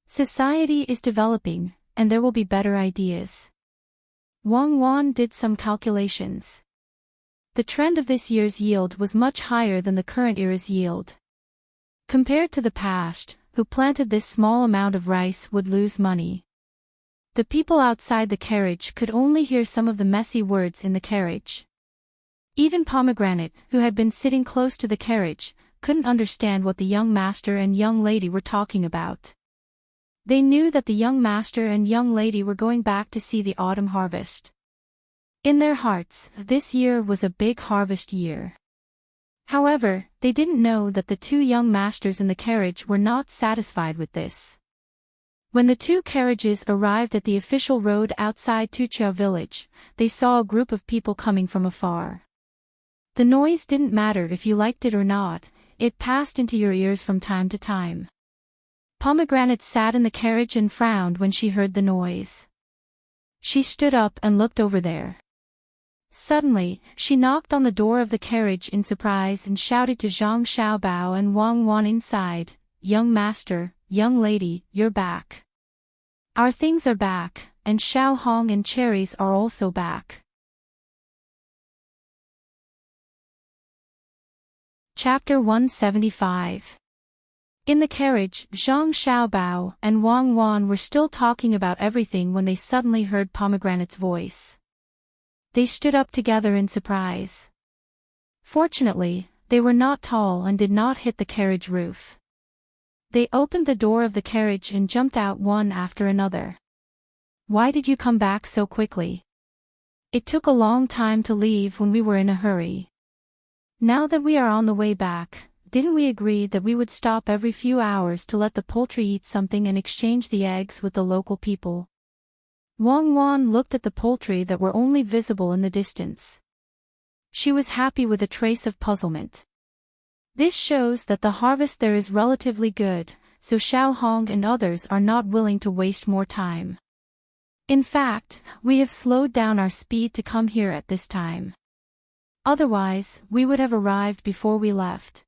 Society is developing, and there will be better ideas. Wang Wan did some calculations. The trend of this year's yield was much higher than the current era's yield. Compared to the past, who planted this small amount of rice would lose money. The people outside the carriage could only hear some of the messy words in the carriage. Even Pomegranate, who had been sitting close to the carriage, couldn't understand what the young master and young lady were talking about. They knew that the young master and young lady were going back to see the autumn harvest. In their hearts, this year was a big harvest year. However, they didn't know that the two young masters in the carriage were not satisfied with this. When the two carriages arrived at the official road outside Tuchia village, they saw a group of people coming from afar. The noise didn't matter if you liked it or not, it passed into your ears from time to time. Pomegranate sat in the carriage and frowned when she heard the noise. She stood up and looked over there. Suddenly, she knocked on the door of the carriage in surprise and shouted to Zhang Xiaobao and Wang Wan inside, "Young master, young lady, you're back. Our things are back, and Xiao Hong and cherries are also back." Chapter 175. In the carriage, Zhang Xiaobao and Wang Wan were still talking about everything when they suddenly heard Pomegranate's voice. They stood up together in surprise. Fortunately, they were not tall and did not hit the carriage roof. They opened the door of the carriage and jumped out one after another. "Why did you come back so quickly? It took a long time to leave when we were in a hurry. Now that we are on the way back, didn't we agree that we would stop every few hours to let the poultry eat something and exchange the eggs with the local people?" Wang Wan looked at the poultry that were only visible in the distance. She was happy with a trace of puzzlement. This shows that the harvest there is relatively good, so Xiao Hong and others are not willing to waste more time. In fact, we have slowed down our speed to come here at this time. Otherwise, we would have arrived before we left.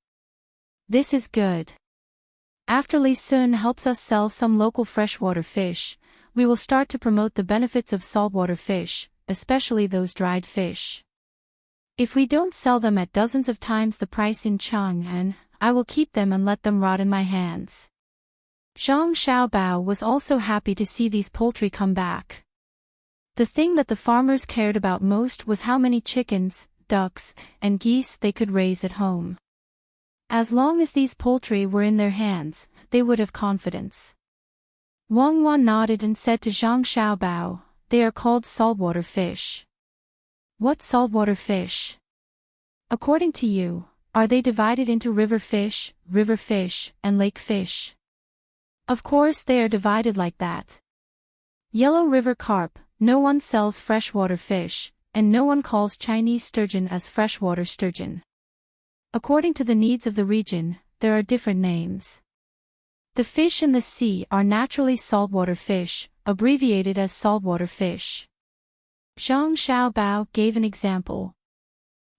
This is good. After Li Sun helps us sell some local freshwater fish, we will start to promote the benefits of saltwater fish, especially those dried fish. If we don't sell them at dozens of times the price in Chang'an, I will keep them and let them rot in my hands. Zhang Xiaobao was also happy to see these poultry come back. The thing that the farmers cared about most was how many chickens, ducks, and geese they could raise at home. As long as these poultry were in their hands, they would have confidence. Wang Wan nodded and said to Zhang Xiaobao, "They are called saltwater fish." "What saltwater fish? According to you, are they divided into river fish, and lake fish?" "Of course they are divided like that. Yellow river carp, no one sells freshwater fish, and no one calls Chinese sturgeon as freshwater sturgeon. According to the needs of the region, there are different names. The fish in the sea are naturally saltwater fish, abbreviated as saltwater fish." Zhang Xiaobao gave an example.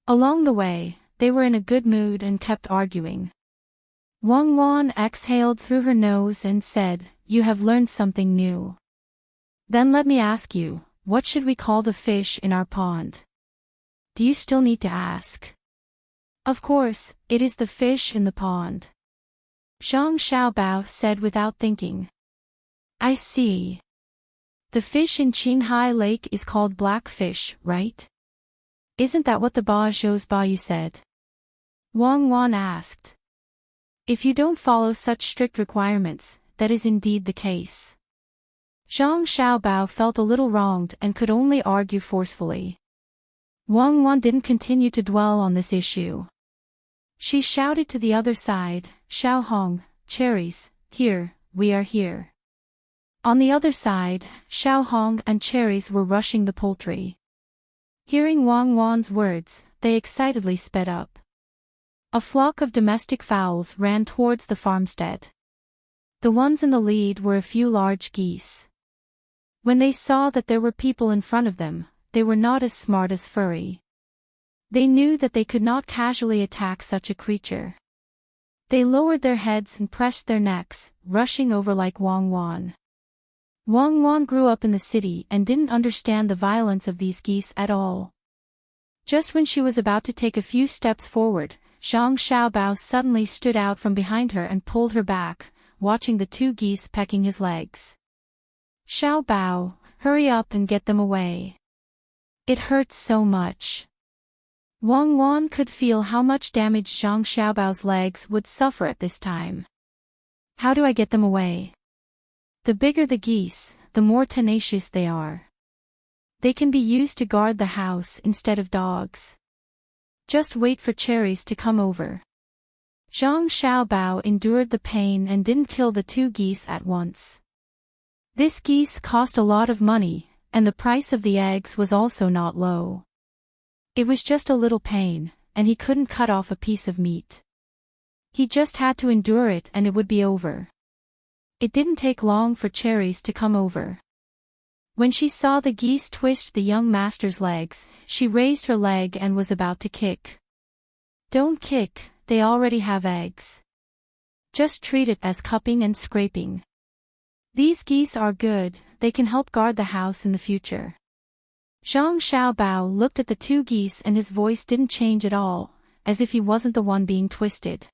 Along the way, they were in a good mood and kept arguing. Wang Wan exhaled through her nose and said, "You have learned something new. Then let me ask you, what should we call the fish in our pond? Do you still need to ask?" "Of course, it is the fish in the pond," Zhang Xiaobao said without thinking. "I see. The fish in Qinghai Lake is called blackfish, right? Isn't that what the Ba Zhou's Ba you said?" Wang Wan asked. "If you don't follow such strict requirements, that is indeed the case." Zhang Xiaobao felt a little wronged and could only argue forcefully. Wang Wan didn't continue to dwell on this issue. She shouted to the other side, "Xiao Hong, cherries, here, we are here." On the other side, Xiao Hong and cherries were rushing the poultry. Hearing Wang Wan's words, they excitedly sped up. A flock of domestic fowls ran towards the farmstead. The ones in the lead were a few large geese. When they saw that there were people in front of them, they were not as smart as Furry. They knew that they could not casually attack such a creature. They lowered their heads and pressed their necks, rushing over like Wang Wan. Wang Wan grew up in the city and didn't understand the violence of these geese at all. Just when she was about to take a few steps forward, Zhang Xiaobao suddenly stood out from behind her and pulled her back, watching the two geese pecking his legs. "Xiaobao, hurry up and get them away. It hurts so much." Wang Wan could feel how much damage Zhang Xiaobao's legs would suffer at this time. "How do I get them away?" The bigger the geese, the more tenacious they are. They can be used to guard the house instead of dogs. Just wait for cherries to come over. Zhang Xiaobao endured the pain and didn't kill the 2 geese at once. This geese cost a lot of money, and the price of the eggs was also not low. It was just a little pain, and he couldn't cut off a piece of meat. He just had to endure it and it would be over. It didn't take long for cherries to come over. When she saw the geese twist the young master's legs, she raised her leg and was about to kick. Don't kick, they already have eggs. Just treat it as cupping and scraping. These geese are good, they can help guard the house in the future. Zhang Xiaobao looked at the 2 geese and his voice didn't change at all, as if he wasn't the one being twisted.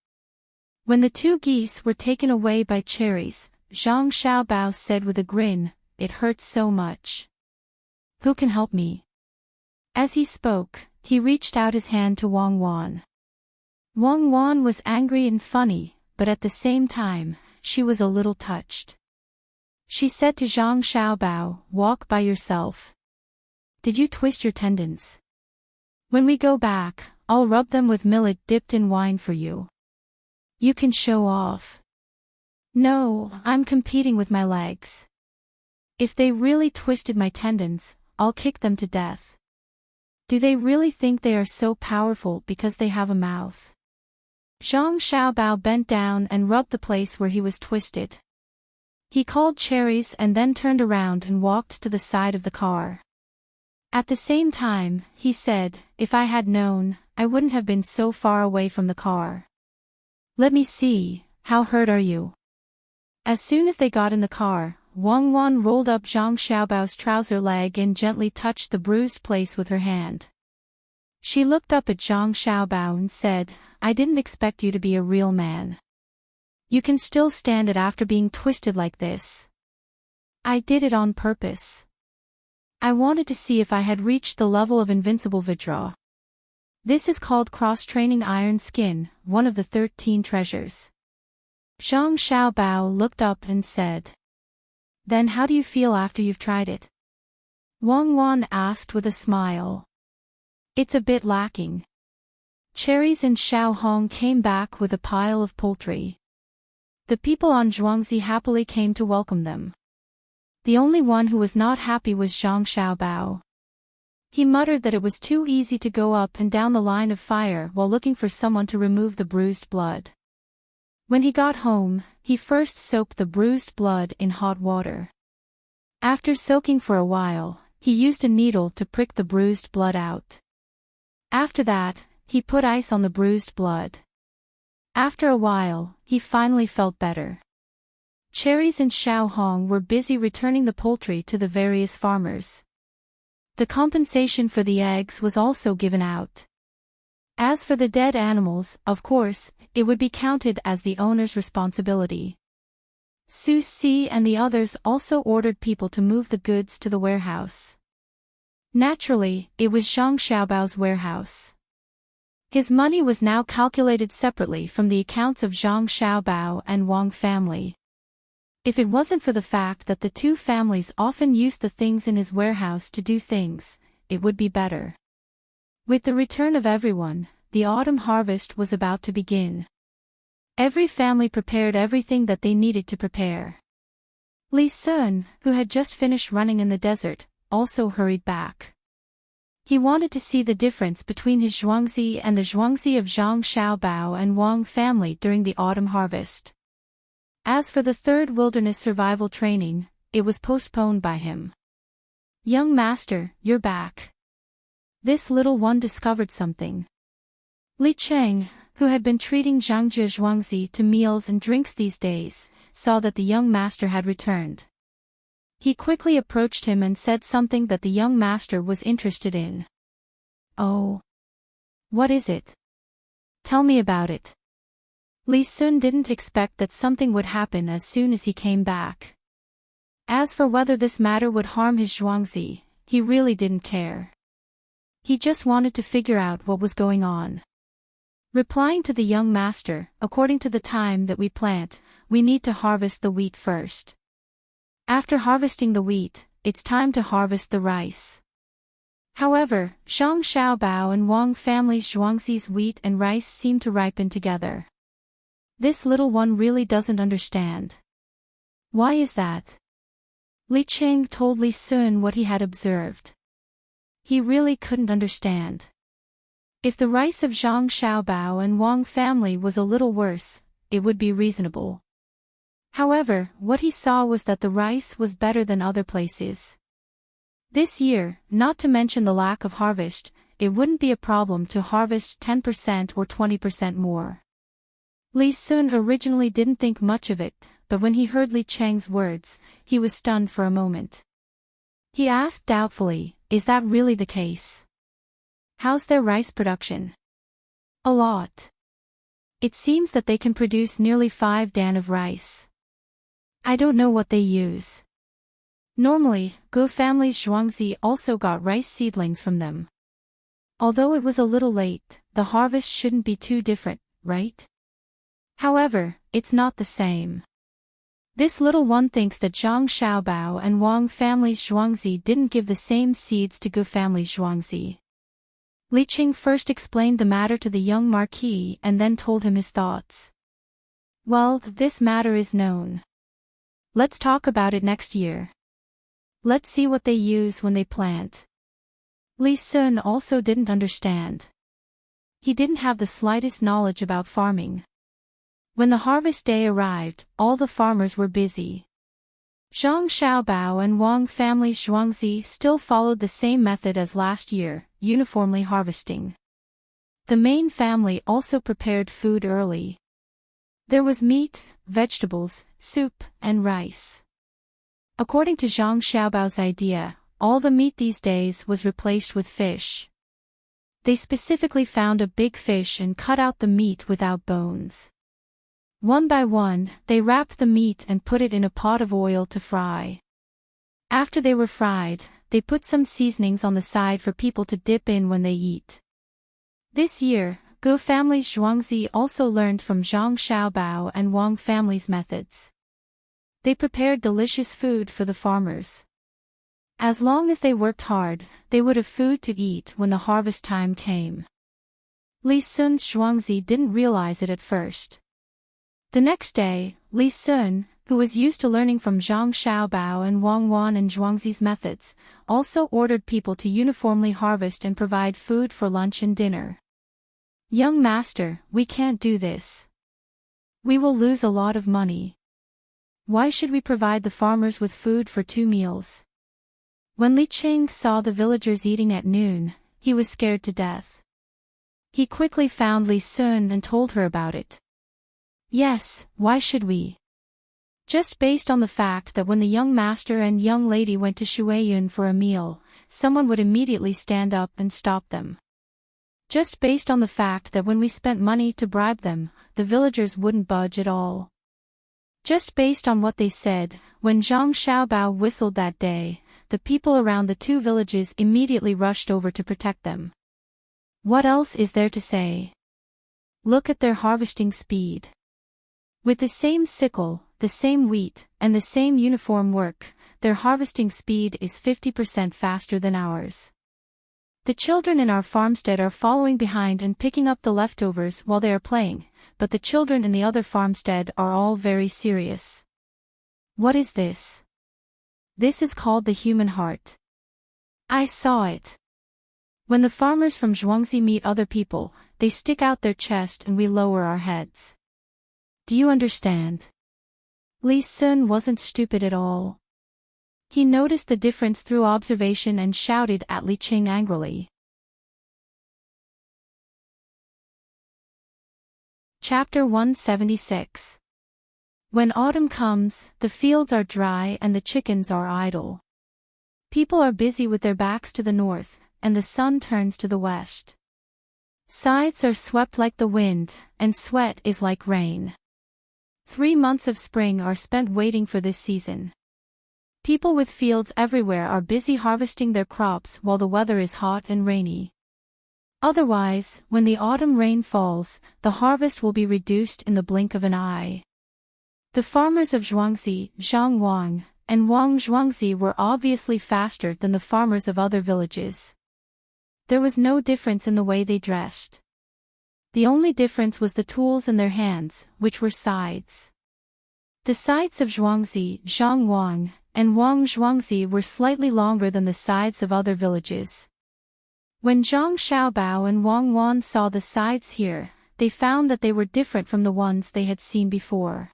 When the 2 geese were taken away by cherries, Zhang Xiaobao said with a grin, "It hurts so much. Who can help me?" As he spoke, he reached out his hand to Wang Wan. Wang Wan was angry and funny, but at the same time, she was a little touched. She said to Zhang Xiaobao, "Walk by yourself. Did you twist your tendons? When we go back, I'll rub them with millet dipped in wine for you. You can show off." "No, I'm competing with my legs. If they really twisted my tendons, I'll kick them to death. Do they really think they are so powerful because they have a mouth?" Zhang Xiaobao bent down and rubbed the place where he was twisted. He called cherries and then turned around and walked to the side of the car. At the same time, he said, "If I had known, I wouldn't have been so far away from the car. Let me see, how hurt are you?" As soon as they got in the car, Wang Wan rolled up Zhang Xiaobao's trouser leg and gently touched the bruised place with her hand. She looked up at Zhang Xiaobao and said, "I didn't expect you to be a real man. You can still stand it after being twisted like this." "I did it on purpose. I wanted to see if I had reached the level of invincible Vidra. This is called cross-training iron skin, one of the 13 treasures." Zhang Xiaobao looked up and said, "Then how do you feel after you've tried it?" Wang Wan asked with a smile. "It's a bit lacking." Cherries and Xiao Hong came back with a pile of poultry. The people on Zhuangzi happily came to welcome them. The only one who was not happy was Zhang Xiaobao. He muttered that it was too easy to go up and down the line of fire while looking for someone to remove the bruised blood. When he got home, he first soaked the bruised blood in hot water. After soaking for a while, he used a needle to prick the bruised blood out. After that, he put ice on the bruised blood. After a while, he finally felt better. Cherries and Xiao Hong were busy returning the poultry to the various farmers. The compensation for the eggs was also given out. As for the dead animals, of course, it would be counted as the owner's responsibility. Su Si and the others also ordered people to move the goods to the warehouse. Naturally, it was Zhang Xiaobao's warehouse. His money was now calculated separately from the accounts of Zhang Xiaobao and Wang family. If it wasn't for the fact that the 2 families often used the things in his warehouse to do things, it would be better. With the return of everyone, the autumn harvest was about to begin. Every family prepared everything that they needed to prepare. Li Sun, who had just finished running in the desert, also hurried back. He wanted to see the difference between his Zhuangzi and the Zhuangzi of Zhang Xiaobao and Wang family during the autumn harvest. As for the 3rd wilderness survival training, it was postponed by him. "Young master, you're back." This little one discovered something. Li Cheng, who had been treating Zhang Jie Zhuangzi to meals and drinks these days, saw that the young master had returned. He quickly approached him and said something that the young master was interested in. "Oh. What is it? Tell me about it." Li Sun didn't expect that something would happen as soon as he came back. As for whether this matter would harm his Zhuangzi, he really didn't care. He just wanted to figure out what was going on. Replying to the young master, "According to the time that we plant, we need to harvest the wheat first. After harvesting the wheat, it's time to harvest the rice. However, Zhang Xiaobao and Wang family's Zhuangzi's wheat and rice seem to ripen together. This little one really doesn't understand. Why is that? Li Qing told Li Sun what he had observed. He really couldn't understand. If the rice of Zhang Xiaobao and Wang family was a little worse, it would be reasonable. However, what he saw was that the rice was better than other places. This year, not to mention the lack of harvest, it wouldn't be a problem to harvest 10% or 20% more. Li Sun originally didn't think much of it, but when he heard Li Cheng's words, he was stunned for a moment. He asked doubtfully, "Is that really the case? How's their rice production?" "A lot. It seems that they can produce nearly 5 dan of rice. I don't know what they use." Normally, Gu family's Zhuangzi also got rice seedlings from them. Although it was a little late, the harvest shouldn't be too different, right? However, it's not the same. This little one thinks that Zhang Xiaobao and Wang family's Zhuangzi didn't give the same seeds to Gu family's Zhuangzi. Li Qing first explained the matter to the young marquis and then told him his thoughts. "Well, this matter is known. Let's talk about it next year. Let's see what they use when they plant." Li Sun also didn't understand. He didn't have the slightest knowledge about farming. When the harvest day arrived, all the farmers were busy. Zhang Xiaobao and Wang family's Zhuangzi still followed the same method as last year, uniformly harvesting. The main family also prepared food early. There was meat, vegetables, soup, and rice. According to Zhang Xiaobao's idea, all the meat these days was replaced with fish. They specifically found a big fish and cut out the meat without bones. One by one, they wrapped the meat and put it in a pot of oil to fry. After they were fried, they put some seasonings on the side for people to dip in when they eat. This year, Gu family's Zhuangzi also learned from Zhang Xiaobao and Wang family's methods. They prepared delicious food for the farmers. As long as they worked hard, they would have food to eat when the harvest time came. Li Sun's Zhuangzi didn't realize it at first. The next day, Li Sun, who was used to learning from Zhang Xiaobao and Wang Wan and Zhuangzi's methods, also ordered people to uniformly harvest and provide food for lunch and dinner. "Young master, we can't do this. We will lose a lot of money. Why should we provide the farmers with food for 2 meals? When Li Qing saw the villagers eating at noon, he was scared to death. He quickly found Li Sun and told her about it. "Yes, why should we? Just based on the fact that when the young master and young lady went to Shuiyun for a meal, someone would immediately stand up and stop them. Just based on the fact that when we spent money to bribe them, the villagers wouldn't budge at all. Just based on what they said, when Zhang Xiaobao whistled that day, the people around the 2 villages immediately rushed over to protect them. What else is there to say? Look at their harvesting speed. With the same sickle, the same wheat, and the same uniform work, their harvesting speed is 50% faster than ours. The children in our farmstead are following behind and picking up the leftovers while they are playing, but the children in the other farmstead are all very serious. What is this? This is called the human heart. I saw it. When the farmers from Zhuangzi meet other people, they stick out their chest and we lower our heads. Do you understand?" Li Sun wasn't stupid at all. He noticed the difference through observation and shouted at Li Qing angrily. Chapter 176. When autumn comes, the fields are dry and the chickens are idle. People are busy with their backs to the north, and the sun turns to the west. Scythes are swept like the wind, and sweat is like rain. 3 months of spring are spent waiting for this season. People with fields everywhere are busy harvesting their crops while the weather is hot and rainy. Otherwise, when the autumn rain falls, the harvest will be reduced in the blink of an eye. The farmers of Zhuangzi, Zhang Wang, and Wang Zhuangzi were obviously faster than the farmers of other villages. There was no difference in the way they dressed. The only difference was the tools in their hands, which were scythes. The scythes of Zhuangzi, Zhang Wang, and Wang Zhuangzi were slightly longer than the scythes of other villages. When Zhang Xiaobao and Wang Wan saw the scythes here, they found that they were different from the ones they had seen before.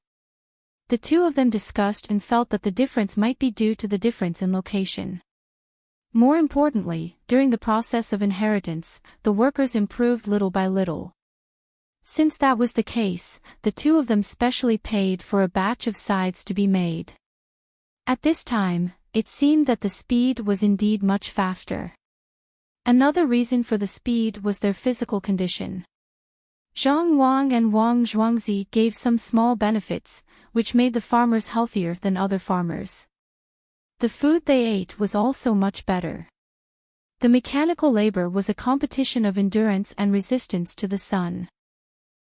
The two of them discussed and felt that the difference might be due to the difference in location. More importantly, during the process of inheritance, the workers improved little by little. Since that was the case, the two of them specially paid for a batch of scythes to be made. At this time, it seemed that the speed was indeed much faster. Another reason for the speed was their physical condition. Zhang Wang and Wang Zhuangzi gave some small benefits, which made the farmers healthier than other farmers. The food they ate was also much better. The mechanical labor was a competition of endurance and resistance to the sun.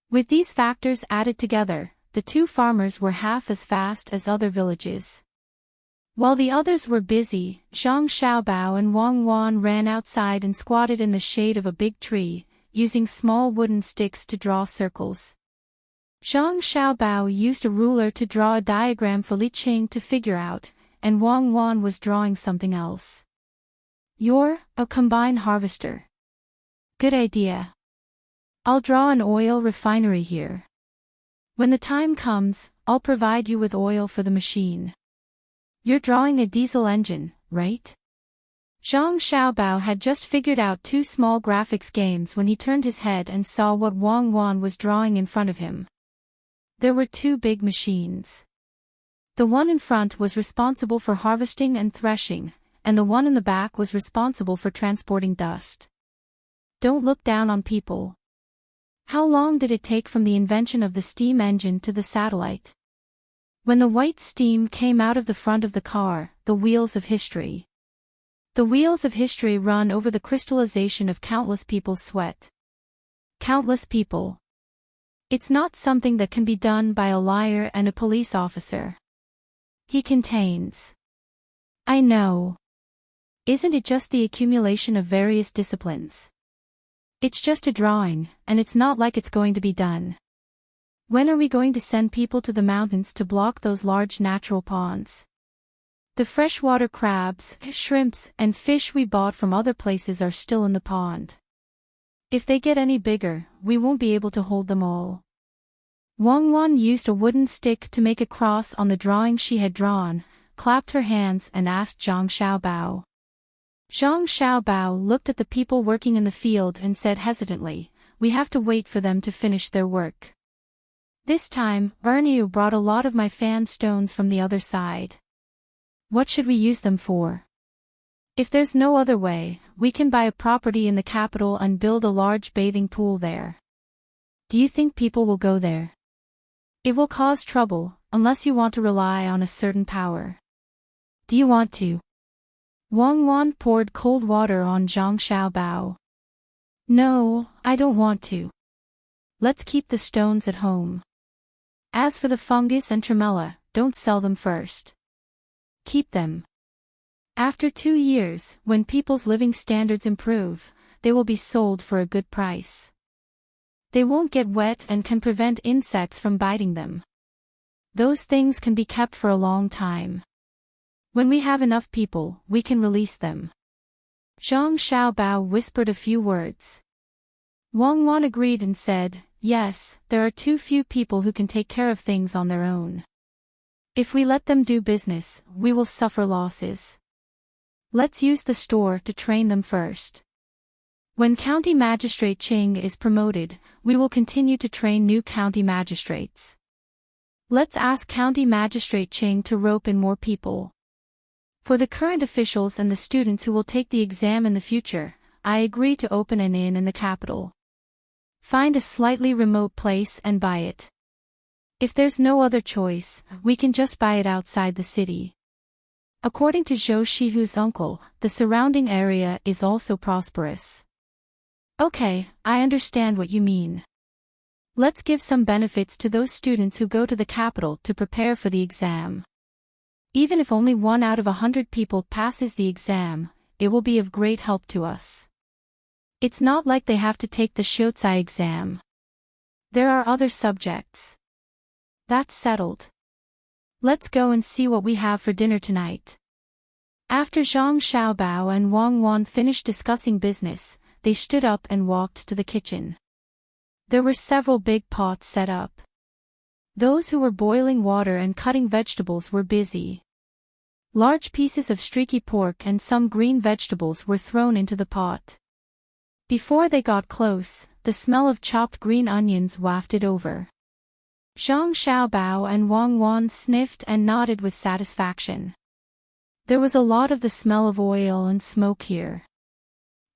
With these factors added together, the two farmers were half as fast as other villages. While the others were busy, Zhang Xiaobao and Wang Wan ran outside and squatted in the shade of a big tree, using small wooden sticks to draw circles. Zhang Xiaobao used a ruler to draw a diagram for Li Qing to figure out, and Wang Wan was drawing something else. "You're a combine harvester. Good idea. I'll draw an oil refinery here. When the time comes, I'll provide you with oil for the machine. You're drawing a diesel engine, right?" Zhang Xiaobao had just figured out two small graphics games when he turned his head and saw what Wang Wan was drawing in front of him. There were two big machines. The one in front was responsible for harvesting and threshing, and the one in the back was responsible for transporting dust. Don't look down on people. How long did it take from the invention of the steam engine to the satellite? When the white steam came out of the front of the car, the wheels of history. The wheels of history run over the crystallization of countless people's sweat. Countless people. It's not something that can be done by a liar and a police officer. He contains. I know. Isn't it just the accumulation of various disciplines? It's just a drawing, and it's not like it's going to be done. When are we going to send people to the mountains to block those large natural ponds? The freshwater crabs, shrimps, and fish we bought from other places are still in the pond. If they get any bigger, we won't be able to hold them all. Wang Wan used a wooden stick to make a cross on the drawing she had drawn, clapped her hands and asked Zhang Xiaobao. Zhang Xiaobao looked at the people working in the field and said hesitantly, "We have to wait for them to finish their work." This time, Erniu brought a lot of my fan stones from the other side. What should we use them for? If there's no other way, we can buy a property in the capital and build a large bathing pool there. Do you think people will go there? It will cause trouble, unless you want to rely on a certain power. Do you want to? Wang Wan poured cold water on Zhang Xiaobao. No, I don't want to. Let's keep the stones at home. As for the fungus and tremella, don't sell them first. Keep them. After 2 years, when people's living standards improve, they will be sold for a good price. They won't get wet and can prevent insects from biting them. Those things can be kept for a long time. When we have enough people, we can release them. Zhang Xiaobao whispered a few words. Wang Wan agreed and said, "Yes, there are too few people who can take care of things on their own. If we let them do business, we will suffer losses. Let's use the store to train them first. When County Magistrate Qing is promoted, we will continue to train new county magistrates. Let's ask County Magistrate Qing to rope in more people. For the current officials and the students who will take the exam in the future, I agree to open an inn in the capital. Find a slightly remote place and buy it. If there's no other choice, we can just buy it outside the city." According to Zhou Shihu's uncle, the surrounding area is also prosperous. Okay, I understand what you mean. Let's give some benefits to those students who go to the capital to prepare for the exam. Even if only 1 out of 100 people passes the exam, it will be of great help to us. It's not like they have to take the Shotsi exam. There are other subjects. That's settled. Let's go and see what we have for dinner tonight. After Zhang Xiaobao and Wang Wan finished discussing business, they stood up and walked to the kitchen. There were several big pots set up. Those who were boiling water and cutting vegetables were busy. Large pieces of streaky pork and some green vegetables were thrown into the pot. Before they got close, the smell of chopped green onions wafted over. Zhang Xiaobao and Wang Wan sniffed and nodded with satisfaction. There was a lot of the smell of oil and smoke here.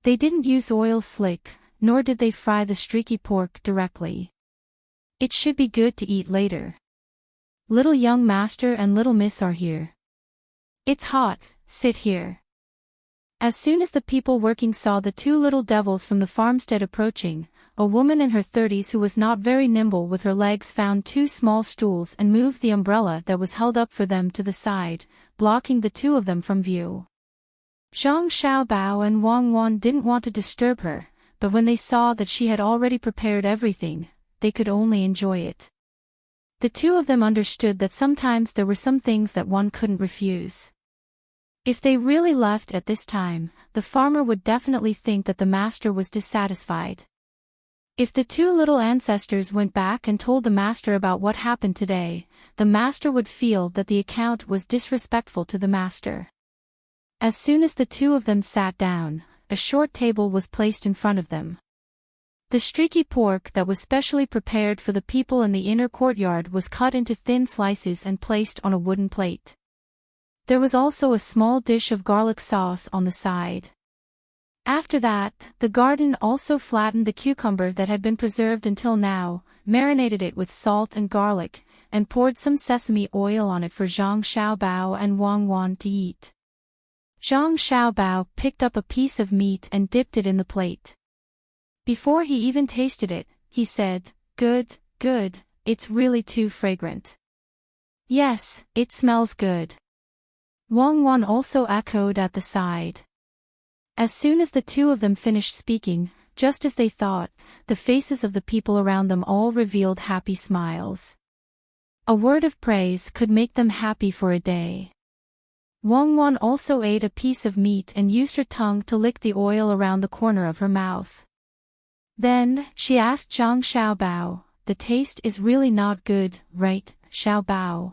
They didn't use oil slick, nor did they fry the streaky pork directly. It should be good to eat later. Little young master and little miss are here. It's hot, sit here. As soon as the people working saw the 2 little devils from the farmstead approaching, a woman in her 30s who was not very nimble with her legs found 2 small stools and moved the umbrella that was held up for them to the side, blocking the 2 of them from view. Zhang Xiaobao and Wang Wan didn't want to disturb her, but when they saw that she had already prepared everything, they could only enjoy it. The 2 of them understood that sometimes there were some things that one couldn't refuse. If they really left at this time, the farmer would definitely think that the master was dissatisfied. If the 2 little ancestors went back and told the master about what happened today, the master would feel that the account was disrespectful to the master. As soon as the 2 of them sat down, a short table was placed in front of them. The streaky pork that was specially prepared for the people in the inner courtyard was cut into thin slices and placed on a wooden plate. There was also a small dish of garlic sauce on the side. After that, the garden also flattened the cucumber that had been preserved until now, marinated it with salt and garlic, and poured some sesame oil on it for Zhang Xiaobao and Wang Wan to eat. Zhang Xiaobao picked up a piece of meat and dipped it in the plate. Before he even tasted it, he said, "Good, good, it's really too fragrant." "Yes, it smells good." Wang Wan also echoed at the side. As soon as the 2 of them finished speaking, just as they thought, the faces of the people around them all revealed happy smiles. A word of praise could make them happy for a day. Wang Wan also ate a piece of meat and used her tongue to lick the oil around the corner of her mouth. Then, she asked Zhang Xiaobao, "The taste is really not good, right, Xiaobao?"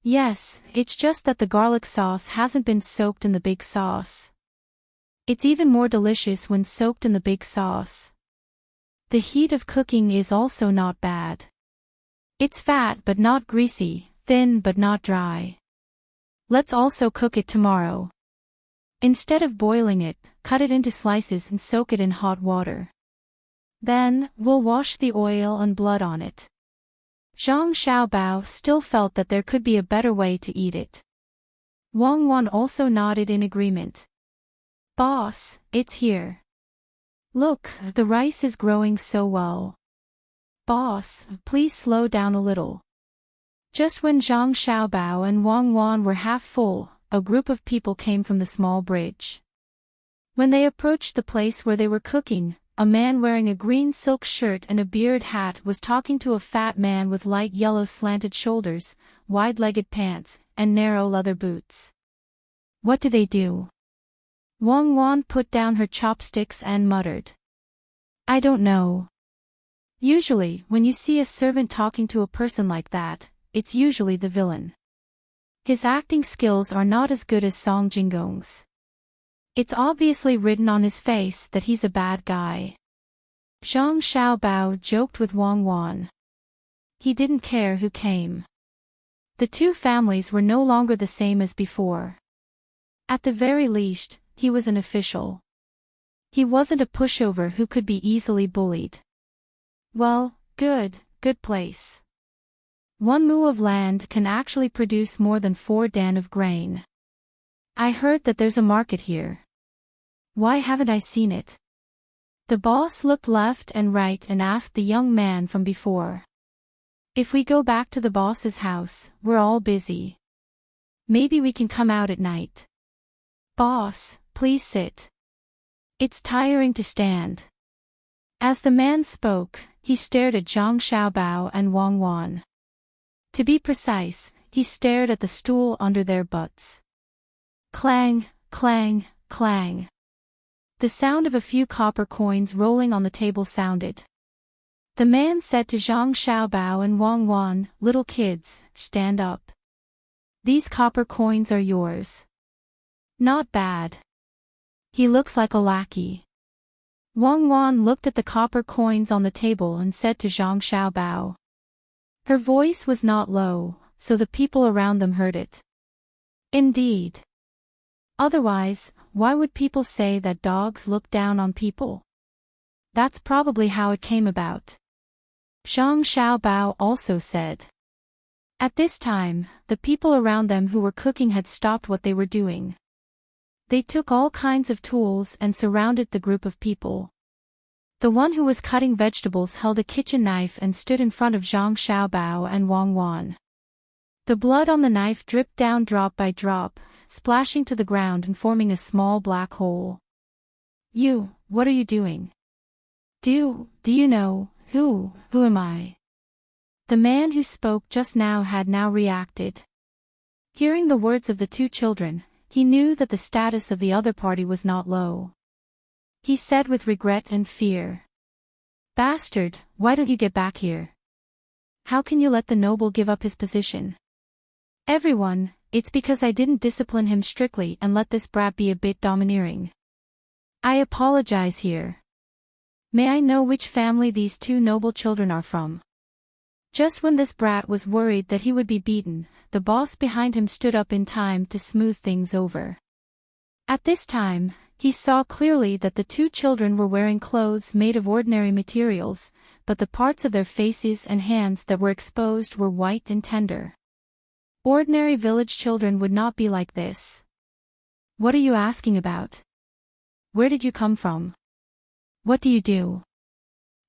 "Yes, it's just that the garlic sauce hasn't been soaked in the big sauce. It's even more delicious when soaked in the big sauce. The heat of cooking is also not bad. It's fat but not greasy, thin but not dry. Let's also cook it tomorrow. Instead of boiling it, cut it into slices and soak it in hot water. Then, we'll wash the oil and blood on it." Zhang Xiaobao still felt that there could be a better way to eat it. Wang Wan also nodded in agreement. "Boss, it's here. Look, the rice is growing so well. Boss, please slow down a little." Just when Zhang Xiaobao and Wang Wan were half full, a group of people came from the small bridge. When they approached the place where they were cooking, a man wearing a green silk shirt and a beard hat was talking to a fat man with light yellow slanted shoulders, wide-legged pants, and narrow leather boots. "What do they do?" Wang Wan put down her chopsticks and muttered. "I don't know. Usually, when you see a servant talking to a person like that, it's usually the villain. His acting skills are not as good as Song Jinggong's. It's obviously written on his face that he's a bad guy." Zhang Xiaobao joked with Wang Wan. He didn't care who came. The 2 families were no longer the same as before. At the very least, he was an official. He wasn't a pushover who could be easily bullied. "Well, good place. 1 mu of land can actually produce more than 4 dan of grain. I heard that there's a market here. Why haven't I seen it?" The boss looked left and right and asked the young man from before. "If we go back to the boss's house, we're all busy." Maybe we can come out at night. Boss, please sit. It's tiring to stand. As the man spoke, he stared at Zhang Xiaobao and Wang Wan. To be precise, he stared at the stool under their butts. Clang, clang, clang. The sound of a few copper coins rolling on the table sounded. The man said to Zhang Xiaobao and Wang Wan, "Little kids, stand up. These copper coins are yours." Not bad. He looks like a lackey. Wang Wan looked at the copper coins on the table and said to Zhang Xiaobao. Her voice was not low, so the people around them heard it. Indeed. Otherwise, why would people say that dogs look down on people? That's probably how it came about. Zhang Xiaobao also said. At this time, the people around them who were cooking had stopped what they were doing. They took all kinds of tools and surrounded the group of people. The one who was cutting vegetables held a kitchen knife and stood in front of Zhang Xiaobao and Wang Wan. The blood on the knife dripped down drop by drop, splashing to the ground and forming a small black hole. What are you doing? Do you know, who am I? The man who spoke just now had now reacted. Hearing the words of the two children, he knew that the status of the other party was not low. He said with regret and fear. Bastard, why don't you get back here? How can you let the noble give up his position? Everyone, it's because I didn't discipline him strictly and let this brat be a bit domineering. I apologize here. May I know which family these two noble children are from? Just when this brat was worried that he would be beaten, the boss behind him stood up in time to smooth things over. At this time, he saw clearly that the two children were wearing clothes made of ordinary materials, but the parts of their faces and hands that were exposed were white and tender. Ordinary village children would not be like this. What are you asking about? Where did you come from? What do you do?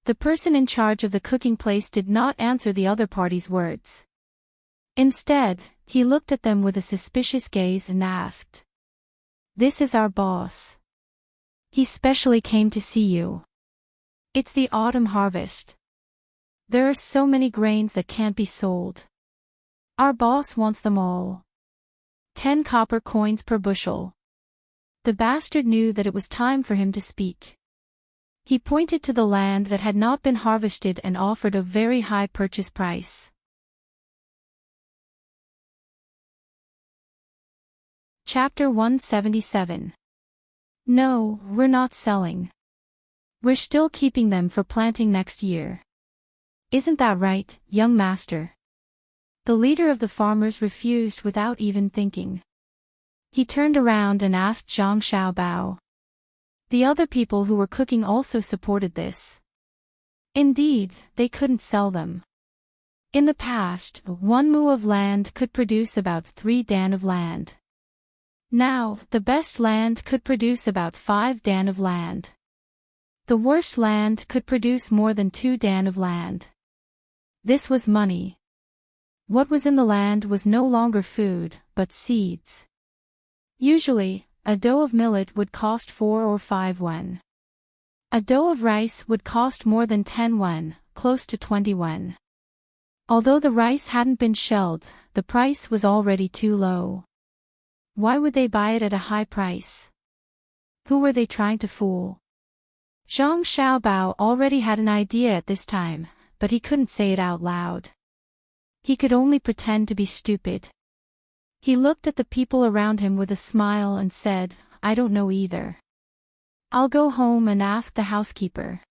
The person in charge of the cooking place did not answer the other party's words. Instead, he looked at them with a suspicious gaze and asked. This is our boss. He specially came to see you. It's the autumn harvest. There are so many grains that can't be sold. Our boss wants them all. 10 copper coins per bushel. The bastard knew that it was time for him to speak. He pointed to the land that had not been harvested and offered a very high purchase price. Chapter 177. No, we're not selling. We're still keeping them for planting next year. Isn't that right, young master? The leader of the farmers refused without even thinking. He turned around and asked Zhang Xiaobao. The other people who were cooking also supported this. Indeed, they couldn't sell them. In the past, 1 mu of land could produce about 3 dan of land. Now, the best land could produce about 5 dan of land. The worst land could produce more than 2 dan of land. This was money. What was in the land was no longer food, but seeds. Usually, a dough of millet would cost 4 or 5 yuan. A dough of rice would cost more than 10 yuan, close to 20 yuan. Although the rice hadn't been shelled, the price was already too low. Why would they buy it at a high price? Who were they trying to fool? Zhang Xiaobao already had an idea at this time, but he couldn't say it out loud. He could only pretend to be stupid. He looked at the people around him with a smile and said, I don't know either. I'll go home and ask the housekeeper.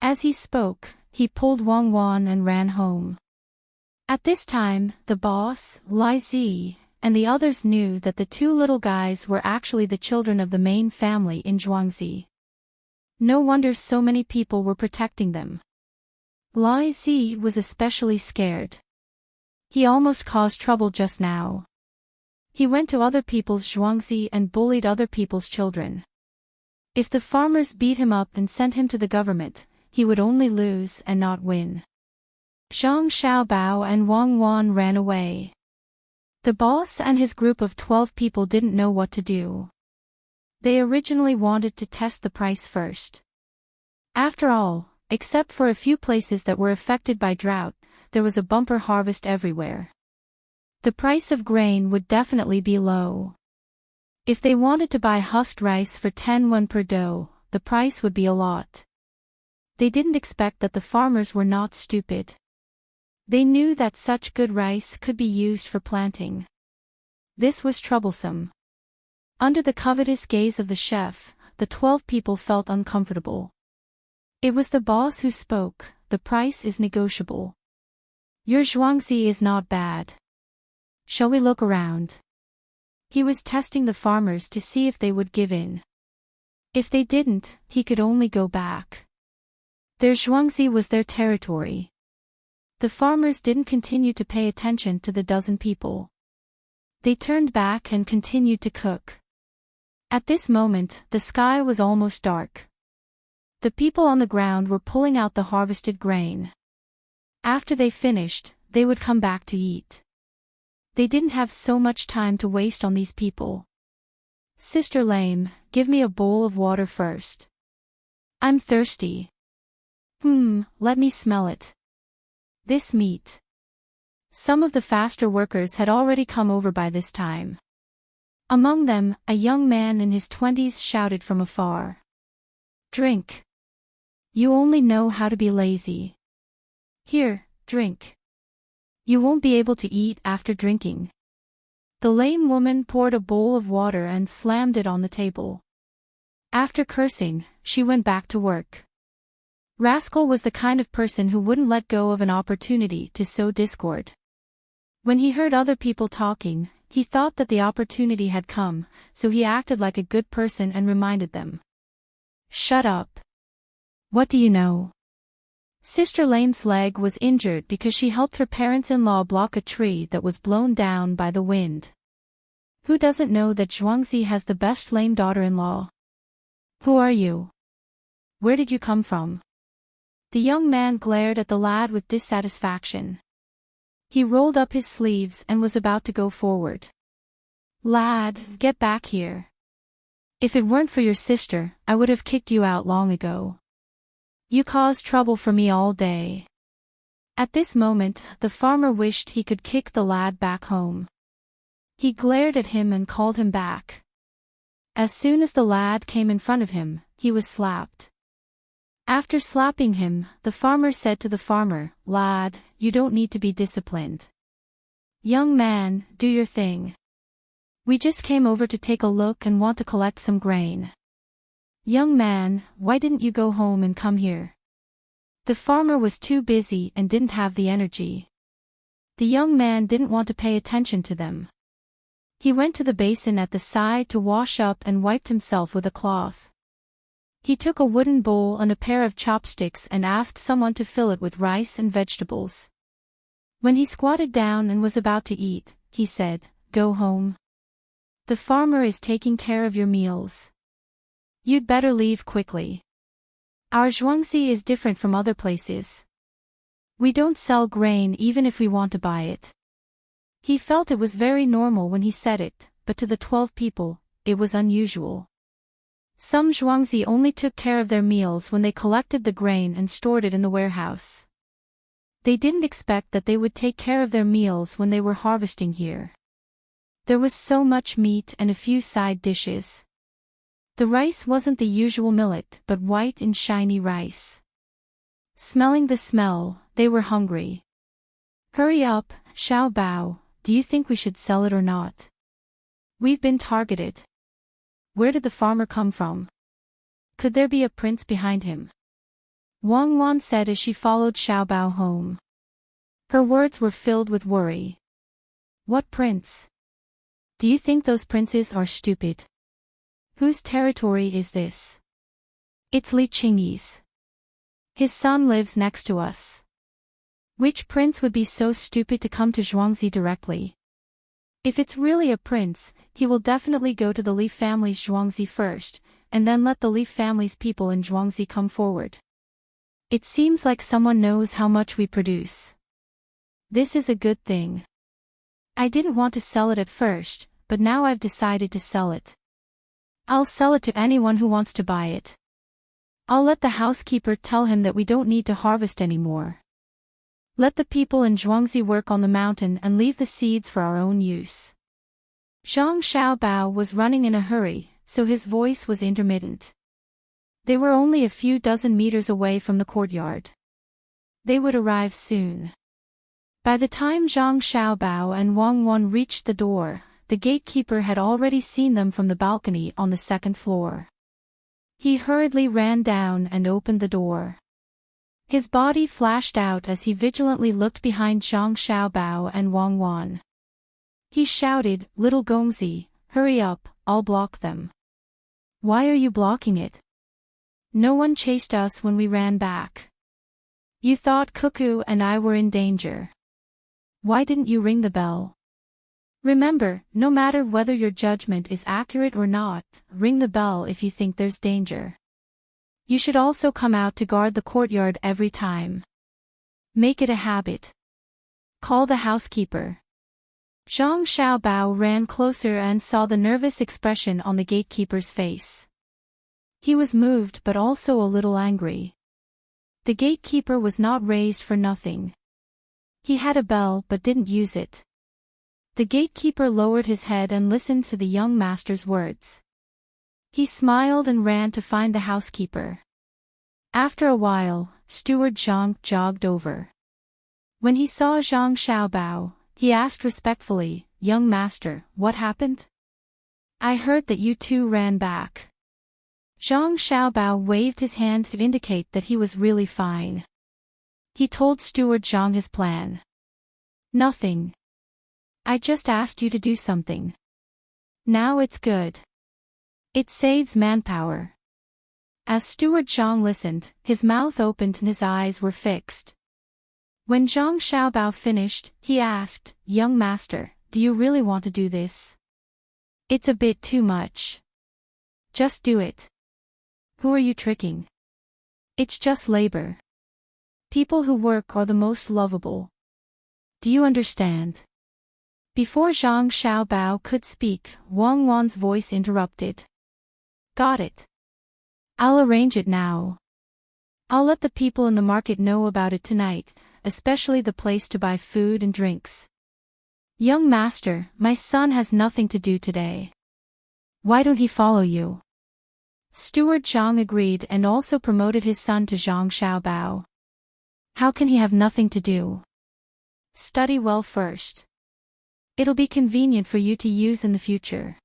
As he spoke, he pulled Wang Wan and ran home. At this time, the boss, Li Zi, and the others knew that the 2 little guys were actually the children of the main family in Zhuangzi. No wonder so many people were protecting them. Li Zi was especially scared. He almost caused trouble just now. He went to other people's Zhuangzi and bullied other people's children. If the farmers beat him up and sent him to the government, he would only lose and not win. Zhang Xiaobao and Wang Wan ran away. The boss and his group of 12 people didn't know what to do. They originally wanted to test the price first. After all, except for a few places that were affected by drought, there was a bumper harvest everywhere. The price of grain would definitely be low. If they wanted to buy husked rice for 10 won per dough, the price would be a lot. They didn't expect that the farmers were not stupid. They knew that such good rice could be used for planting. This was troublesome. Under the covetous gaze of the chef, the 12 people felt uncomfortable. It was the boss who spoke. The price is negotiable. Your zhuangzi is not bad. Shall we look around? He was testing the farmers to see if they would give in. If they didn't, he could only go back. Their zhuangzi was their territory. The farmers didn't continue to pay attention to the dozen people. They turned back and continued to cook. At this moment, the sky was almost dark. The people on the ground were pulling out the harvested grain. After they finished, they would come back to eat. They didn't have so much time to waste on these people. Sister Lame, give me a bowl of water first. I'm thirsty. Let me smell it. This meat. Some of the faster workers had already come over by this time. Among them, a young man in his 20s shouted from afar. Drink. You only know how to be lazy. Here, drink. You won't be able to eat after drinking. The lame woman poured a bowl of water and slammed it on the table. After cursing, she went back to work. Rascal was the kind of person who wouldn't let go of an opportunity to sow discord. When he heard other people talking, he thought that the opportunity had come, so he acted like a good person and reminded them. Shut up. What do you know? Sister Lame's leg was injured because she helped her parents-in-law block a tree that was blown down by the wind. Who doesn't know that Zhuangzi has the best lame daughter-in-law? Who are you? Where did you come from? The young man glared at the lad with dissatisfaction. He rolled up his sleeves and was about to go forward. Lad, get back here. If it weren't for your sister, I would have kicked you out long ago. You caused trouble for me all day. At this moment, the farmer wished he could kick the lad back home. He glared at him and called him back. As soon as the lad came in front of him, he was slapped. After slapping him, the farmer said to the farmer, Lad, you don't need to be disciplined. Young man, do your thing. We just came over to take a look and want to collect some grain. Young man, why didn't you go home and come here? The farmer was too busy and didn't have the energy. The young man didn't want to pay attention to them. He went to the basin at the side to wash up and wiped himself with a cloth. He took a wooden bowl and a pair of chopsticks and asked someone to fill it with rice and vegetables. When he squatted down and was about to eat, he said, Go home. The farmer is taking care of your meals. You'd better leave quickly. Our zhuangzi is different from other places. We don't sell grain even if we want to buy it. He felt it was very normal when he said it, but to the 12 people, it was unusual. Some zhuangzi only took care of their meals when they collected the grain and stored it in the warehouse. They didn't expect that they would take care of their meals when they were harvesting here. There was so much meat and a few side dishes. The rice wasn't the usual millet but white and shiny rice. Smelling the smell, they were hungry. Hurry up, Xiao Bao, do you think we should sell it or not? We've been targeted. Where did the farmer come from? Could there be a prince behind him? Wang Wan said as she followed Xiao Bao home. Her words were filled with worry. What prince? Do you think those princes are stupid? Whose territory is this? It's Li Qingyi's. His son lives next to us. Which prince would be so stupid to come to Zhuangzi directly? If it's really a prince, he will definitely go to the Li family's Zhuangzi first, and then let the Li family's people in Zhuangzi come forward. It seems like someone knows how much we produce. This is a good thing. I didn't want to sell it at first, but now I've decided to sell it. I'll sell it to anyone who wants to buy it. I'll let the housekeeper tell him that we don't need to harvest anymore. Let the people in Zhuangzi work on the mountain and leave the seeds for our own use. Zhang Xiaobao was running in a hurry, so his voice was intermittent. They were only a few dozen meters away from the courtyard. They would arrive soon. By the time Zhang Xiaobao and Wang Wan reached the door, the gatekeeper had already seen them from the balcony on the second floor. He hurriedly ran down and opened the door. His body flashed out as he vigilantly looked behind Zhang Xiaobao and Wang Wan. He shouted, "Little Gongzi, hurry up, I'll block them." "Why are you blocking it? No one chased us when we ran back. You thought Cuckoo and I were in danger. Why didn't you ring the bell? Remember, no matter whether your judgment is accurate or not, ring the bell if you think there's danger. You should also come out to guard the courtyard every time. Make it a habit. Call the housekeeper." Zhang Xiaobao ran closer and saw the nervous expression on the gatekeeper's face. He was moved but also a little angry. The gatekeeper was not raised for nothing. He had a bell but didn't use it. The gatekeeper lowered his head and listened to the young master's words. He smiled and ran to find the housekeeper. After a while, Steward Zhang jogged over. When he saw Zhang Xiaobao, he asked respectfully, "Young master, what happened? I heard that you two ran back." Zhang Xiaobao waved his hand to indicate that he was really fine. He told Steward Zhang his plan. "Nothing. I just asked you to do something. Now it's good. It saves manpower." As Steward Zhang listened, his mouth opened and his eyes were fixed. When Zhang Xiaobao finished, he asked, "Young master, do you really want to do this? It's a bit too much. Just do it. Who are you tricking? It's just labor. People who work are the most lovable. Do you understand?" Before Zhang Xiaobao could speak, Wang Wan's voice interrupted. "Got it. I'll arrange it now. I'll let the people in the market know about it tonight, especially the place to buy food and drinks. Young master, my son has nothing to do today. Why don't he follow you?" Steward Zhang agreed and also promoted his son to Zhang Xiaobao. "How can he have nothing to do? Study well first. It'll be convenient for you to use in the future.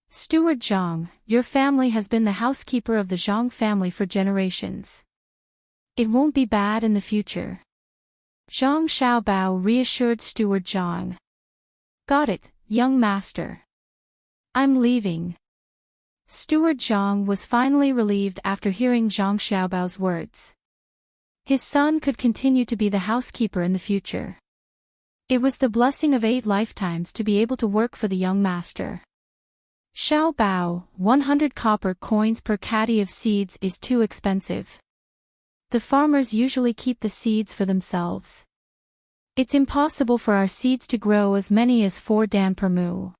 Steward Zhang, your family has been the housekeeper of the Zhang family for generations. It won't be bad in the future." Zhang Xiaobao reassured Steward Zhang. "Got it, young master. I'm leaving." Steward Zhang was finally relieved after hearing Zhang Xiaobao's words. His son could continue to be the housekeeper in the future. It was the blessing of 8 lifetimes to be able to work for the young master. Xiaobao, 100 copper coins per caddy of seeds is too expensive. The farmers usually keep the seeds for themselves. It's impossible for our seeds to grow as many as 4 dan per mu.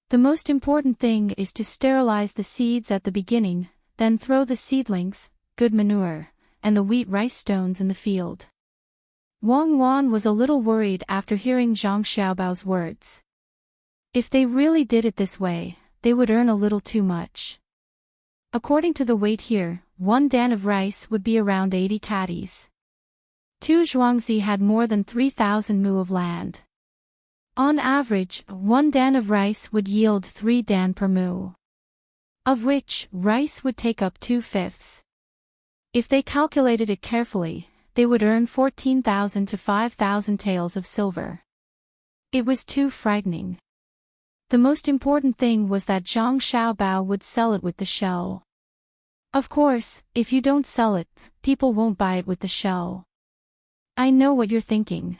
The most important thing is to sterilize the seeds at the beginning, then throw the seedlings, good manure, and the wheat rice stones in the field. Wang Wan was a little worried after hearing Zhang Xiaobao's words. If they really did it this way, they would earn a little too much. According to the weight here, 1 dan of rice would be around 80 caddies. 2 zhuangzi had more than 3,000 mu of land. On average, 1 dan of rice would yield 3 dan per mu, of which rice would take up 2/5. If they calculated it carefully, they would earn 14,000 to 5,000 taels of silver. It was too frightening. The most important thing was that Zhang Xiaobao would sell it with the shell. Of course, if you don't sell it, people won't buy it with the shell. I know what you're thinking.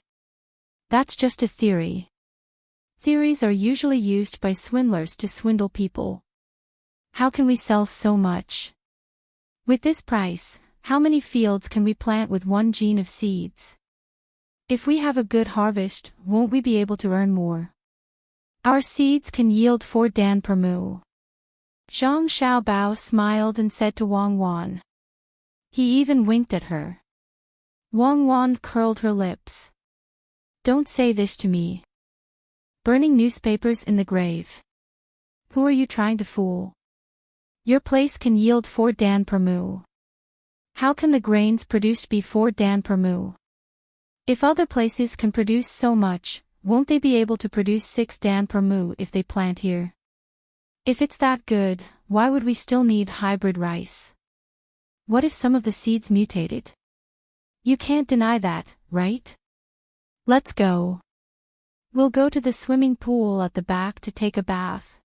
That's just a theory. Theories are usually used by swindlers to swindle people. How can we sell so much? With this price, how many fields can we plant with 1 gene of seeds? If we have a good harvest, won't we be able to earn more? Our seeds can yield 4 dan per mu. Zhang Xiaobao smiled and said to Wang Wan. He even winked at her. Wang Wan curled her lips. Don't say this to me. Burning newspapers in the grave. Who are you trying to fool? Your place can yield 4 dan per mu. How can the grains produced be 4 dan per mu? If other places can produce so much, won't they be able to produce 6 dan per mu if they plant here? If it's that good, why would we still need hybrid rice? What if some of the seeds mutated? You can't deny that, right? Let's go. We'll go to the swimming pool at the back to take a bath.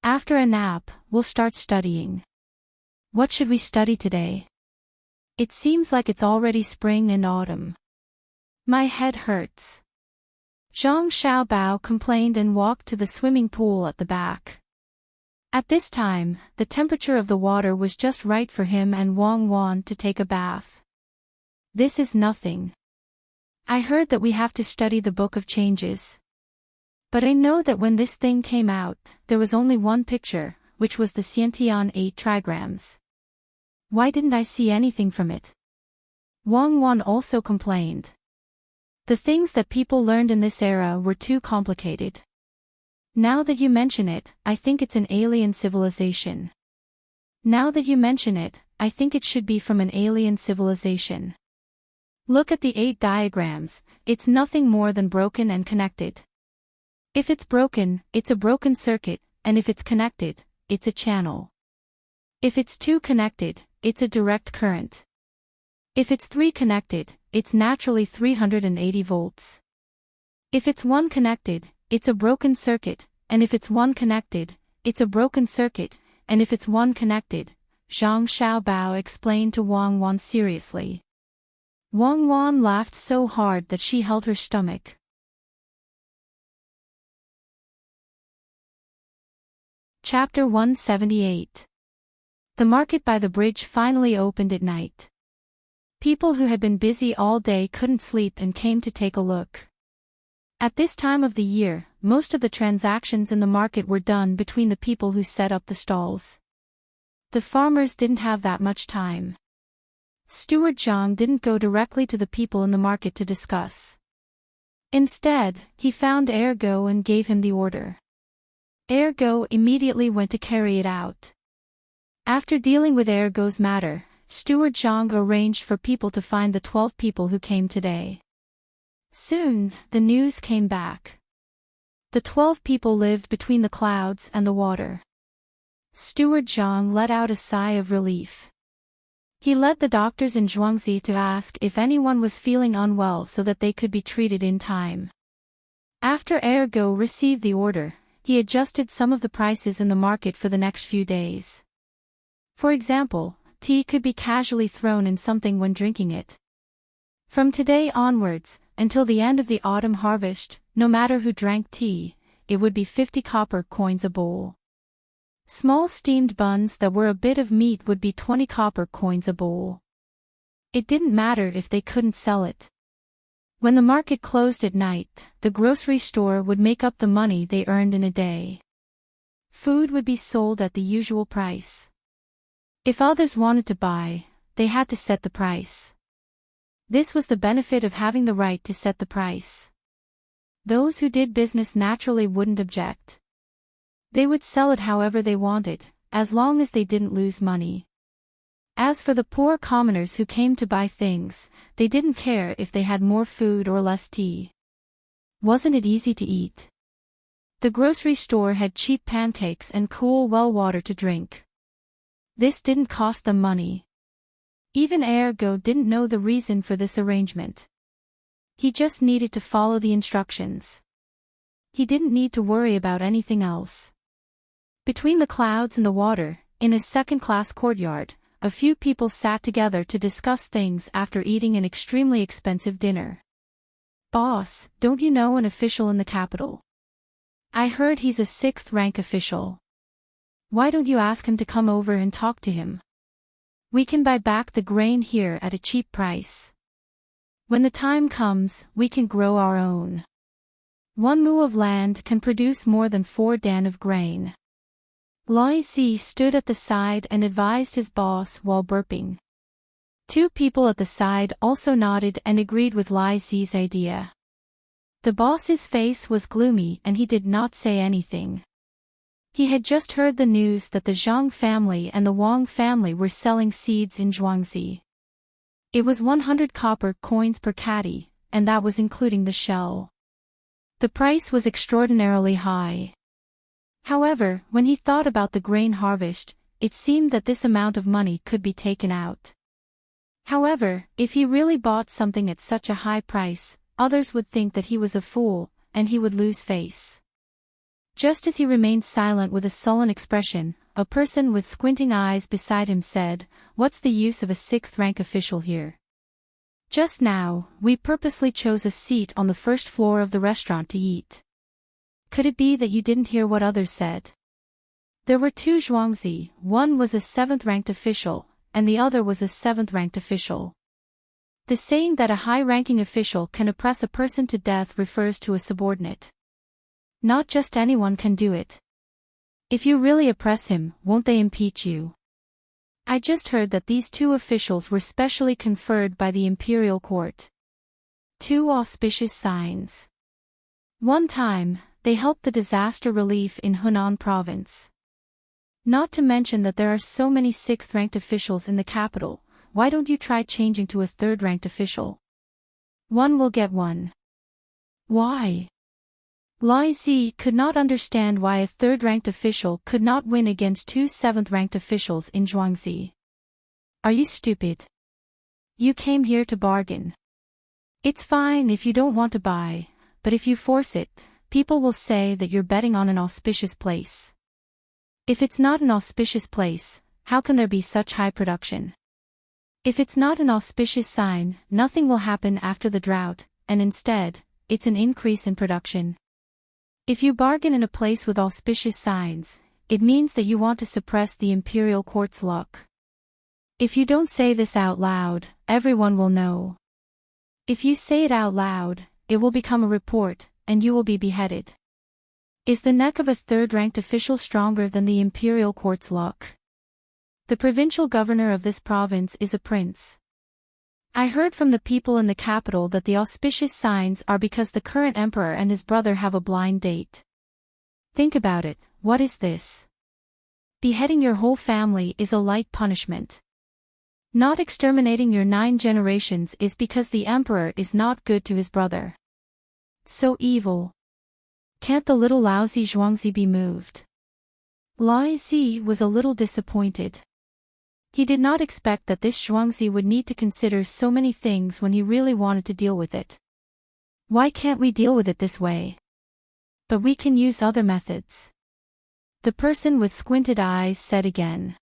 After a nap, we'll start studying. What should we study today? It seems like it's already spring and autumn. My head hurts. Zhang Xiaobao complained and walked to the swimming pool at the back. At this time, the temperature of the water was just right for him and Wang Wan to take a bath. This is nothing. I heard that we have to study the Book of Changes. But I know that when this thing came out, there was only one picture, which was the Xiantian 8 trigrams. Why didn't I see anything from it? Wang Wan also complained. The things that people learned in this era were too complicated. Now that you mention it, I think it's an alien civilization. Now that you mention it, I think it should be from an alien civilization. Look at the 8 diagrams, it's nothing more than broken and connected. If it's broken, it's a broken circuit, and if it's connected, it's a channel. If it's 2 connected, it's a direct current. If it's 3 connected, it's naturally 380 volts. If it's 1 connected, it's a broken circuit, and if it's 1 connected, it's a broken circuit, and if it's 1 connected, Zhang Xiaobao explained to Wang Wan seriously. Wang Wan laughed so hard that she held her stomach. Chapter 178. The market by the bridge finally opened at night. People who had been busy all day couldn't sleep and came to take a look. At this time of the year, most of the transactions in the market were done between the people who set up the stalls. The farmers didn't have that much time. Steward Zhang didn't go directly to the people in the market to discuss. Instead, he found Ergo and gave him the order. Ergo immediately went to carry it out. After dealing with Ergo's matter, Steward Zhang arranged for people to find the 12 people who came today. Soon, the news came back. The 12 people lived between the clouds and the water. Steward Zhang let out a sigh of relief. He led the doctors in Zhuangzi to ask if anyone was feeling unwell so that they could be treated in time. After Ergo received the order, he adjusted some of the prices in the market for the next few days. For example, tea could be casually thrown in something when drinking it. From today onwards, until the end of the autumn harvest, no matter who drank tea, it would be 50 copper coins a bowl. Small steamed buns that were a bit of meat would be 20 copper coins a bowl. It didn't matter if they couldn't sell it. When the market closed at night, the grocery store would make up the money they earned in a day. Food would be sold at the usual price. If others wanted to buy, they had to set the price. This was the benefit of having the right to set the price. Those who did business naturally wouldn't object. They would sell it however they wanted, as long as they didn't lose money. As for the poor commoners who came to buy things, they didn't care if they had more food or less tea. Wasn't it easy to eat? The grocery store had cheap pancakes and cool well water to drink. This didn't cost them money. Even Ergo didn't know the reason for this arrangement. He just needed to follow the instructions. He didn't need to worry about anything else. Between the clouds and the water, in a second-class courtyard, a few people sat together to discuss things after eating an extremely expensive dinner. Boss, don't you know an official in the capital? I heard he's a 6th-rank official. Why don't you ask him to come over and talk to him? We can buy back the grain here at a cheap price. When the time comes, we can grow our own. 1 mu of land can produce more than 4 dan of grain. Lai Zi stood at the side and advised his boss while burping. 2 people at the side also nodded and agreed with Lai Zi's idea. The boss's face was gloomy and he did not say anything. He had just heard the news that the Zhang family and the Wang family were selling seeds in Zhuangzi. It was 100 copper coins per caddy, and that was including the shell. The price was extraordinarily high. However, when he thought about the grain harvest, it seemed that this amount of money could be taken out. However, if he really bought something at such a high price, others would think that he was a fool, and he would lose face. Just as he remained silent with a sullen expression, a person with squinting eyes beside him said, "What's the use of a 6th-rank official here? Just now, we purposely chose a seat on the first floor of the restaurant to eat. Could it be that you didn't hear what others said?" There were 2 Zhuangzi, one was a 7th-ranked official, and the other was a 7th-ranked official. The saying that a high-ranking official can oppress a person to death refers to a subordinate. Not just anyone can do it. If you really oppress him, won't they impeach you? I just heard that these 2 officials were specially conferred by the imperial court. 2 auspicious signs. One time, they helped the disaster relief in Hunan province. Not to mention that there are so many 6th-ranked officials in the capital, why don't you try changing to a 3rd-ranked official? One will get one. Why? Lai Zi could not understand why a 3rd-ranked official could not win against 2 7th-ranked officials in Zhuangzi. Are you stupid? You came here to bargain. It's fine if you don't want to buy, but if you force it, people will say that you're betting on an auspicious place. If it's not an auspicious place, how can there be such high production? If it's not an auspicious sign, nothing will happen after the drought, and instead, it's an increase in production. If you bargain in a place with auspicious signs, it means that you want to suppress the imperial court's luck. If you don't say this out loud, everyone will know. If you say it out loud, it will become a report, and you will be beheaded. Is the neck of a 3rd-ranked official stronger than the imperial court's luck? The provincial governor of this province is a prince. I heard from the people in the capital that the auspicious signs are because the current emperor and his brother have a blind date. Think about it, what is this? Beheading your whole family is a light punishment. Not exterminating your 9 generations is because the emperor is not good to his brother. So evil. Can't the little lousy Zhuangzi be moved? Lai Zi was a little disappointed. He did not expect that this Zhuangzi would need to consider so many things when he really wanted to deal with it. Why can't we deal with it this way? But we can use other methods. The person with squinted eyes said again.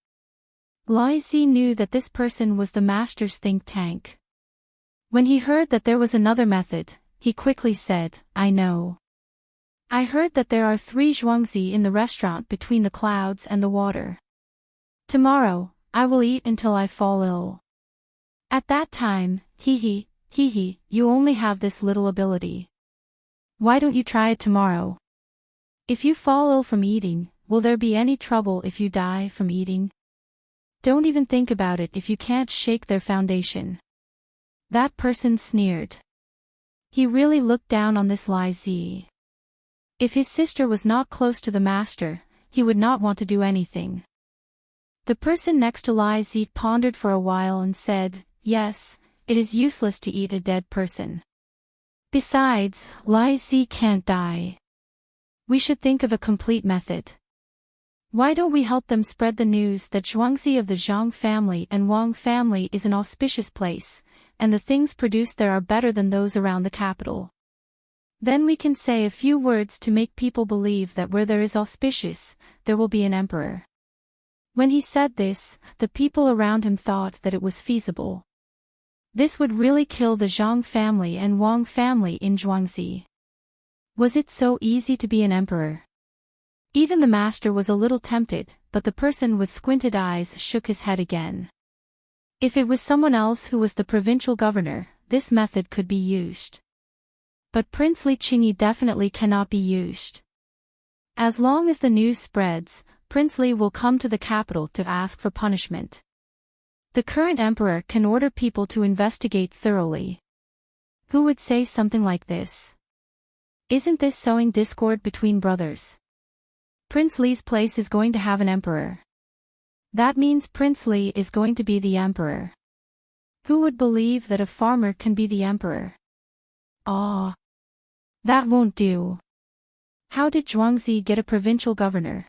Lai Zi knew that this person was the master's think tank. When he heard that there was another method, he quickly said, "I know. I heard that there are 3 Zhuangzi in the restaurant between the clouds and the water. Tomorrow, I will eat until I fall ill. At that time, hee, you only have this little ability. Why don't you try it tomorrow? If you fall ill from eating, will there be any trouble if you die from eating? Don't even think about it if you can't shake their foundation." That person sneered. He really looked down on this Lai Zi. If his sister was not close to the master, he would not want to do anything. The person next to Lai Zi pondered for a while and said, "Yes, it is useless to eat a dead person. Besides, Lai Zi can't die. We should think of a complete method. Why don't we help them spread the news that Zhuangzi of the Zhang family and Wang family is an auspicious place, and the things produced there are better than those around the capital? Then we can say a few words to make people believe that where there is auspicious, there will be an emperor." When he said this, the people around him thought that it was feasible. This would really kill the Zhang family and Wang family in Zhuangzi. Was it so easy to be an emperor? Even the master was a little tempted, but the person with squinted eyes shook his head again. If it was someone else who was the provincial governor, this method could be used. But princely Chingy definitely cannot be used. As long as the news spreads, Prince Li will come to the capital to ask for punishment. The current emperor can order people to investigate thoroughly. Who would say something like this? Isn't this sowing discord between brothers? Prince Li's place is going to have an emperor. That means Prince Li is going to be the emperor. Who would believe that a farmer can be the emperor? Ah, that won't do. How did Zhuangzi get a provincial governor?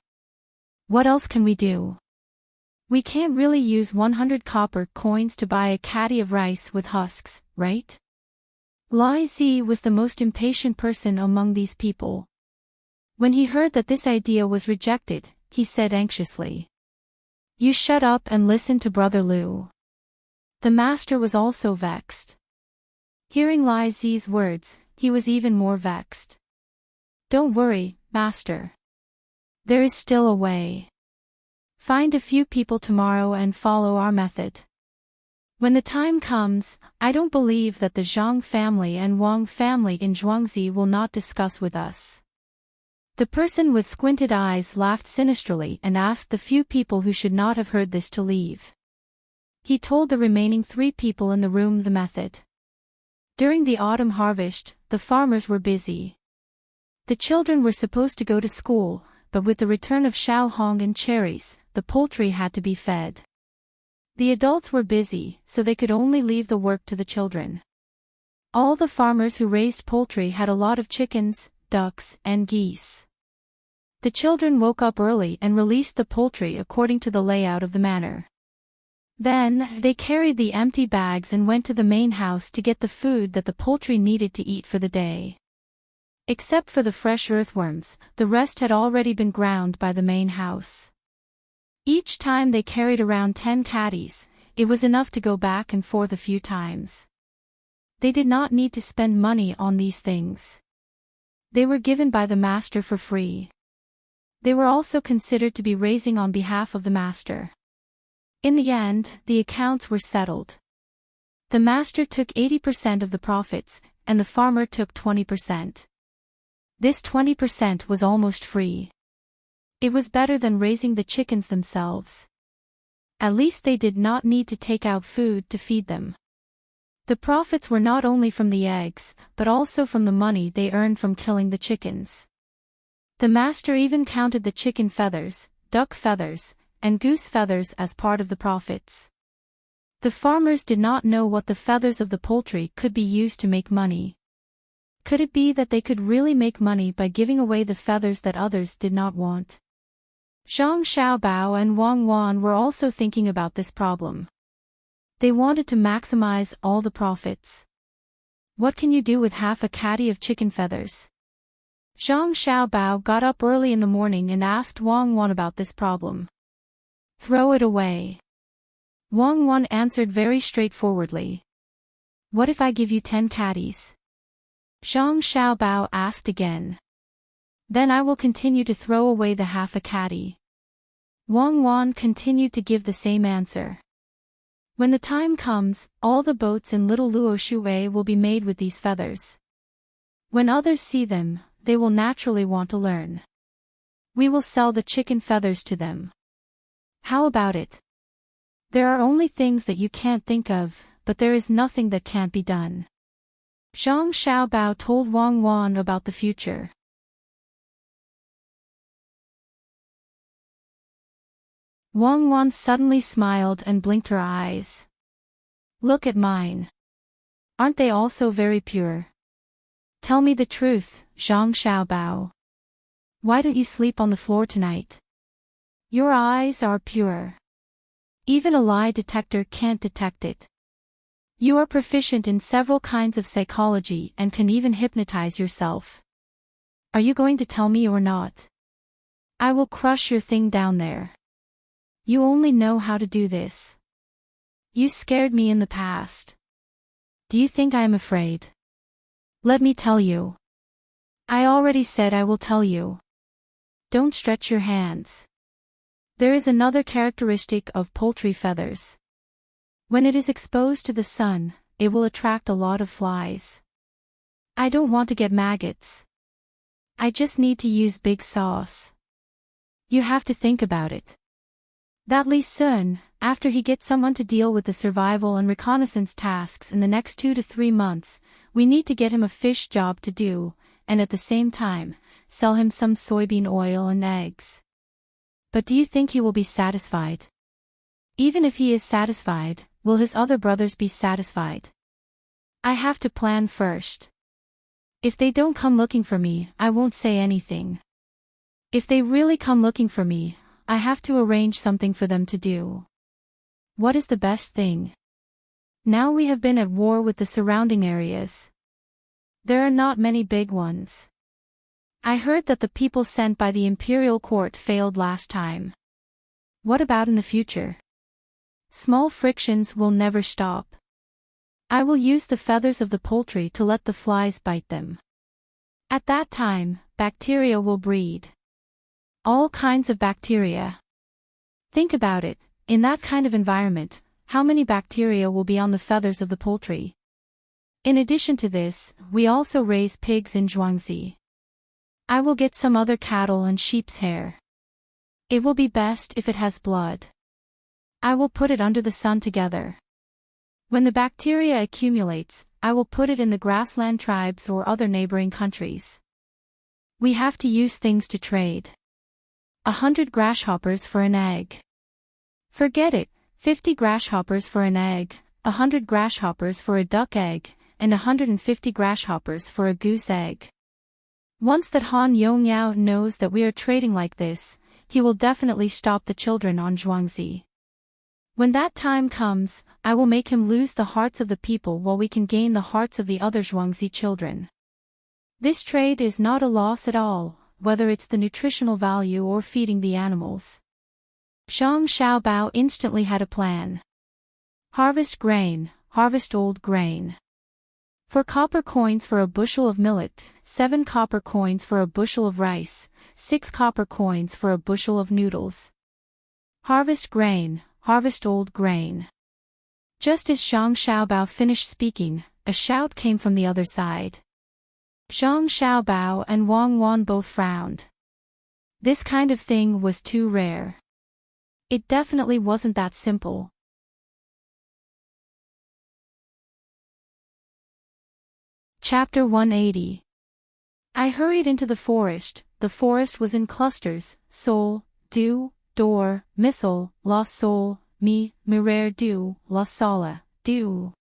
What else can we do? We can't really use 100 copper coins to buy a caddy of rice with husks, right? Lai Zi was the most impatient person among these people. When he heard that this idea was rejected, he said anxiously, "You shut up and listen to Brother Liu." The master was also vexed. Hearing Lai Zi's words, he was even more vexed. "Don't worry, master. There is still a way. Find a few people tomorrow and follow our method. When the time comes, I don't believe that the Zhang family and Wang family in Zhuangzi will not discuss with us." The person with squinted eyes laughed sinisterly and asked the few people who should not have heard this to leave. He told the remaining 3 people in the room the method. During the autumn harvest, the farmers were busy. The children were supposed to go to school, but with the return of Xiaohong and cherries, the poultry had to be fed. The adults were busy, so they could only leave the work to the children. All the farmers who raised poultry had a lot of chickens, ducks, and geese. The children woke up early and released the poultry according to the layout of the manor. Then, they carried the empty bags and went to the main house to get the food that the poultry needed to eat for the day. Except for the fresh earthworms, the rest had already been ground by the main house. Each time they carried around 10 caddies, it was enough to go back and forth a few times. They did not need to spend money on these things. They were given by the master for free. They were also considered to be raising on behalf of the master. In the end, the accounts were settled. The master took 80% of the profits, and the farmer took 20%. This 20% was almost free. It was better than raising the chickens themselves. At least they did not need to take out food to feed them. The profits were not only from the eggs, but also from the money they earned from killing the chickens. The master even counted the chicken feathers, duck feathers, and goose feathers as part of the profits. The farmers did not know what the feathers of the poultry could be used to make money. Could it be that they could really make money by giving away the feathers that others did not want? Zhang Xiaobao and Wang Wan were also thinking about this problem. They wanted to maximize all the profits. What can you do with half a caddy of chicken feathers? Zhang Xiaobao got up early in the morning and asked Wang Wan about this problem. Throw it away. Wang Wan answered very straightforwardly. What if I give you 10 caddies? Zhang Xiaobao asked again. Then I will continue to throw away the half a caddy. Wang Wan continued to give the same answer. When the time comes, all the boats in Little Luoshui will be made with these feathers. When others see them, they will naturally want to learn. We will sell the chicken feathers to them. How about it? There are only things that you can't think of, but there is nothing that can't be done. Zhang Xiaobao told Wang Wan about the future. Wang Wan suddenly smiled and blinked her eyes. Look at mine. Aren't they also very pure? Tell me the truth, Zhang Xiaobao. Why don't you sleep on the floor tonight? Your eyes are pure. Even a lie detector can't detect it. You are proficient in several kinds of psychology and can even hypnotize yourself. Are you going to tell me or not? I will crush your thing down there. You only know how to do this. You scared me in the past. Do you think I am afraid? Let me tell you. I already said I will tell you. Don't stretch your hands. There is another characteristic of poultry feathers. When it is exposed to the sun, it will attract a lot of flies. I don't want to get maggots. I just need to use big sauce. You have to think about it. That Li Sun, after he gets someone to deal with the survival and reconnaissance tasks in the next 2 to 3 months, we need to get him a fish job to do, and at the same time, sell him some soybean oil and eggs. But do you think he will be satisfied? Even if he is satisfied, will his other brothers be satisfied? I have to plan first. If they don't come looking for me, I won't say anything. If they really come looking for me, I have to arrange something for them to do. What is the best thing? Now we have been at war with the surrounding areas. There are not many big ones. I heard that the people sent by the imperial court failed last time. What about in the future? Small frictions will never stop. I will use the feathers of the poultry to let the flies bite them. At that time, bacteria will breed. All kinds of bacteria. Think about it, in that kind of environment, how many bacteria will be on the feathers of the poultry? In addition to this, we also raise pigs in Zhuangzi. I will get some other cattle and sheep's hair. It will be best if it has blood. I will put it under the sun together. When the bacteria accumulates, I will put it in the grassland tribes or other neighboring countries. We have to use things to trade. 100 grasshoppers for an egg. Forget it, 50 grasshoppers for an egg, 100 grasshoppers for a duck egg, and 150 grasshoppers for a goose egg. Once that Han Yongyao knows that we are trading like this, he will definitely stop the children on Zhuangzi. When that time comes, I will make him lose the hearts of the people while we can gain the hearts of the other Zhuangzi children. This trade is not a loss at all, whether it's the nutritional value or feeding the animals. Zhang Xiaobao instantly had a plan. Harvest grain, harvest old grain. For copper coins for a bushel of millet, 7 copper coins for a bushel of rice, 6 copper coins for a bushel of noodles. Harvest grain, harvest old grain. Just as Zhang Xiaobao finished speaking, a shout came from the other side. Zhang Xiaobao and Wang Wan both frowned. This kind of thing was too rare. It definitely wasn't that simple. Chapter 180. I hurried into the forest was in clusters, Sol, Du, Dor, Missile, La Sol, Mi, Mirer Du, La Sala, Du.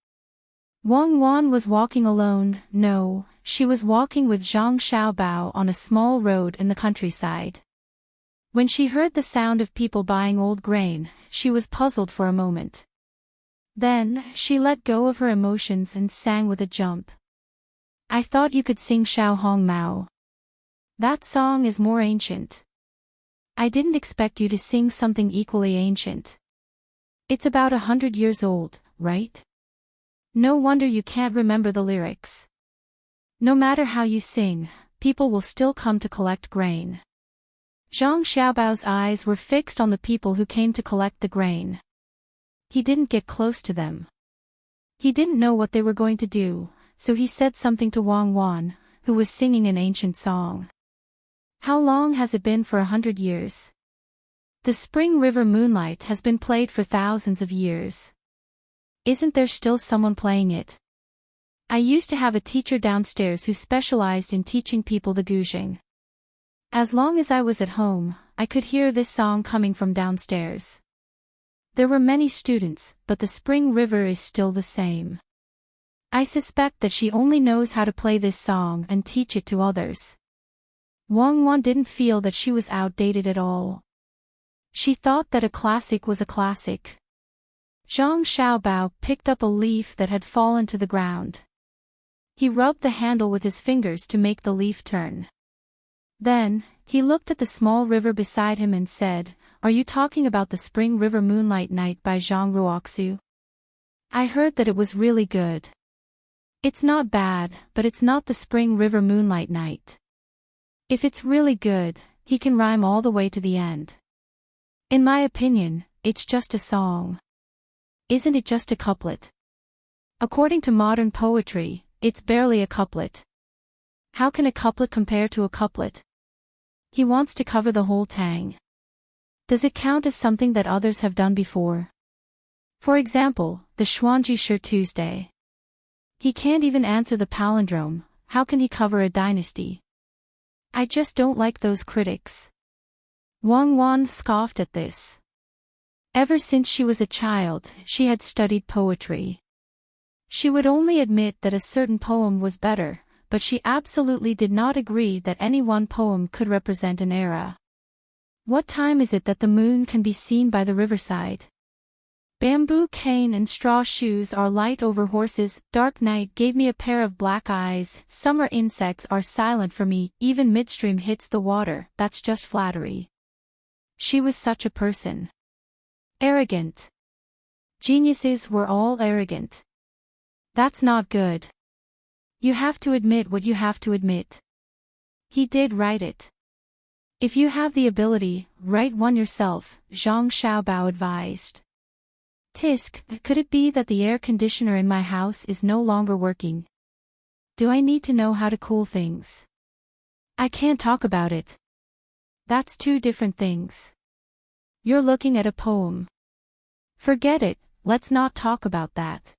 Wang Wan was walking alone, no, she was walking with Zhang Xiaobao on a small road in the countryside. When she heard the sound of people buying old grain, she was puzzled for a moment. Then, she let go of her emotions and sang with a jump. I thought you could sing Xiao Hong Mao. That song is more ancient. I didn't expect you to sing something equally ancient. It's about 100 years old, right? No wonder you can't remember the lyrics. No matter how you sing, people will still come to collect grain. Zhang Xiaobao's eyes were fixed on the people who came to collect the grain. He didn't get close to them. He didn't know what they were going to do, so he said something to Wang Wan, who was singing an ancient song. How long has it been for 100 years? The Spring River Moonlight has been played for thousands of years. Isn't there still someone playing it? I used to have a teacher downstairs who specialized in teaching people the guzheng. As long as I was at home, I could hear this song coming from downstairs. There were many students, but the Spring River is still the same. I suspect that she only knows how to play this song and teach it to others. Wang Wan didn't feel that she was outdated at all. She thought that a classic was a classic. Zhang Xiaobao picked up a leaf that had fallen to the ground. He rubbed the handle with his fingers to make the leaf turn. Then, he looked at the small river beside him and said, "Are you talking about the Spring River Moonlight Night by Zhang Ruoxu? I heard that it was really good." It's not bad, but it's not the Spring River Moonlight Night. If it's really good, he can rhyme all the way to the end. In my opinion, it's just a song. Isn't it just a couplet? According to modern poetry, it's barely a couplet. How can a couplet compare to a couplet? He wants to cover the whole Tang. Does it count as something that others have done before? For example, the Xuanji Shi Tuesday. He can't even answer the palindrome, how can he cover a dynasty? I just don't like those critics. Wang Wan scoffed at this. Ever since she was a child, she had studied poetry. She would only admit that a certain poem was better, but she absolutely did not agree that any one poem could represent an era. What time is it that the moon can be seen by the riverside? Bamboo cane and straw shoes are light over horses, dark night gave me a pair of black eyes, summer insects are silent for me, even midstream hits the water, that's just flattery. She was such a person. Arrogant. Geniuses were all arrogant. That's not good. You have to admit what you have to admit. He did write it. If you have the ability, write one yourself, Zhang Xiaobao advised. Tisk, could it be that the air conditioner in my house is no longer working? Do I need to know how to cool things? I can't talk about it. That's two different things. You're looking at a poem. Forget it, let's not talk about that.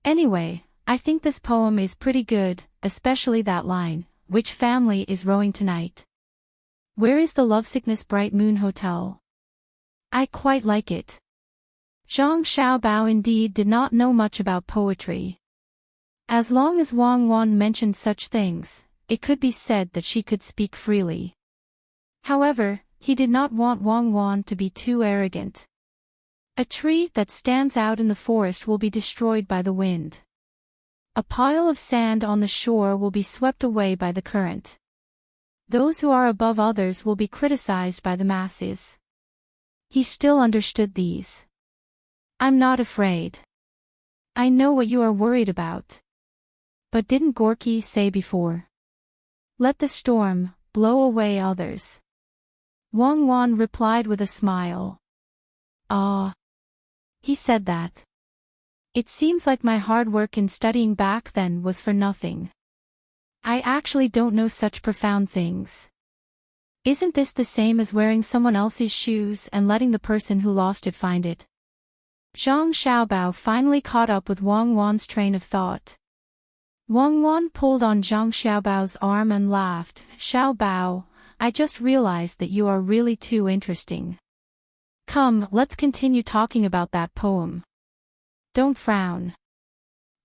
Anyway, I think this poem is pretty good, especially that line, which family is rowing tonight? Where is the lovesickness bright moon hotel? I quite like it. Zhang Xiaobao indeed did not know much about poetry. As long as Wang Wan mentioned such things, it could be said that she could speak freely. However, he did not want Wang Wan to be too arrogant. A tree that stands out in the forest will be destroyed by the wind. A pile of sand on the shore will be swept away by the current. Those who are above others will be criticized by the masses. He still understood these. I'm not afraid. I know what you are worried about. But didn't Gorky say before? Let the storm blow away others. Wang Wan replied with a smile. Ah. He said that. It seems like my hard work in studying back then was for nothing. I actually don't know such profound things. Isn't this the same as wearing someone else's shoes and letting the person who lost it find it? Zhang Xiaobao finally caught up with Wang Wan's train of thought. Wang Wan pulled on Zhang Xiaobao's arm and laughed. Xiaobao, I just realized that you are really too interesting. Come, let's continue talking about that poem. Don't frown.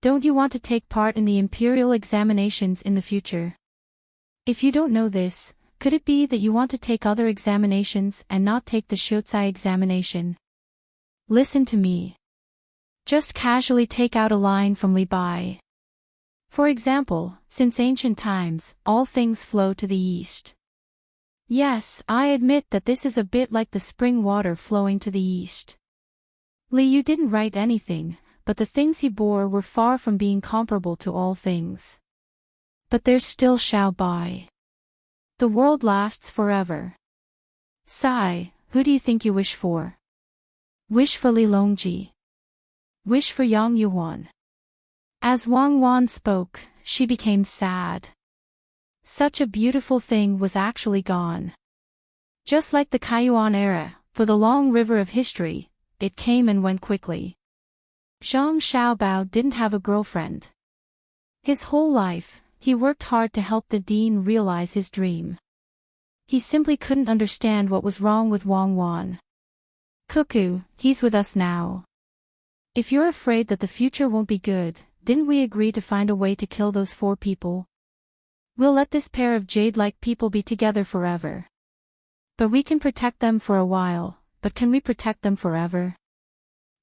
Don't you want to take part in the imperial examinations in the future? If you don't know this, could it be that you want to take other examinations and not take the Shuozai examination? Listen to me. Just casually take out a line from Li Bai. For example, since ancient times, all things flow to the east. Yes, I admit that this is a bit like the spring water flowing to the east. Li Yu didn't write anything, but the things he bore were far from being comparable to all things. But there's still Xiao Bai. The world lasts forever. Sai, who do you think you wish for? Wish for Li Longji. Wish for Yang Yuan. As Wang Wan spoke, she became sad. Such a beautiful thing was actually gone. Just like the Kaiyuan era, for the long river of history, it came and went quickly. Zhang Xiaobao didn't have a girlfriend. His whole life, he worked hard to help the dean realize his dream. He simply couldn't understand what was wrong with Wang Wan. Cuckoo, he's with us now. If you're afraid that the future won't be good, didn't we agree to find a way to kill those 4 people? We'll let this pair of jade-like people be together forever. But we can protect them for a while, but can we protect them forever?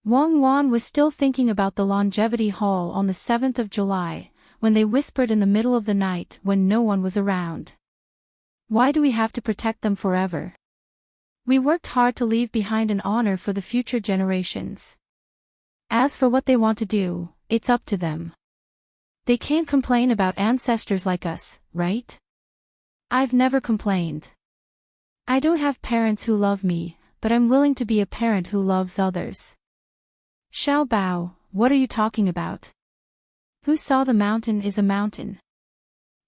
Wang Wan was still thinking about the longevity hall on the 7th of July, when they whispered in the middle of the night when no one was around. Why do we have to protect them forever? We worked hard to leave behind an honor for the future generations. As for what they want to do, it's up to them. They can't complain about ancestors like us, right? I've never complained. I don't have parents who love me, but I'm willing to be a parent who loves others. Xiao Bao, what are you talking about? Who saw the mountain is a mountain.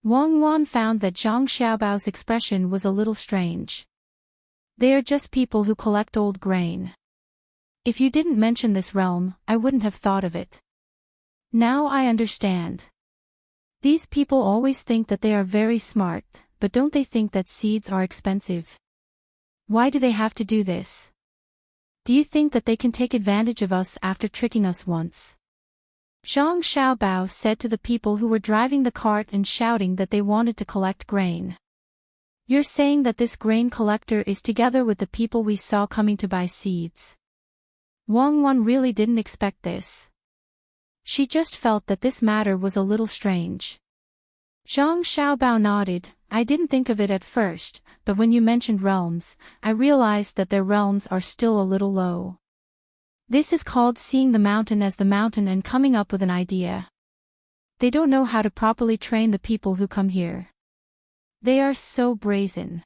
Wang Wan found that Zhang Xiaobao's expression was a little strange. They are just people who collect old grain. If you didn't mention this realm, I wouldn't have thought of it. Now I understand. These people always think that they are very smart, but don't they think that seeds are expensive? Why do they have to do this? Do you think that they can take advantage of us after tricking us once? Zhang Xiaobao said to the people who were driving the cart and shouting that they wanted to collect grain. You're saying that this grain collector is together with the people we saw coming to buy seeds. Wang Wan really didn't expect this. She just felt that this matter was a little strange. Zhang Xiaobao nodded. I didn't think of it at first, but when you mentioned realms, I realized that their realms are still a little low. This is called seeing the mountain as the mountain and coming up with an idea. They don't know how to properly train the people who come here. They are so brazen.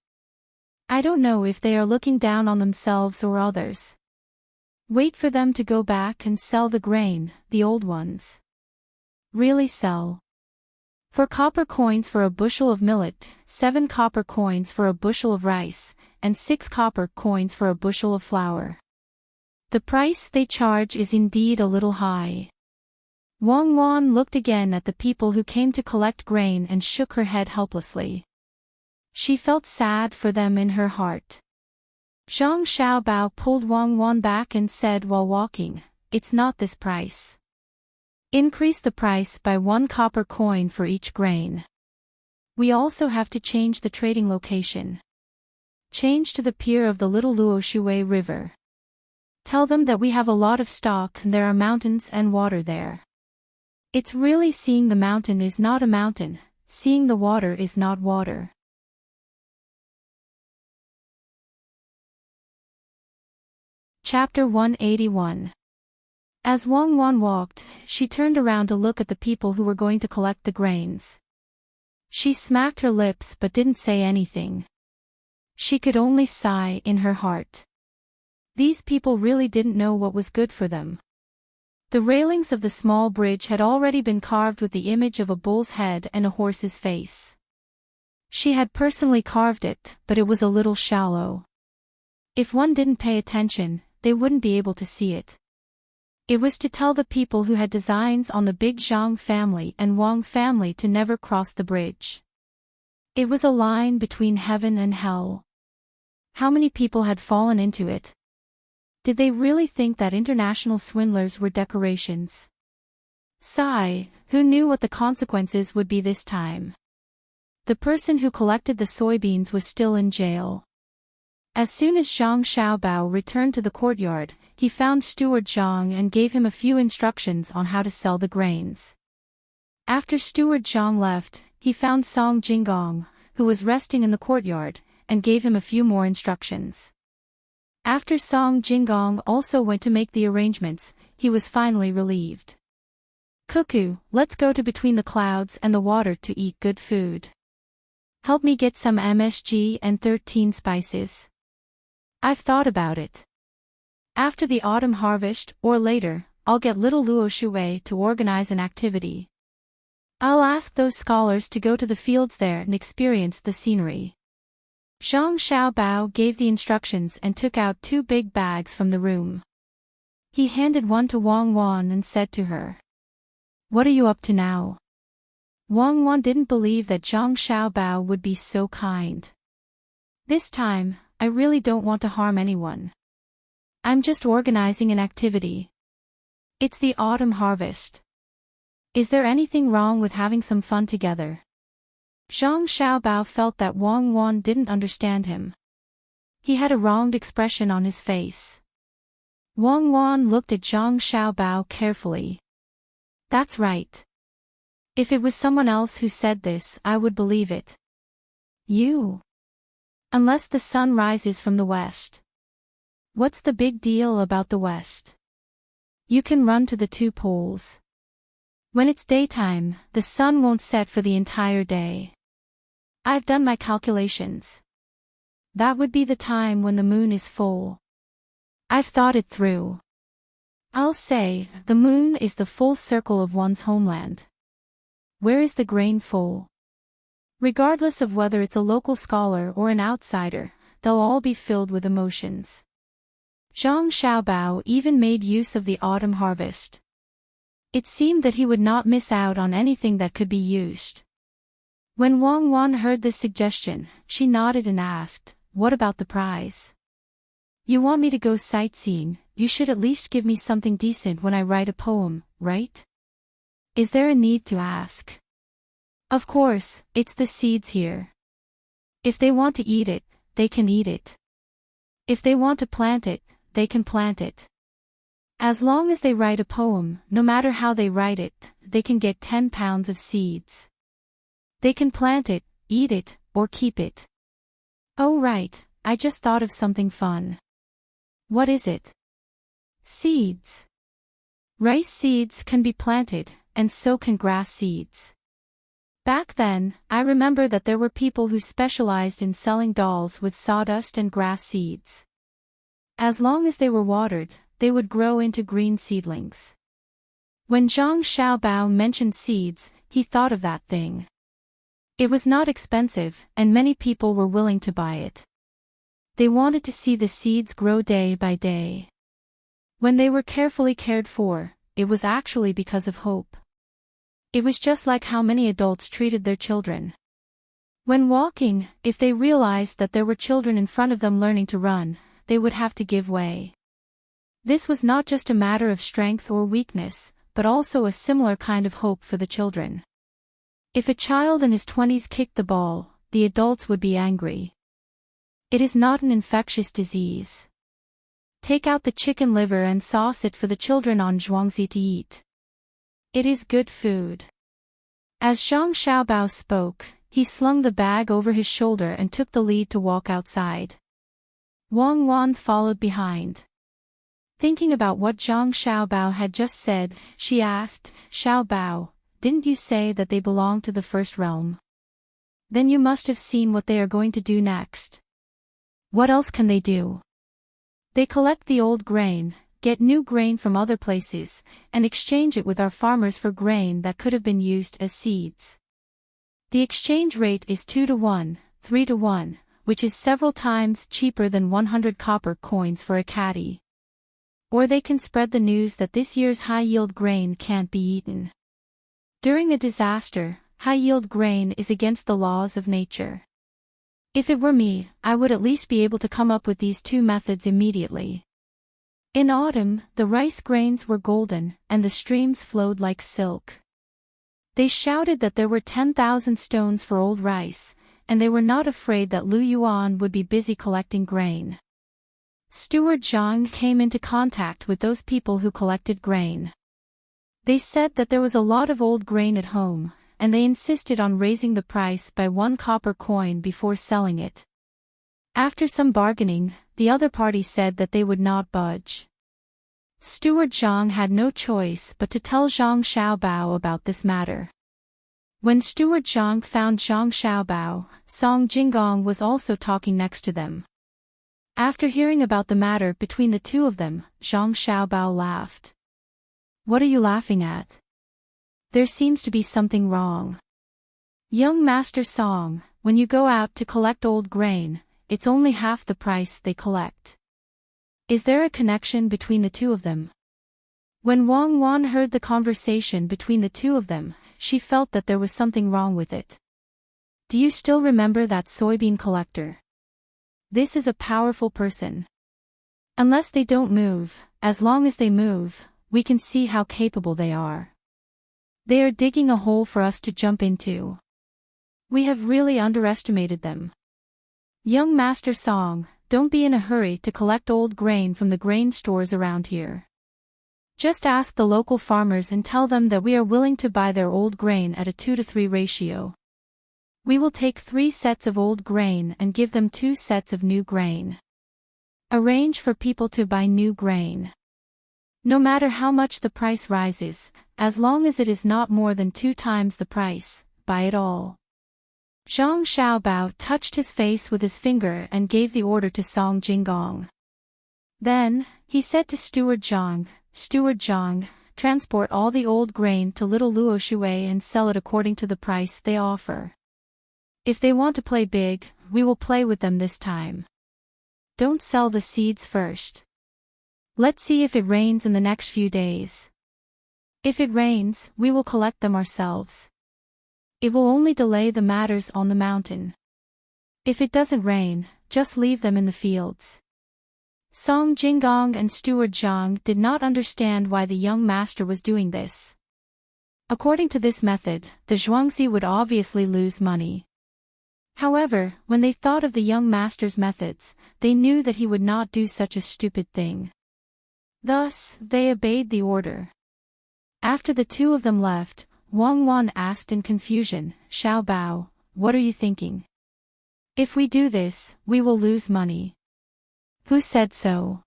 I don't know if they are looking down on themselves or others. Wait for them to go back and sell the grain, the old ones. Really sell. 4 copper coins for a bushel of millet, 7 copper coins for a bushel of rice, and 6 copper coins for a bushel of flour. The price they charge is indeed a little high. Wang Wan looked again at the people who came to collect grain and shook her head helplessly. She felt sad for them in her heart. Zhang Xiaobao pulled Wang Wan back and said while walking, "It's not this price. Increase the price by 1 copper coin for each grain. We also have to change the trading location. Change to the pier of the Little Luoshui River. Tell them that we have a lot of stock and there are mountains and water there. It's really seeing the mountain is not a mountain, seeing the water is not water." Chapter 181. As Wang Wan walked, she turned around to look at the people who were going to collect the grains. She smacked her lips but didn't say anything. She could only sigh in her heart. These people really didn't know what was good for them. The railings of the small bridge had already been carved with the image of a bull's head and a horse's face. She had personally carved it, but it was a little shallow. If one didn't pay attention, they wouldn't be able to see it. It was to tell the people who had designs on the big Zhang family and Wang family to never cross the bridge. It was a line between heaven and hell. How many people had fallen into it? Did they really think that international swindlers were decorations? Sigh, who knew what the consequences would be this time? The person who collected the soybeans was still in jail. As soon as Zhang Xiaobao returned to the courtyard, he found Steward Zhang and gave him a few instructions on how to sell the grains. After Steward Zhang left, he found Song Jinggong, who was resting in the courtyard, and gave him a few more instructions. After Song Jinggong also went to make the arrangements, he was finally relieved. "Cuckoo, let's go to between the clouds and the water to eat good food. Help me get some MSG and 13 spices. I've thought about it. After the autumn harvest, or later, I'll get little Luo Shui to organize an activity. I'll ask those scholars to go to the fields there and experience the scenery." Zhang Xiaobao gave the instructions and took out 2 big bags from the room. He handed one to Wang Wan and said to her, "What are you up to now?" Wang Wan didn't believe that Zhang Xiaobao would be so kind. "This time, I really don't want to harm anyone. I'm just organizing an activity. It's the autumn harvest. Is there anything wrong with having some fun together?" Zhang Xiaobao felt that Wang Wan didn't understand him. He had a wronged expression on his face. Wang Wan looked at Zhang Xiaobao carefully. "That's right. If it was someone else who said this, I would believe it. You? Unless the sun rises from the west. What's the big deal about the west? You can run to the 2 poles. When it's daytime, the sun won't set for the entire day. I've done my calculations. That would be the time when the moon is full. I've thought it through. I'll say, the moon is the full circle of one's homeland. where is the grain full? Regardless of whether it's a local scholar or an outsider, they'll all be filled with emotions. Zhang Xiaobao even made use of the autumn harvest. It seemed that he would not miss out on anything that could be used. When Wang Wan heard this suggestion, she nodded and asked, "What about the prize? You want me to go sightseeing, you should at least give me something decent when I write a poem, right? Is there a need to ask?" Of course, it's the seeds here. If they want to eat it, they can eat it. If they want to plant it, they can plant it. As long as they write a poem, no matter how they write it, they can get 10 pounds of seeds. They can plant it, eat it, or keep it. Oh right, I just thought of something fun. What is it? Seeds. Rice seeds can be planted, and so can grass seeds. Back then, I remember that there were people who specialized in selling dolls with sawdust and grass seeds. As long as they were watered, they would grow into green seedlings. When Zhang Xiaobao mentioned seeds, he thought of that thing. It was not expensive, and many people were willing to buy it. They wanted to see the seeds grow day by day. When they were carefully cared for, it was actually because of hope. It was just like how many adults treated their children. When walking, if they realized that there were children in front of them learning to run, they would have to give way. This was not just a matter of strength or weakness, but also a similar kind of hope for the children. If a child in his 20s kicked the ball, the adults would be angry. It is not an infectious disease. Take out the chicken liver and sauce it for the children on Zhuangzi to eat. It is good food. As Zhang Xiaobao spoke, he slung the bag over his shoulder and took the lead to walk outside. Wang Wan followed behind. Thinking about what Zhang Xiaobao had just said, she asked, "Xiaobao, didn't you say that they belong to the first realm? Then you must have seen what they are going to do next. What else can they do? They collect the old grain, get new grain from other places, and exchange it with our farmers for grain that could have been used as seeds. The exchange rate is 2 to 1, 3 to 1, which is several times cheaper than 100 copper coins for a caddy. Or they can spread the news that this year's high-yield grain can't be eaten. During a disaster, high-yield grain is against the laws of nature. If it were me, I would at least be able to come up with these two methods immediately." In autumn, the rice grains were golden, and the streams flowed like silk. They shouted that there were 10,000 stones for old rice, and they were not afraid that Lu Yuan would be busy collecting grain. Steward Zhang came into contact with those people who collected grain. They said that there was a lot of old grain at home, and they insisted on raising the price by 1 copper coin before selling it. After some bargaining, the other party said that they would not budge. Steward Zhang had no choice but to tell Zhang Xiaobao about this matter. When Steward Zhang found Zhang Xiaobao, Song Jinggong was also talking next to them. After hearing about the matter between the two of them, Zhang Xiaobao laughed. "What are you laughing at? There seems to be something wrong. Young Master Song, when you go out to collect old grain, it's only half the price they collect. Is there a connection between the two of them?" When Wang Wan heard the conversation between the two of them, she felt that there was something wrong with it. "Do you still remember that soybean collector? This is a powerful person. Unless they don't move, as long as they move, we can see how capable they are. They are digging a hole for us to jump into. We have really underestimated them. Young Master Song, don't be in a hurry to collect old grain from the grain stores around here. Just ask the local farmers and tell them that we are willing to buy their old grain at a 2 to 3 ratio. We will take 3 sets of old grain and give them 2 sets of new grain. Arrange for people to buy new grain. No matter how much the price rises, as long as it is not more than 2 times the price, buy it all." Zhang Xiaobao touched his face with his finger and gave the order to Song Jinggong. Then, he said to Steward Zhang, "Steward Zhang, transport all the old grain to Little Luoshui and sell it according to the price they offer. If they want to play big, we will play with them this time. Don't sell the seeds first. Let's see if it rains in the next few days. If it rains, we will collect them ourselves. It will only delay the matters on the mountain. If it doesn't rain, just leave them in the fields. Song Jinggong and Steward Zhang did not understand why the young master was doing this. According to this method, the Zhuangzi would obviously lose money. However, when they thought of the young master's methods, they knew that he would not do such a stupid thing. Thus, they obeyed the order. After the two of them left, Wang Wan asked in confusion, "Xiao Bao, what are you thinking? If we do this, we will lose money." "Who said so?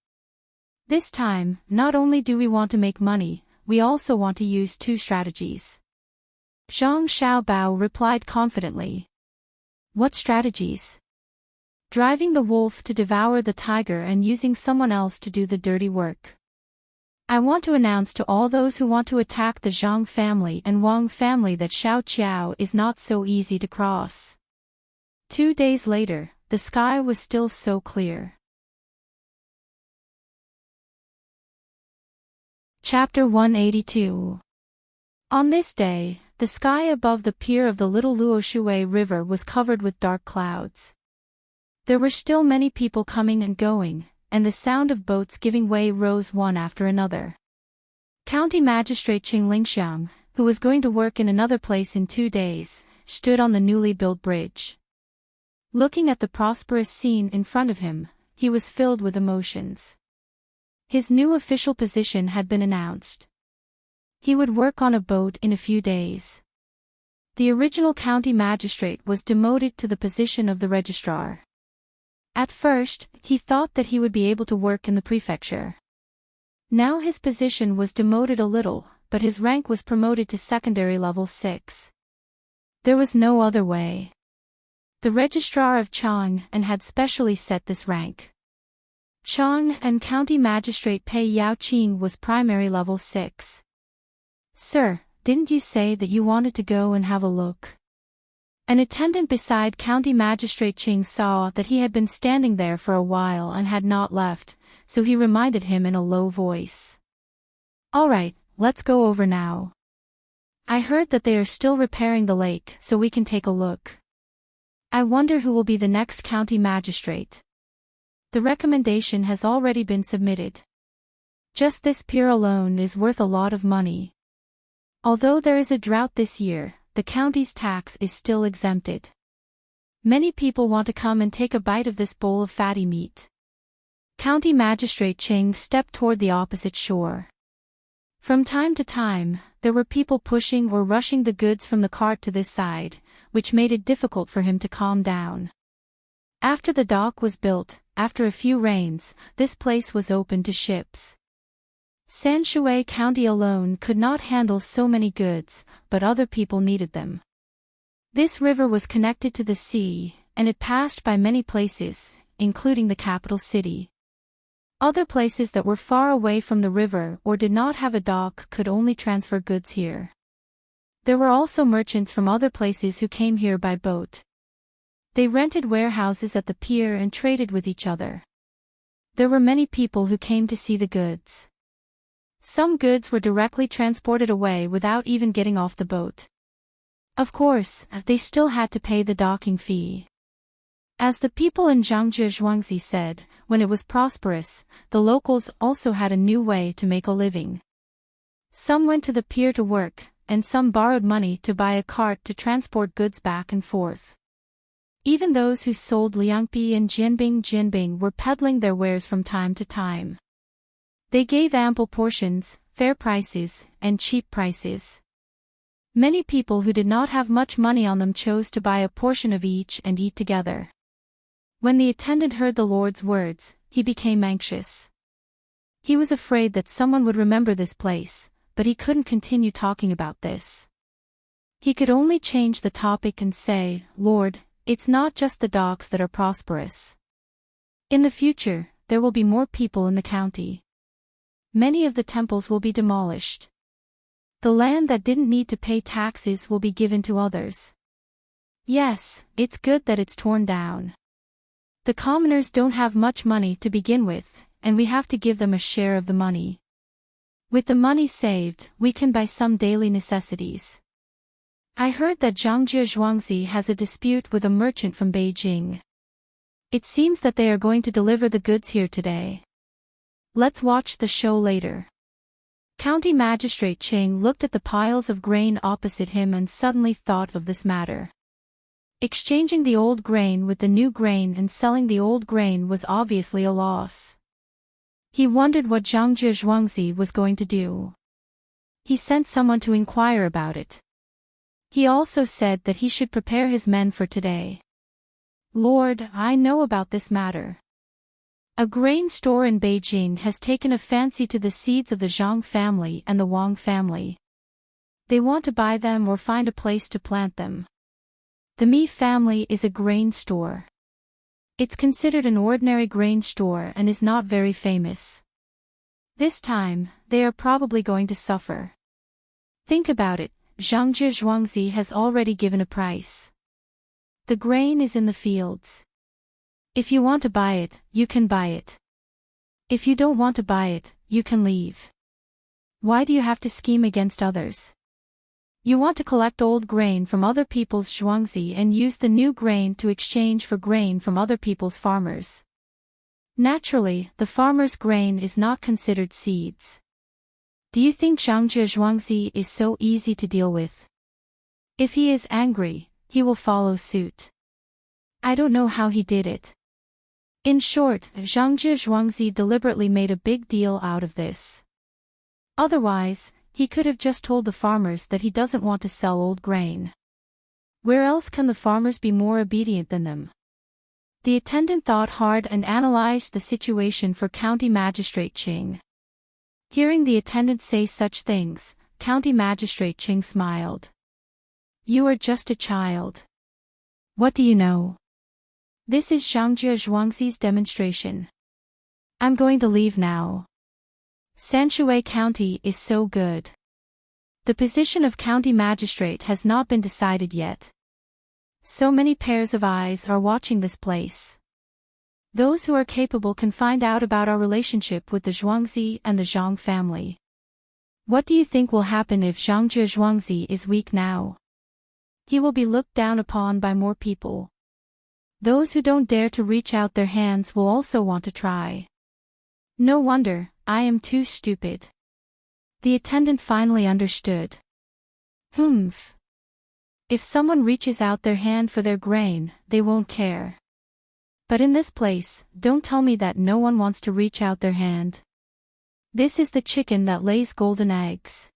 This time, not only do we want to make money, we also want to use two strategies." Zhang Xiaobao replied confidently. "What strategies?" "Driving the wolf to devour the tiger and using someone else to do the dirty work. I want to announce to all those who want to attack the Zhang family and Wang family that Xiao Qiao is not so easy to cross." 2 days later, the sky was still so clear. Chapter 182. On this day, the sky above the pier of the Little Luoshui River was covered with dark clouds. There were still many people coming and going, and the sound of boats giving way rose one after another. County Magistrate Qing Lingxiang, who was going to work in another place in 2 days, stood on the newly built bridge. Looking at the prosperous scene in front of him, he was filled with emotions. His new official position had been announced. He would work on a boat in a few days. The original county magistrate was demoted to the position of the registrar. At first, he thought that he would be able to work in the prefecture. Now his position was demoted a little, but his rank was promoted to secondary level 6. There was no other way. The registrar of Chang and had specially set this rank. Chang and County Magistrate Pei Yaoqing was primary level 6. "Sir, didn't you say that you wanted to go and have a look?" An attendant beside County Magistrate Qing saw that he had been standing there for a while and had not left, so he reminded him in a low voice. "All right, let's go over now. I heard that they are still repairing the lake, so we can take a look. I wonder who will be the next county magistrate. The recommendation has already been submitted. Just this pier alone is worth a lot of money. Although there is a drought this year, the county's tax is still exempted. Many people want to come and take a bite of this bowl of fatty meat." County Magistrate Qing stepped toward the opposite shore. From time to time, there were people pushing or rushing the goods from the cart to this side, which made it difficult for him to calm down. After the dock was built, after a few rains, this place was open to ships. Sanshui County alone could not handle so many goods, but other people needed them. This river was connected to the sea, and it passed by many places, including the capital city. Other places that were far away from the river or did not have a dock could only transfer goods here. There were also merchants from other places who came here by boat. They rented warehouses at the pier and traded with each other. There were many people who came to see the goods. Some goods were directly transported away without even getting off the boat. Of course, they still had to pay the docking fee. As the people in Zhangzhe Zhuangzi said, when it was prosperous, the locals also had a new way to make a living. Some went to the pier to work, and some borrowed money to buy a cart to transport goods back and forth. Even those who sold liangbi and jinbing were peddling their wares from time to time. They gave ample portions, fair prices, and cheap prices. Many people who did not have much money on them chose to buy a portion of each and eat together. When the attendant heard the Lord's words, he became anxious. He was afraid that someone would remember this place, but he couldn't continue talking about this. He could only change the topic and say, "Lord, it's not just the docks that are prosperous. In the future, there will be more people in the county. Many of the temples will be demolished. The land that didn't need to pay taxes will be given to others. Yes, it's good that it's torn down. The commoners don't have much money to begin with, and we have to give them a share of the money. With the money saved, we can buy some daily necessities. I heard that Zhangjie Zhuangzi has a dispute with a merchant from Beijing. It seems that they are going to deliver the goods here today. Let's watch the show later. County Magistrate Qing looked at the piles of grain opposite him and suddenly thought of this matter. Exchanging the old grain with the new grain and selling the old grain was obviously a loss. He wondered what Zhangjie Zhuangzi was going to do. He sent someone to inquire about it. He also said that he should prepare his men for today. Lord, I know about this matter. A grain store in Beijing has taken a fancy to the seeds of the Zhang family and the Wang family. They want to buy them or find a place to plant them. The Mi family is a grain store. It's considered an ordinary grain store and is not very famous. This time, they are probably going to suffer. Think about it, Zhangjie Zhuangzi has already given a price. The grain is in the fields. If you want to buy it, you can buy it. If you don't want to buy it, you can leave. Why do you have to scheme against others? You want to collect old grain from other people's zhuangzi and use the new grain to exchange for grain from other people's farmers. Naturally, the farmer's grain is not considered seeds. Do you think Zhangjie Zhuangzi is so easy to deal with? If he is angry, he will follow suit. I don't know how he did it. In short, Zhangjie Zhuangzi deliberately made a big deal out of this. Otherwise, he could have just told the farmers that he doesn't want to sell old grain. Where else can the farmers be more obedient than them? The attendant thought hard and analyzed the situation for County Magistrate Qing. Hearing the attendant say such things, County Magistrate Qing smiled. You are just a child. What do you know? This is Zhangjie Zhuangzi's demonstration. I'm going to leave now. Sanshui County is so good. The position of county magistrate has not been decided yet. So many pairs of eyes are watching this place. Those who are capable can find out about our relationship with the Zhuangzi and the Zhang family. What do you think will happen if Zhangjie Zhuangzi is weak now? He will be looked down upon by more people. Those who don't dare to reach out their hands will also want to try. No wonder, I am too stupid. The attendant finally understood. Humph. If someone reaches out their hand for their grain, they won't care. But in this place, don't tell me that no one wants to reach out their hand. This is the chicken that lays golden eggs.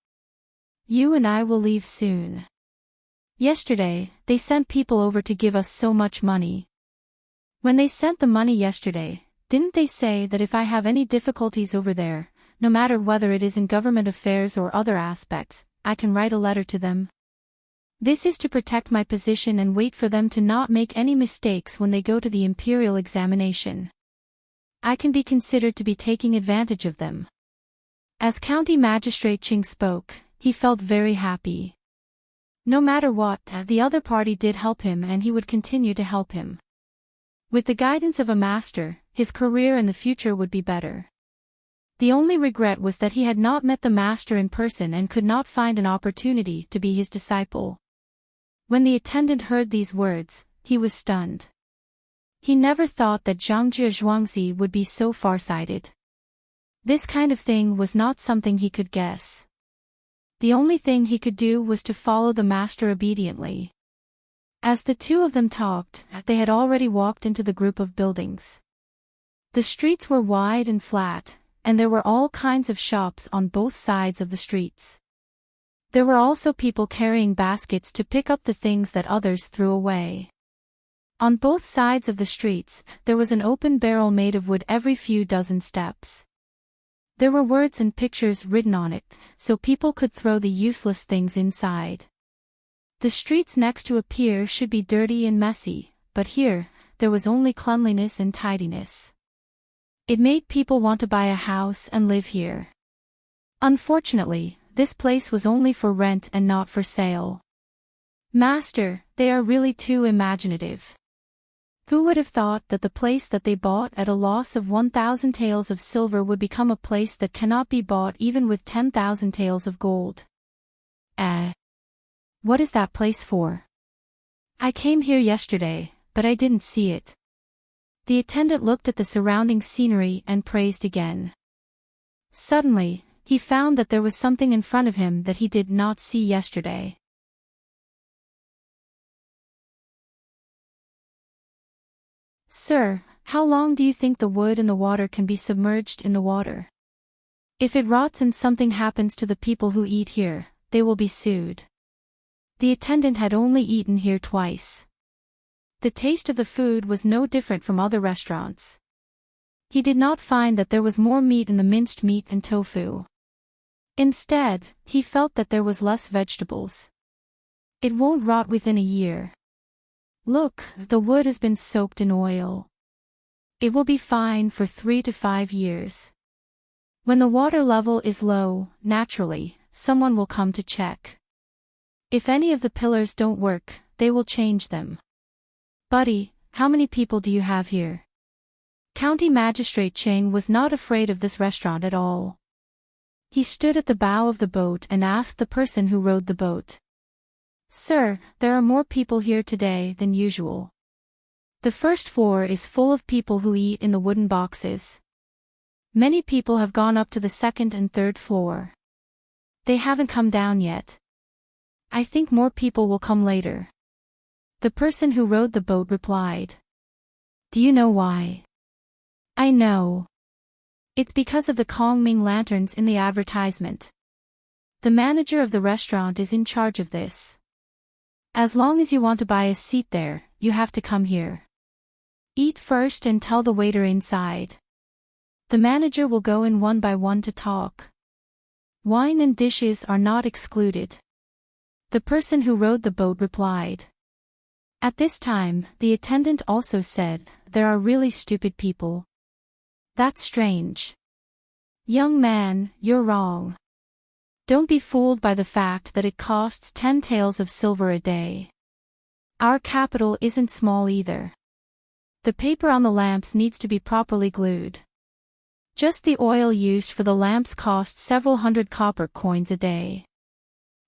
You and I will leave soon. Yesterday, they sent people over to give us so much money. When they sent the money yesterday, didn't they say that if I have any difficulties over there, no matter whether it is in government affairs or other aspects, I can write a letter to them? This is to protect my position and wait for them to not make any mistakes when they go to the imperial examination. I can be considered to be taking advantage of them. As County Magistrate Qing spoke, he felt very happy. No matter what, the other party did help him and he would continue to help him. With the guidance of a master, his career in the future would be better. The only regret was that he had not met the master in person and could not find an opportunity to be his disciple. When the attendant heard these words, he was stunned. He never thought that Zhangjie Zhuangzi would be so farsighted. This kind of thing was not something he could guess. The only thing he could do was to follow the master obediently. As the two of them talked, they had already walked into the group of buildings. The streets were wide and flat, and there were all kinds of shops on both sides of the streets. There were also people carrying baskets to pick up the things that others threw away. On both sides of the streets, there was an open barrel made of wood every few dozen steps. There were words and pictures written on it, so people could throw the useless things inside. The streets next to a pier should be dirty and messy, but here, there was only cleanliness and tidiness. It made people want to buy a house and live here. Unfortunately, this place was only for rent and not for sale. Master, they are really too imaginative. Who would have thought that the place that they bought at a loss of 1,000 taels of silver would become a place that cannot be bought even with 10,000 taels of gold? What is that place for? I came here yesterday, but I didn't see it. The attendant looked at the surrounding scenery and praised again. Suddenly, he found that there was something in front of him that he did not see yesterday. Sir, how long do you think the wood and the water can be submerged in the water? If it rots and something happens to the people who eat here, they will be sued. The attendant had only eaten here twice. The taste of the food was no different from other restaurants. He did not find that there was more meat in the minced meat and tofu. Instead, he felt that there was less vegetables. It won't rot within a year. Look, the wood has been soaked in oil. It will be fine for 3 to 5 years. When the water level is low, naturally, someone will come to check. If any of the pillars don't work, they will change them. Buddy, how many people do you have here? County Magistrate Cheng was not afraid of this restaurant at all. He stood at the bow of the boat and asked the person who rowed the boat. Sir, there are more people here today than usual. The first floor is full of people who eat in the wooden boxes. Many people have gone up to the second and third floor. They haven't come down yet. I think more people will come later. The person who rowed the boat replied. Do you know why? I know. It's because of the Kongming lanterns in the advertisement. The manager of the restaurant is in charge of this. As long as you want to buy a seat there, you have to come here. Eat first and tell the waiter inside. The manager will go in one by one to talk. Wine and dishes are not excluded. The person who rowed the boat replied. At this time, the attendant also said, there are really stupid people. That's strange. Young man, you're wrong. Don't be fooled by the fact that it costs 10 taels of silver a day. Our capital isn't small either. The paper on the lamps needs to be properly glued. Just the oil used for the lamps costs several hundred copper coins a day.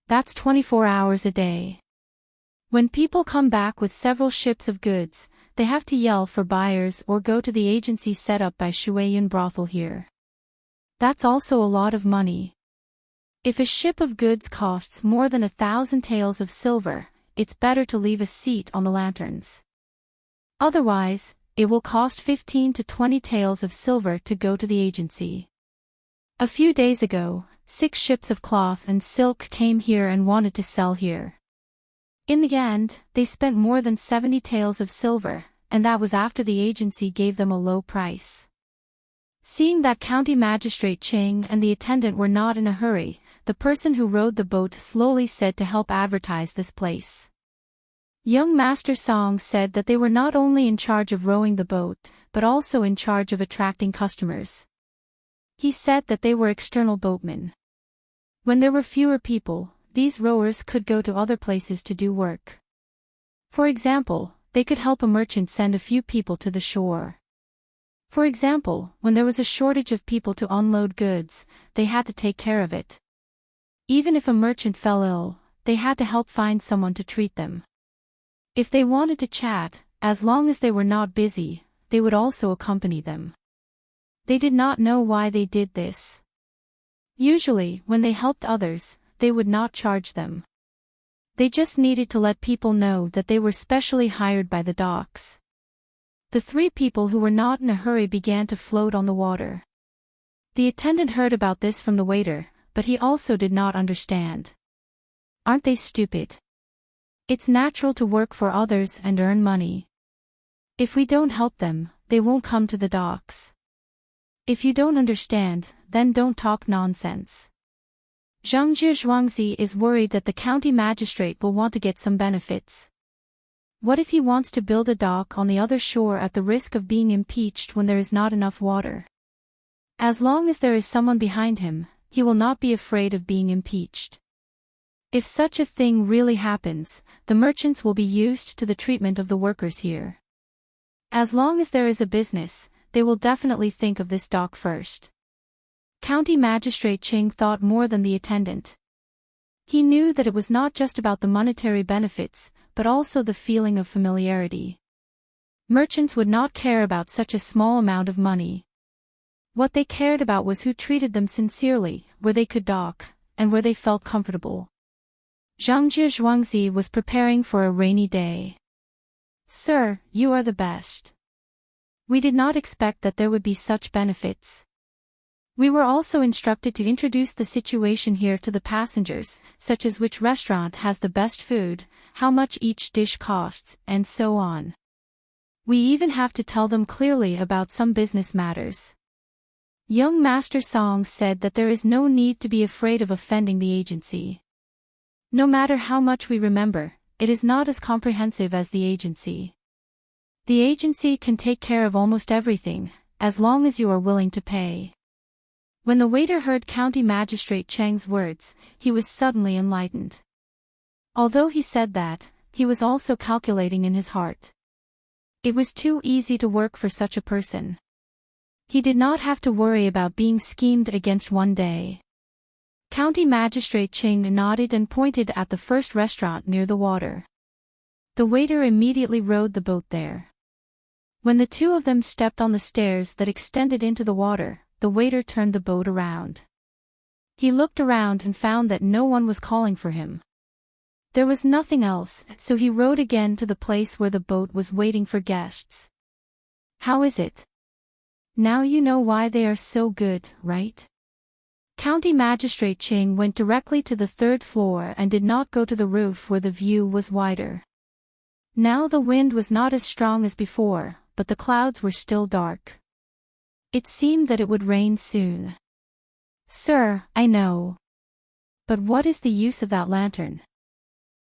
That's 24 hours a day. When people come back with several ships of goods, they have to yell for buyers or go to the agency set up by Shueyun brothel here. That's also a lot of money. If a ship of goods costs more than 1,000 taels of silver, it's better to leave a seat on the lanterns. Otherwise, it will cost 15 to 20 taels of silver to go to the agency. A few days ago, 6 ships of cloth and silk came here and wanted to sell here. In the end, they spent more than 70 taels of silver, and that was after the agency gave them a low price. Seeing that County Magistrate Cheng and the attendant were not in a hurry, the person who rowed the boat slowly said to help advertise this place. Young Master Song said that they were not only in charge of rowing the boat, but also in charge of attracting customers. He said that they were external boatmen. When there were fewer people, these rowers could go to other places to do work. For example, they could help a merchant send a few people to the shore. For example, when there was a shortage of people to unload goods, they had to take care of it. Even if a merchant fell ill, they had to help find someone to treat them. If they wanted to chat, as long as they were not busy, they would also accompany them. They did not know why they did this. Usually, when they helped others, they would not charge them. They just needed to let people know that they were specially hired by the docks. The 3 people who were not in a hurry began to float on the water. The attendant heard about this from the waiter, but he also did not understand. Aren't they stupid? It's natural to work for others and earn money. If we don't help them, they won't come to the docks. If you don't understand, then don't talk nonsense. Zhangzhi Zhuangzi is worried that the county magistrate will want to get some benefits. What if he wants to build a dock on the other shore at the risk of being impeached when there is not enough water? As long as there is someone behind him, he will not be afraid of being impeached. If such a thing really happens, the merchants will be used to the treatment of the workers here. As long as there is a business, they will definitely think of this dock first. County Magistrate Ching thought more than the attendant. He knew that it was not just about the monetary benefits, but also the feeling of familiarity. Merchants would not care about such a small amount of money. What they cared about was who treated them sincerely, where they could dock, and where they felt comfortable. Zhangjie Zhuangzi was preparing for a rainy day. "Sir, you are the best. We did not expect that there would be such benefits. We were also instructed to introduce the situation here to the passengers, such as which restaurant has the best food, how much each dish costs, and so on. We even have to tell them clearly about some business matters." Young Master Song said that there is no need to be afraid of offending the agency. No matter how much we remember, it is not as comprehensive as the agency. The agency can take care of almost everything, as long as you are willing to pay. When the waiter heard County Magistrate Cheng's words, he was suddenly enlightened. Although he said that, he was also calculating in his heart. It was too easy to work for such a person. He did not have to worry about being schemed against one day. County Magistrate Ching nodded and pointed at the first restaurant near the water. The waiter immediately rowed the boat there. When the two of them stepped on the stairs that extended into the water, the waiter turned the boat around. He looked around and found that no one was calling for him. There was nothing else, so he rowed again to the place where the boat was waiting for guests. "How is it? Now you know why they are so good, right?" County Magistrate Ching went directly to the third floor and did not go to the roof where the view was wider. Now the wind was not as strong as before, but the clouds were still dark. It seemed that it would rain soon. "Sir, I know. But what is the use of that lantern?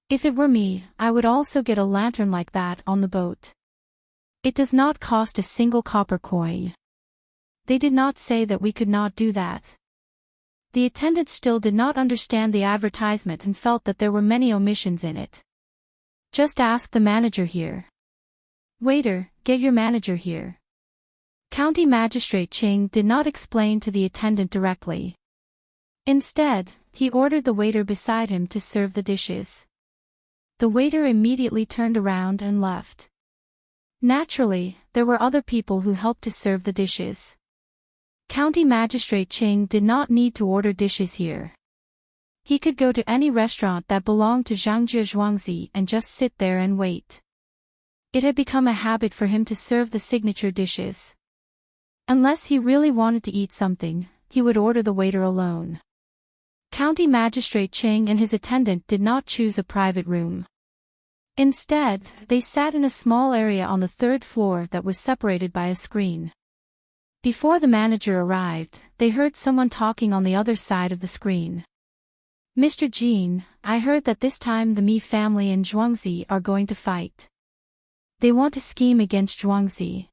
If it were me, I would also get a lantern like that on the boat. It does not cost a single copper coin." They did not say that we could not do that. The attendant still did not understand the advertisement and felt that there were many omissions in it. "Just ask the manager here." "Waiter, get your manager here." County Magistrate Ching did not explain to the attendant directly. Instead, he ordered the waiter beside him to serve the dishes. The waiter immediately turned around and left. Naturally, there were other people who helped to serve the dishes. County Magistrate Ching did not need to order dishes here. He could go to any restaurant that belonged to Zhangjie Zhuangzi and just sit there and wait. It had become a habit for him to serve the signature dishes. Unless he really wanted to eat something, he would order the waiter alone. County Magistrate Ching and his attendant did not choose a private room. Instead, they sat in a small area on the third floor that was separated by a screen. Before the manager arrived, they heard someone talking on the other side of the screen. "Mr. Jean, I heard that this time the Mi family and Zhuangzi are going to fight. They want to scheme against Zhuangzi.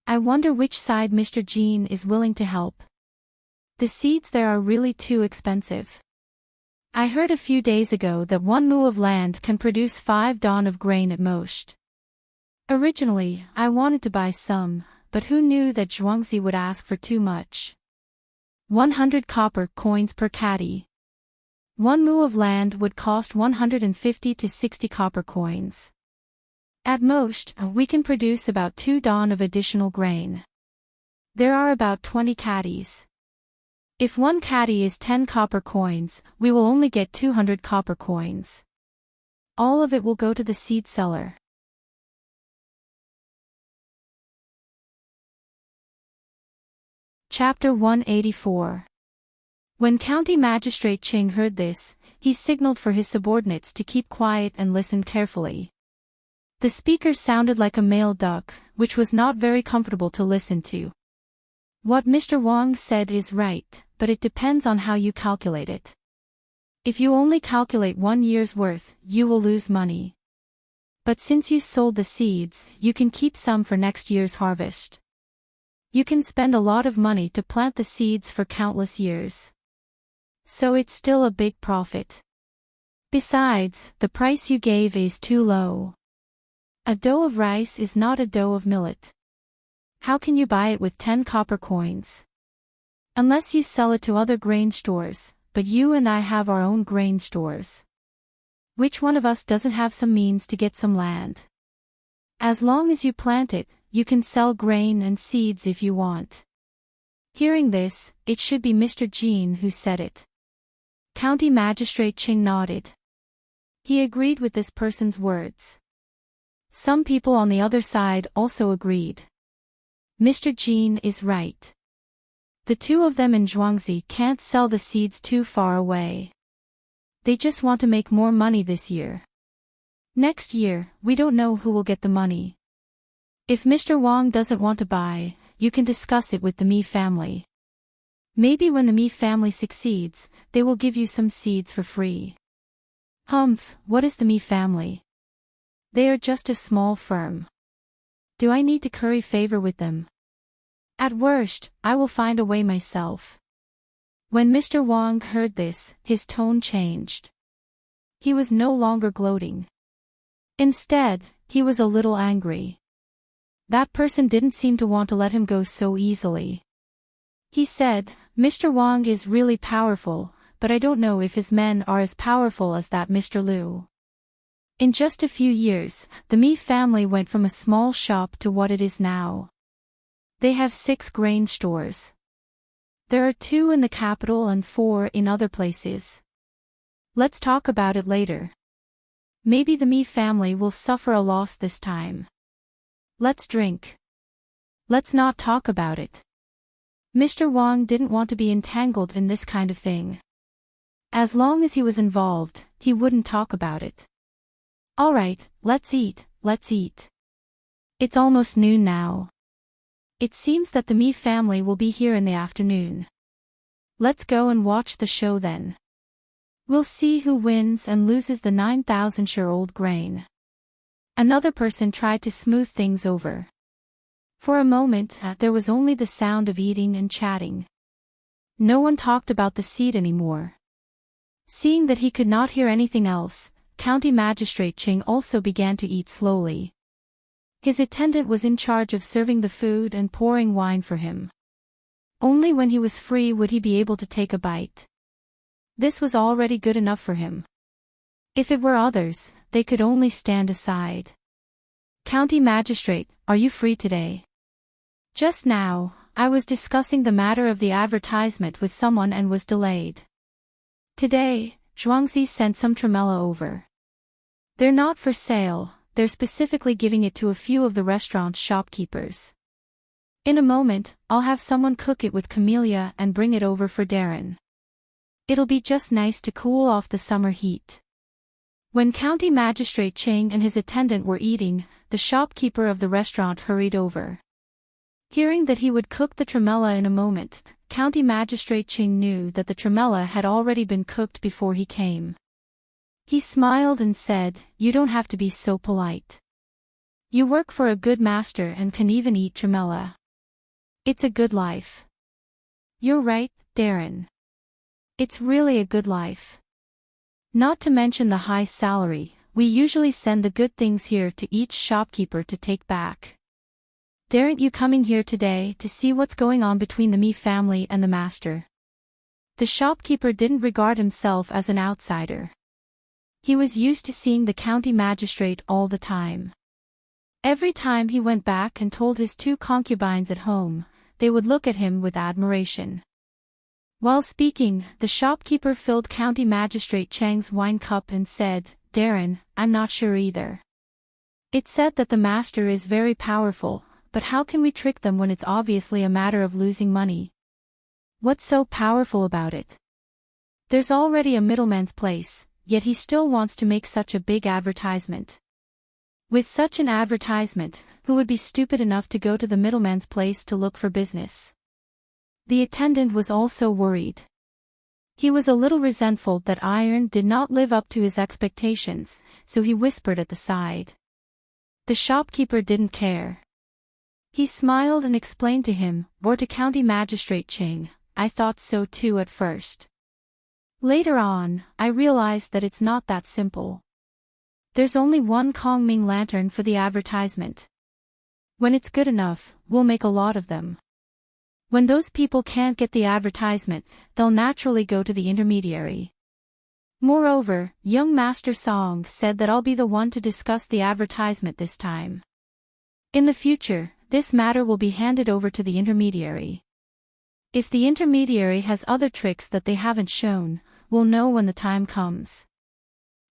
I wonder which side Mr. Jean is willing to help. The seeds there are really too expensive. I heard a few days ago that 1 mu of land can produce 5 don of grain at most. Originally, I wanted to buy some, but who knew that Zhuangzi would ask for too much? 100 copper coins per caddy. 1 mu of land would cost 150 to 60 copper coins. At most, we can produce about 2 don of additional grain. There are about 20 caddies. If 1 caddy is 10 copper coins, we will only get 200 copper coins. All of it will go to the seed seller." Chapter 184. When County Magistrate Ching heard this, he signaled for his subordinates to keep quiet and listened carefully. The speaker sounded like a male duck, which was not very comfortable to listen to. "What Mr. Wang said is right, but it depends on how you calculate it. If you only calculate 1 year's worth, you will lose money. But since you sold the seeds, you can keep some for next year's harvest. You can spend a lot of money to plant the seeds for countless years. So it's still a big profit. Besides, the price you gave is too low. A dough of rice is not a dough of millet. How can you buy it with 10 copper coins? Unless you sell it to other grain stores, but you and I have our own grain stores. Which one of us doesn't have some means to get some land? As long as you plant it, you can sell grain and seeds if you want. Hearing this, it should be Mr. Jean who said it. County Magistrate Ching nodded. He agreed with this person's words. Some people on the other side also agreed. Mr. Jean is right. The two of them in Zhuangzi can't sell the seeds too far away. They just want to make more money this year. Next year, we don't know who will get the money. If Mr. Wang doesn't want to buy, you can discuss it with the Mi family. Maybe when the Mi family succeeds, they will give you some seeds for free. Humph, what is the Mi family? They are just a small firm. Do I need to curry favor with them? At worst, I will find a way myself. When Mr. Wang heard this, his tone changed. He was no longer gloating. Instead, he was a little angry. That person didn't seem to want to let him go so easily. He said, Mr. Wang is really powerful, but I don't know if his men are as powerful as that Mr. Liu. In just a few years, the Mi family went from a small shop to what it is now. They have 6 grain stores. There are 2 in the capital and 4 in other places. Let's talk about it later. Maybe the Mi family will suffer a loss this time. Let's drink. Let's not talk about it. Mr. Wang didn't want to be entangled in this kind of thing. As long as he was involved, he wouldn't talk about it. Alright, let's eat, let's eat. It's almost noon now. It seems that the Mi family will be here in the afternoon. Let's go and watch the show then. We'll see who wins and loses the 9,000-year-old grain. Another person tried to smooth things over. For a moment, there was only the sound of eating and chatting. No one talked about the seed anymore. Seeing that he could not hear anything else, County Magistrate Ching also began to eat slowly. His attendant was in charge of serving the food and pouring wine for him. Only when he was free would he be able to take a bite. This was already good enough for him. If it were others, they could only stand aside. County Magistrate, are you free today? Just now, I was discussing the matter of the advertisement with someone and was delayed. Today, Zhuangzi sent some tremella over. They're not for sale, they're specifically giving it to a few of the restaurant's shopkeepers. In a moment, I'll have someone cook it with camellia and bring it over for Darren. It'll be just nice to cool off the summer heat. When County Magistrate Ching and his attendant were eating, the shopkeeper of the restaurant hurried over. Hearing that he would cook the tremella in a moment, County Magistrate Ching knew that the tremella had already been cooked before he came. He smiled and said, "You don't have to be so polite. You work for a good master and can even eat tremella. It's a good life." "You're right, Darren. It's really a good life. Not to mention the high salary, we usually send the good things here to each shopkeeper to take back. Daren't you coming here today to see what's going on between the Mi family and the master?" The shopkeeper didn't regard himself as an outsider. He was used to seeing the county magistrate all the time. Every time he went back and told his 2 concubines at home, they would look at him with admiration. While speaking, the shopkeeper filled County Magistrate Chang's wine cup and said, "Darren, I'm not sure either. It's said that the master is very powerful, but how can we trick them when it's obviously a matter of losing money? What's so powerful about it? There's already a middleman's place, yet he still wants to make such a big advertisement. With such an advertisement, who would be stupid enough to go to the middleman's place to look for business?" The attendant was also worried. He was a little resentful that Iron did not live up to his expectations, so he whispered at the side. The shopkeeper didn't care. He smiled and explained to him, or to County Magistrate Ching, "I thought so too at first. Later on, I realized that it's not that simple. There's only one Kongming lantern for the advertisement. When it's good enough, we'll make a lot of them. When those people can't get the advertisement, they'll naturally go to the intermediary. Moreover, young Master Song said that I'll be the one to discuss the advertisement this time. In the future, this matter will be handed over to the intermediary. If the intermediary has other tricks that they haven't shown, we'll know when the time comes.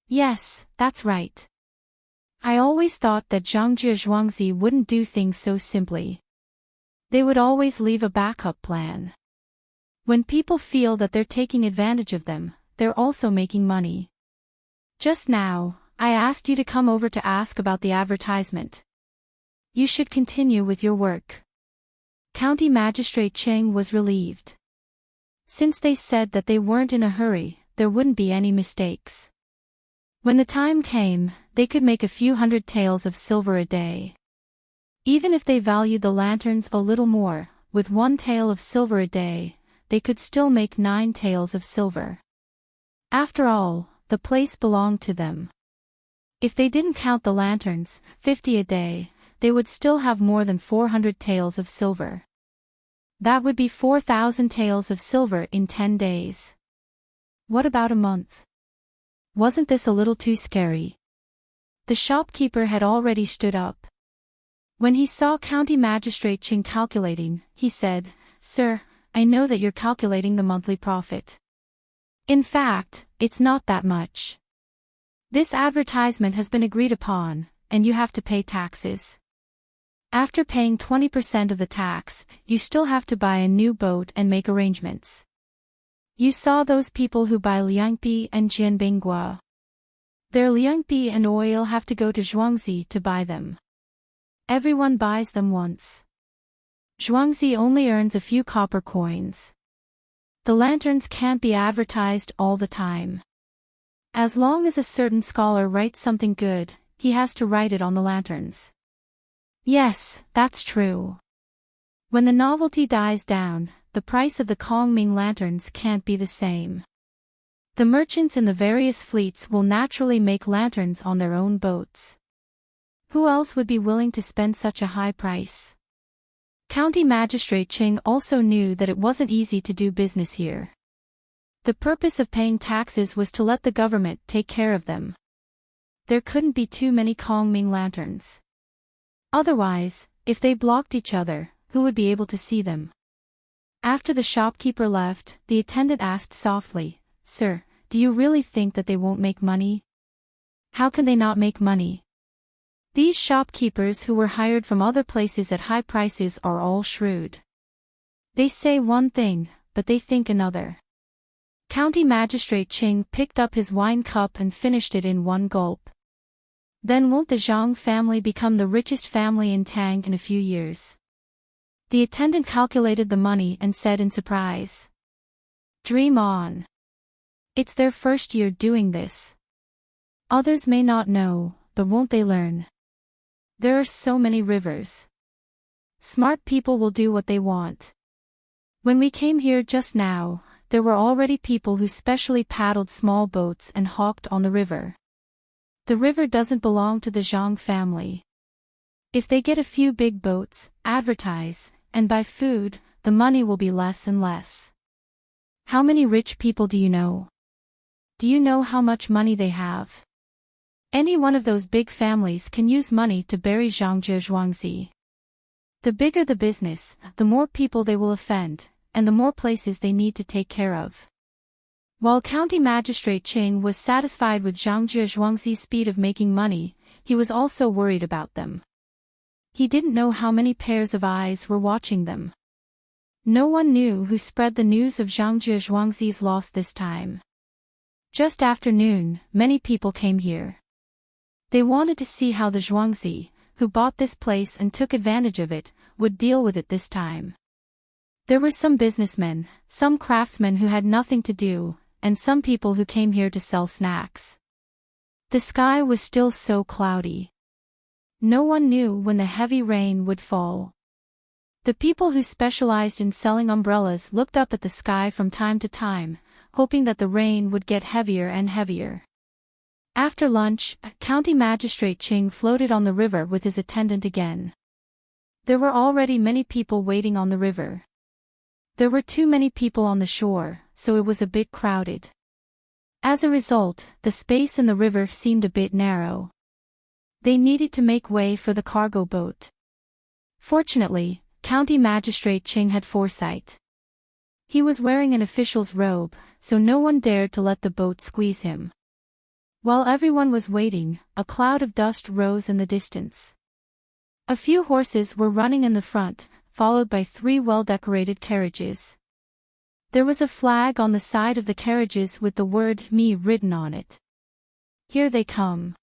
Yes, that's right. I always thought that Zhongjie Zhuangzi wouldn't do things so simply. They would always leave a backup plan. When people feel that they're taking advantage of them, they're also making money. Just now, I asked you to come over to ask about the advertisement. You should continue with your work. County Magistrate Cheng was relieved. Since they said that they weren't in a hurry, there wouldn't be any mistakes. When the time came, they could make a few hundred taels of silver a day. Even if they valued the lanterns a little more, with 1 tael of silver a day, they could still make 9 taels of silver. After all, the place belonged to them. If they didn't count the lanterns, 50 a day, they would still have more than 400 taels of silver. That would be 4,000 taels of silver in 10 days. What about a month? Wasn't this a little too scary? The shopkeeper had already stood up. When he saw County Magistrate Cheng calculating, he said, "Sir, I know that you're calculating the monthly profit. In fact, it's not that much. This advertisement has been agreed upon, and you have to pay taxes. After paying 20% of the tax, you still have to buy a new boat and make arrangements. You saw those people who buy liangbi and jianbingguo. Their liangbi and oil have to go to Zhuangzi to buy them. Everyone buys them once. Zhuangzi only earns a few copper coins. The lanterns can't be advertised all the time. As long as a certain scholar writes something good, he has to write it on the lanterns. Yes, that's true. When the novelty dies down, the price of the Kongming lanterns can't be the same. The merchants in the various fleets will naturally make lanterns on their own boats. Who else would be willing to spend such a high price? County Magistrate Cheng also knew that it wasn't easy to do business here. The purpose of paying taxes was to let the government take care of them. There couldn't be too many Kongming lanterns. Otherwise, if they blocked each other, who would be able to see them? After the shopkeeper left, the attendant asked softly, "Sir, do you really think that they won't make money?" How can they not make money? These shopkeepers who were hired from other places at high prices are all shrewd. They say one thing, but they think another. County Magistrate Cheng picked up his wine cup and finished it in one gulp. Then won't the Zhang family become the richest family in Tang in a few years? The attendant calculated the money and said in surprise, "Dream on. It's their first year doing this. Others may not know, but won't they learn? There are so many rivers. Smart people will do what they want. When we came here just now, there were already people who specially paddled small boats and hawked on the river. The river doesn't belong to the Zhang family. If they get a few big boats, advertise, and buy food, the money will be less and less. How many rich people do you know? Do you know how much money they have? Any one of those big families can use money to bury Zhongjie Zhuangzi. The bigger the business, the more people they will offend, and the more places they need to take care of." While County Magistrate Cheng was satisfied with Zhongjie Zhuangzi's speed of making money, he was also worried about them. He didn't know how many pairs of eyes were watching them. No one knew who spread the news of Zhongjie Zhuangzi's loss this time. Just after noon, many people came here. They wanted to see how the Zhuangzi, who bought this place and took advantage of it, would deal with it this time. There were some businessmen, some craftsmen who had nothing to do, and some people who came here to sell snacks. The sky was still so cloudy. No one knew when the heavy rain would fall. The people who specialized in selling umbrellas looked up at the sky from time to time, hoping that the rain would get heavier and heavier. After lunch, County Magistrate Ching floated on the river with his attendant again. There were already many people waiting on the river. There were too many people on the shore, so it was a bit crowded. As a result, the space in the river seemed a bit narrow. They needed to make way for the cargo boat. Fortunately, County Magistrate Ching had foresight. He was wearing an official's robe, so no one dared to let the boat squeeze him. While everyone was waiting, a cloud of dust rose in the distance. A few horses were running in the front, followed by 3 well-decorated carriages. There was a flag on the side of the carriages with the word "Me" written on it. Here they come.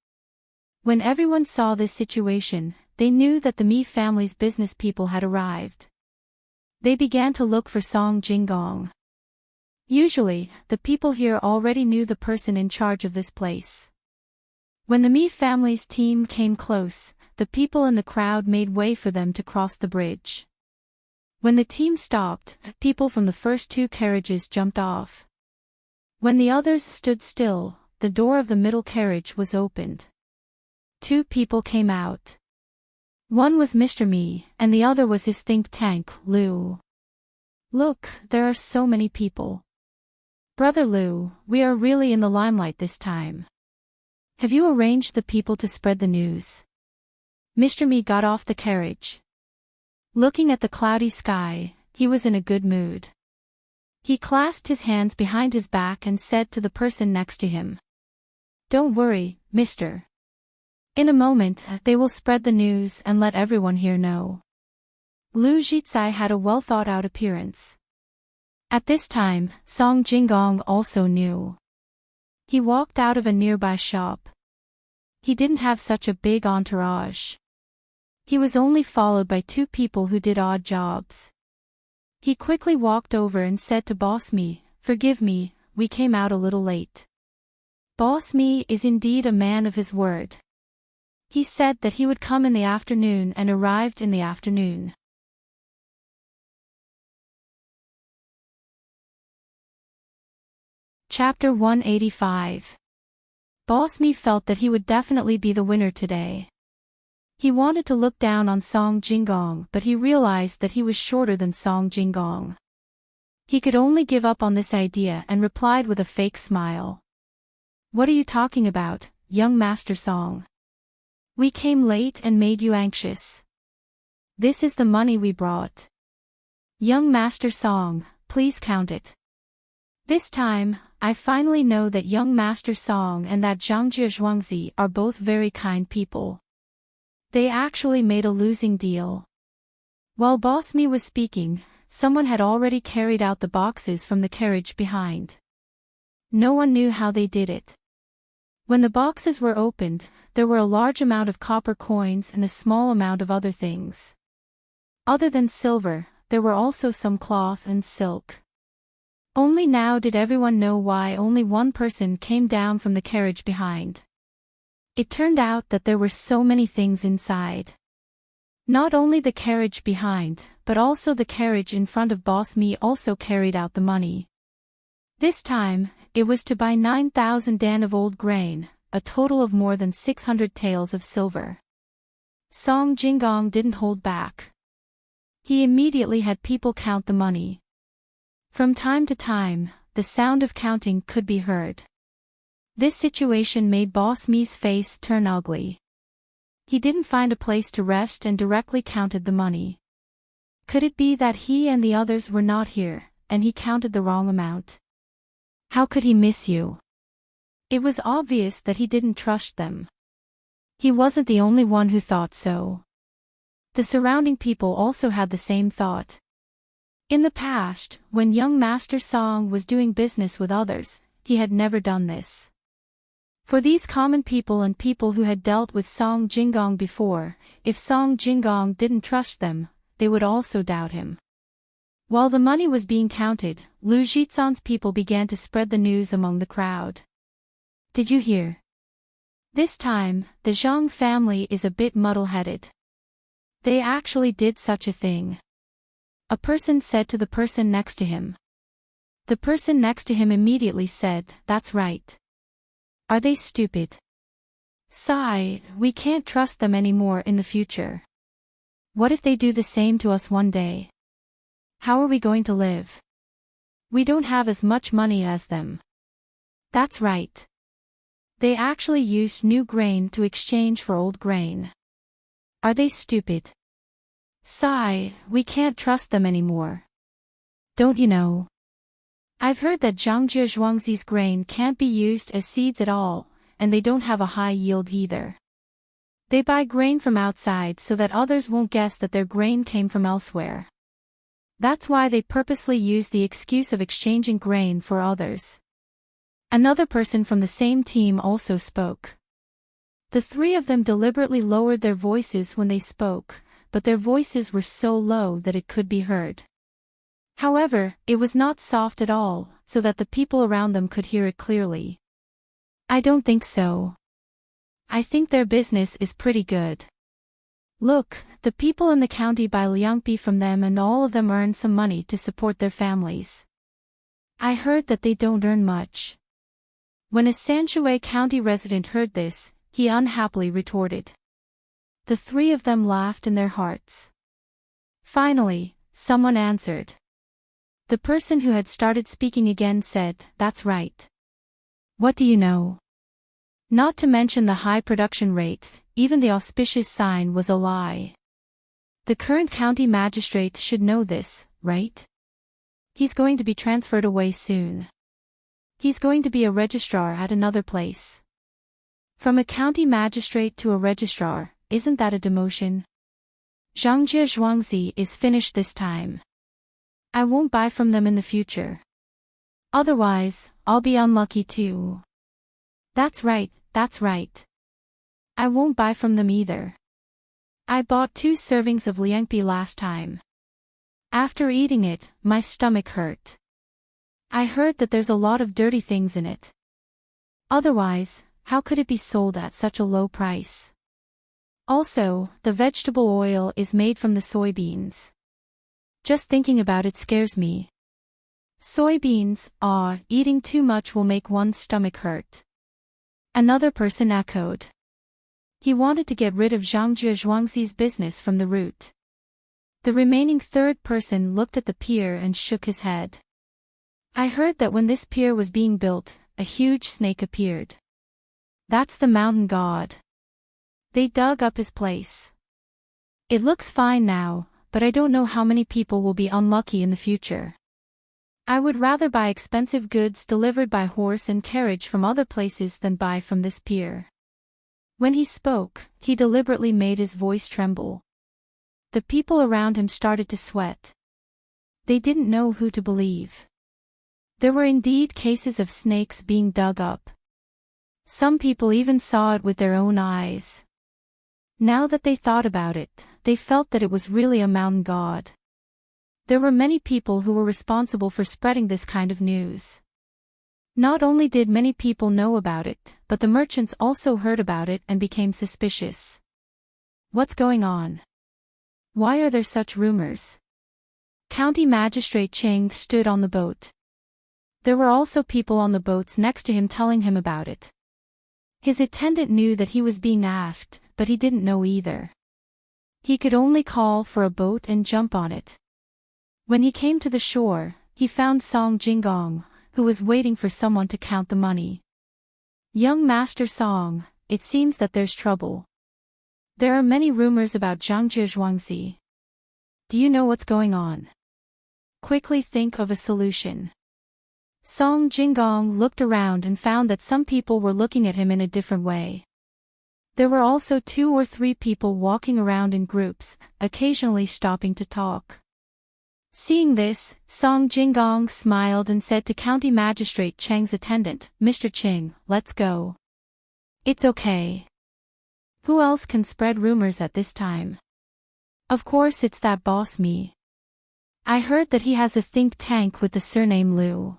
When everyone saw this situation, they knew that the Mi family's business people had arrived. They began to look for Song Jinggong. Usually, the people here already knew the person in charge of this place. When the Mi family's team came close, the people in the crowd made way for them to cross the bridge. When the team stopped, people from the first 2 carriages jumped off. When the others stood still, the door of the middle carriage was opened. 2 people came out. One was Mr. Mi, and the other was his think tank, Lu. Look, there are so many people. Brother Lu, we are really in the limelight this time. Have you arranged the people to spread the news? Mr. Mi got off the carriage. Looking at the cloudy sky, he was in a good mood. He clasped his hands behind his back and said to the person next to him, "Don't worry, mister. In a moment, they will spread the news and let everyone here know." Lu Zhizai had a well-thought-out appearance. At this time, Song Jinggong also knew. He walked out of a nearby shop. He didn't have such a big entourage. He was only followed by 2 people who did odd jobs. He quickly walked over and said to Boss Mi, "Forgive me, we came out a little late." Boss Mi is indeed a man of his word. He said that he would come in the afternoon and arrived in the afternoon. Chapter 185. Boss Mi felt that he would definitely be the winner today. He wanted to look down on Song Jinggong, but he realized that he was shorter than Song Jinggong. He could only give up on this idea and replied with a fake smile. "What are you talking about, young Master Song? We came late and made you anxious. This is the money we brought. Young Master Song, please count it." This time, I finally know that young Master Song and that Zhangjie Zhuangzi are both very kind people. They actually made a losing deal. While Boss Mi was speaking, someone had already carried out the boxes from the carriage behind. No one knew how they did it. When the boxes were opened, there were a large amount of copper coins and a small amount of other things. Other than silver, there were also some cloth and silk. Only now did everyone know why only one person came down from the carriage behind. It turned out that there were so many things inside. Not only the carriage behind, but also the carriage in front of Boss Mi also carried out the money. This time, it was to buy 9,000 dan of old grain, a total of more than 600 taels of silver. Song Jinggong didn't hold back. He immediately had people count the money. From time to time, the sound of counting could be heard. This situation made Boss Mi's face turn ugly. He didn't find a place to rest and directly counted the money. Could it be that he and the others were not here, and he counted the wrong amount? How could he miss you? It was obvious that he didn't trust them. He wasn't the only one who thought so. The surrounding people also had the same thought. In the past, when young Master Song was doing business with others, he had never done this. For these common people and people who had dealt with Song Jinggong before, if Song Jinggong didn't trust them, they would also doubt him. While the money was being counted, Lu Zhizan's people began to spread the news among the crowd. "Did you hear? This time, the Zhang family is a bit muddle-headed. They actually did such a thing." A person said to the person next to him. The person next to him immediately said, "That's right. Are they stupid? Sigh, we can't trust them anymore in the future. What if they do the same to us one day? How are we going to live? We don't have as much money as them." That's right. They actually used new grain to exchange for old grain. Are they stupid? Sigh, we can't trust them anymore. Don't you know? I've heard that Zhangzhe Zhuangzi's grain can't be used as seeds at all, and they don't have a high yield either. They buy grain from outside so that others won't guess that their grain came from elsewhere. That's why they purposely use the excuse of exchanging grain for others. Another person from the same team also spoke. The three of them deliberately lowered their voices when they spoke, but their voices were so low that it could be heard. However, it was not soft at all, so that the people around them could hear it clearly. I don't think so. I think their business is pretty good. Look, the people in the county buy liangpi from them and all of them earn some money to support their families. I heard that they don't earn much. When a Sanshui County resident heard this, he unhappily retorted. The three of them laughed in their hearts. Finally, someone answered. The person who had started speaking again said, "That's right. What do you know? Not to mention the high production rate, even the auspicious sign was a lie. The current county magistrate should know this, right? He's going to be transferred away soon. He's going to be a registrar at another place. From a county magistrate to a registrar, isn't that a demotion? Zhangzhe Zhuangzi is finished this time. I won't buy from them in the future. Otherwise, I'll be unlucky too. That's right, that's right. I won't buy from them either. I bought 2 servings of liangpi last time. After eating it, my stomach hurt. I heard that there's a lot of dirty things in it. Otherwise, how could it be sold at such a low price? Also, the vegetable oil is made from the soybeans. Just thinking about it scares me. Soybeans, eating too much will make one's stomach hurt. Another person echoed. He wanted to get rid of Zhangzhe Zhuangzi's business from the root. The remaining third person looked at the pier and shook his head. I heard that when this pier was being built, a huge snake appeared. That's the mountain god. They dug up his place. It looks fine now, but I don't know how many people will be unlucky in the future. I would rather buy expensive goods delivered by horse and carriage from other places than buy from this pier. When he spoke, he deliberately made his voice tremble. The people around him started to sweat. They didn't know who to believe. There were indeed cases of snakes being dug up. Some people even saw it with their own eyes. Now that they thought about it, they felt that it was really a mountain god. There were many people who were responsible for spreading this kind of news. Not only did many people know about it, but the merchants also heard about it and became suspicious. What's going on? Why are there such rumors? County Magistrate Cheng stood on the boat. There were also people on the boats next to him telling him about it. His attendant knew that he was being asked, but he didn't know either. He could only call for a boat and jump on it. When he came to the shore, he found Song Jinggong, who was waiting for someone to count the money. Young Master Song, it seems that there's trouble. There are many rumors about Zhangzhe Zhuangzi. Do you know what's going on? Quickly think of a solution. Song Jinggong looked around and found that some people were looking at him in a different way. There were also 2 or 3 people walking around in groups, occasionally stopping to talk. Seeing this, Song Jinggong smiled and said to County Magistrate Cheng's attendant, "Mr. Cheng, let's go." It's okay. Who else can spread rumors at this time? Of course it's that boss me. I heard that he has a think tank with the surname Liu.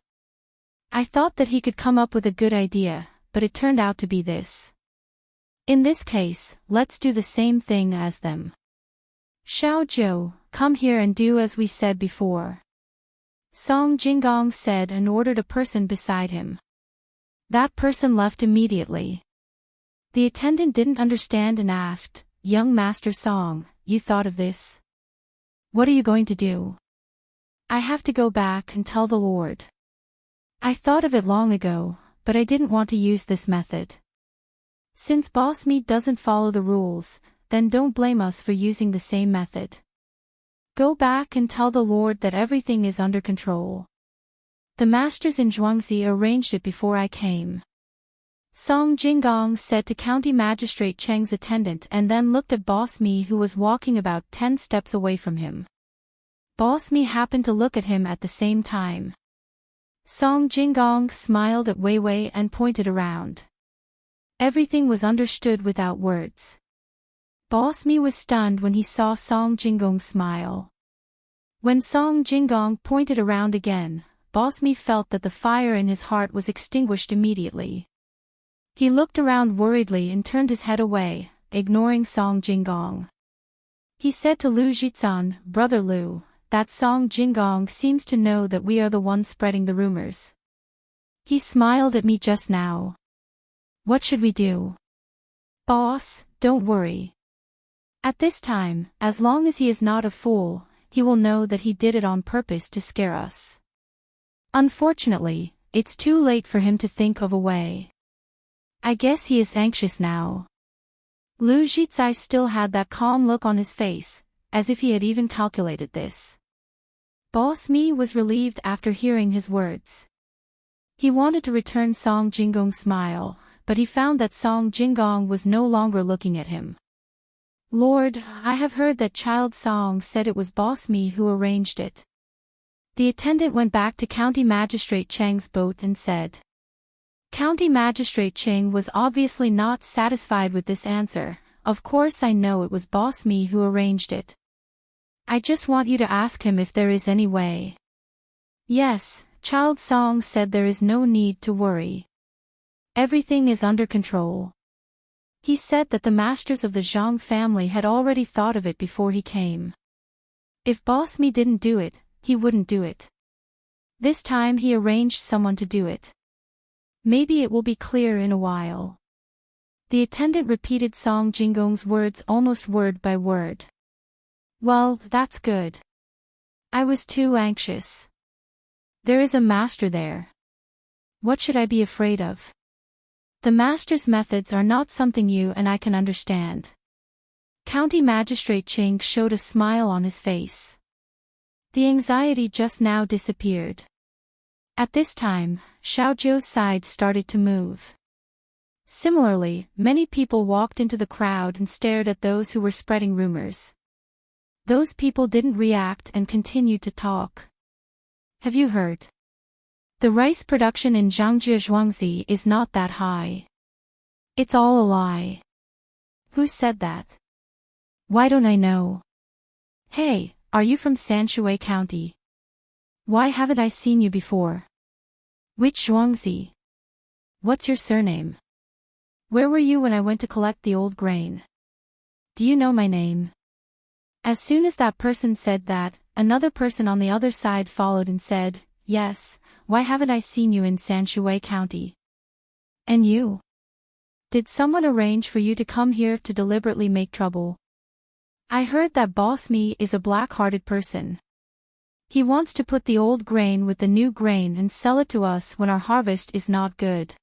I thought that he could come up with a good idea, but it turned out to be this. In this case, let's do the same thing as them. Xiao Zhou, come here and do as we said before. Song Jingong said and ordered a person beside him. That person left immediately. The attendant didn't understand and asked, "Young Master Song, you thought of this? What are you going to do?" "I have to go back and tell the Lord. I thought of it long ago, but I didn't want to use this method. Since Boss Me doesn't follow the rules, then don't blame us for using the same method. Go back and tell the Lord that everything is under control. The masters in Zhuangzi arranged it before I came." Song Jingong said to County Magistrate Cheng's attendant and then looked at Boss Me, who was walking about 10 steps away from him. Boss Me happened to look at him at the same time. Song Jingong smiled at Wei Wei and pointed around. Everything was understood without words. Boss Me was stunned when he saw Song Jingong smile. When Song Jingong pointed around again, Boss Me felt that the fire in his heart was extinguished immediately. He looked around worriedly and turned his head away, ignoring Song Jingong. He said to Lu Jizan, "Brother Lu, that Song Jingong seems to know that we are the ones spreading the rumors. He smiled at me just now. What should we do?" "Boss, don't worry. At this time, as long as he is not a fool, he will know that he did it on purpose to scare us. Unfortunately, it's too late for him to think of a way. I guess he is anxious now." Lu Jizai still had that calm look on his face, as if he had even calculated this. Boss Me was relieved after hearing his words. He wanted to return Song Jingong's smile, but he found that Song Jingong was no longer looking at him. "Lord, I have heard that Child Song said it was Boss Me who arranged it." The attendant went back to County Magistrate Cheng's boat and said. County Magistrate Cheng was obviously not satisfied with this answer. "Of course I know it was Boss Me who arranged it. I just want you to ask him if there is any way." "Yes," Child Song said, "there is no need to worry. Everything is under control." He said that the masters of the Zhang family had already thought of it before he came. If Boss Me didn't do it, he wouldn't do it. This time he arranged someone to do it. Maybe it will be clear in a while. The attendant repeated Song Jingong's words almost word by word. "Well, that's good. I was too anxious. There is a master there. What should I be afraid of? The master's methods are not something you and I can understand." County Magistrate Ching showed a smile on his face. The anxiety just now disappeared. At this time, Xiaojiu's side started to move. Similarly, many people walked into the crowd and stared at those who were spreading rumors. Those people didn't react and continued to talk. "Have you heard? The rice production in Zhangji Zhuangzi is not that high. It's all a lie." "Who said that? Why don't I know? Hey, are you from Sanshui County? Why haven't I seen you before? Which Zhuangzi? What's your surname? Where were you when I went to collect the old grain? Do you know my name?" As soon as that person said that, another person on the other side followed and said, "Yes, why haven't I seen you in Sanshui County? And you? Did someone arrange for you to come here to deliberately make trouble? I heard that Boss Me is a black-hearted person. He wants to put the old grain with the new grain and sell it to us when our harvest is not good.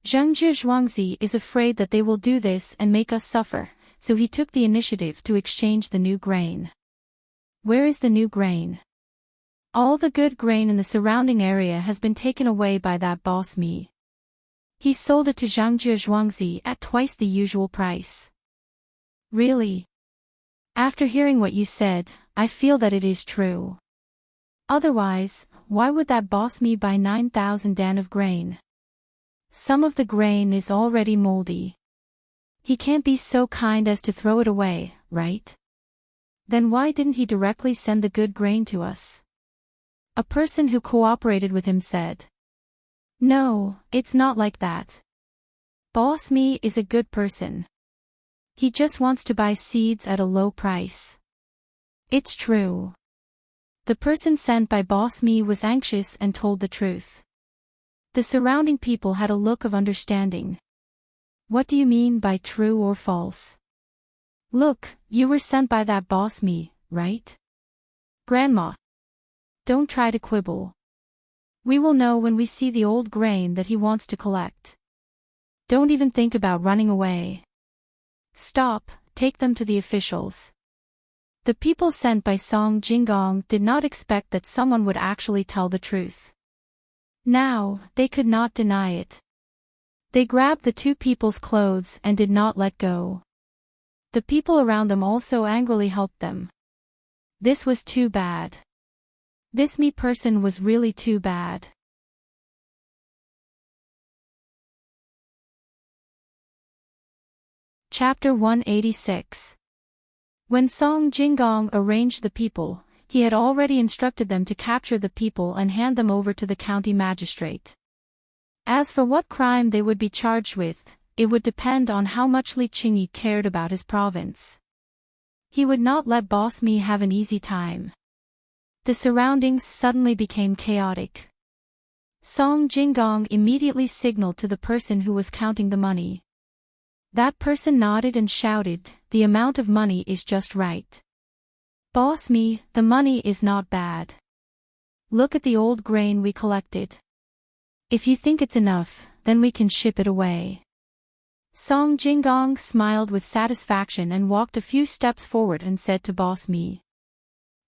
Zhangji Zhuangzi is afraid that they will do this and make us suffer, so he took the initiative to exchange the new grain." "Where is the new grain?" "All the good grain in the surrounding area has been taken away by that Boss Me. He sold it to Zhangji Zhuangzi at twice the usual price." "Really? After hearing what you said, I feel that it is true. Otherwise, why would that Boss Me buy 9,000 dan of grain? Some of the grain is already moldy. He can't be so kind as to throw it away, right? Then why didn't he directly send the good grain to us?" A person who cooperated with him said. "No, it's not like that. Boss Me is a good person. He just wants to buy seeds at a low price. It's true." The person sent by Boss Me was anxious and told the truth. The surrounding people had a look of understanding. What do you mean by true or false? Look, you were sent by that Boss Me, right? Grandma. Don't try to quibble. We will know when we see the old grain that he wants to collect. Don't even think about running away. Stop, take them to the officials. The people sent by Song Jinggong did not expect that someone would actually tell the truth. Now, they could not deny it. They grabbed the two people's clothes and did not let go. The people around them also angrily helped them. This was too bad. This me person was really too bad. Chapter 186. When Song Jinggong arranged the people, he had already instructed them to capture the people and hand them over to the county magistrate. As for what crime they would be charged with, it would depend on how much Li Qingyi cared about his province. He would not let Boss Me have an easy time. The surroundings suddenly became chaotic. Song Jinggong immediately signaled to the person who was counting the money. That person nodded and shouted, "The amount of money is just right. Boss Me, the money is not bad. Look at the old grain we collected. If you think it's enough, then we can ship it away." Song Jinggong smiled with satisfaction and walked a few steps forward and said to Boss Me.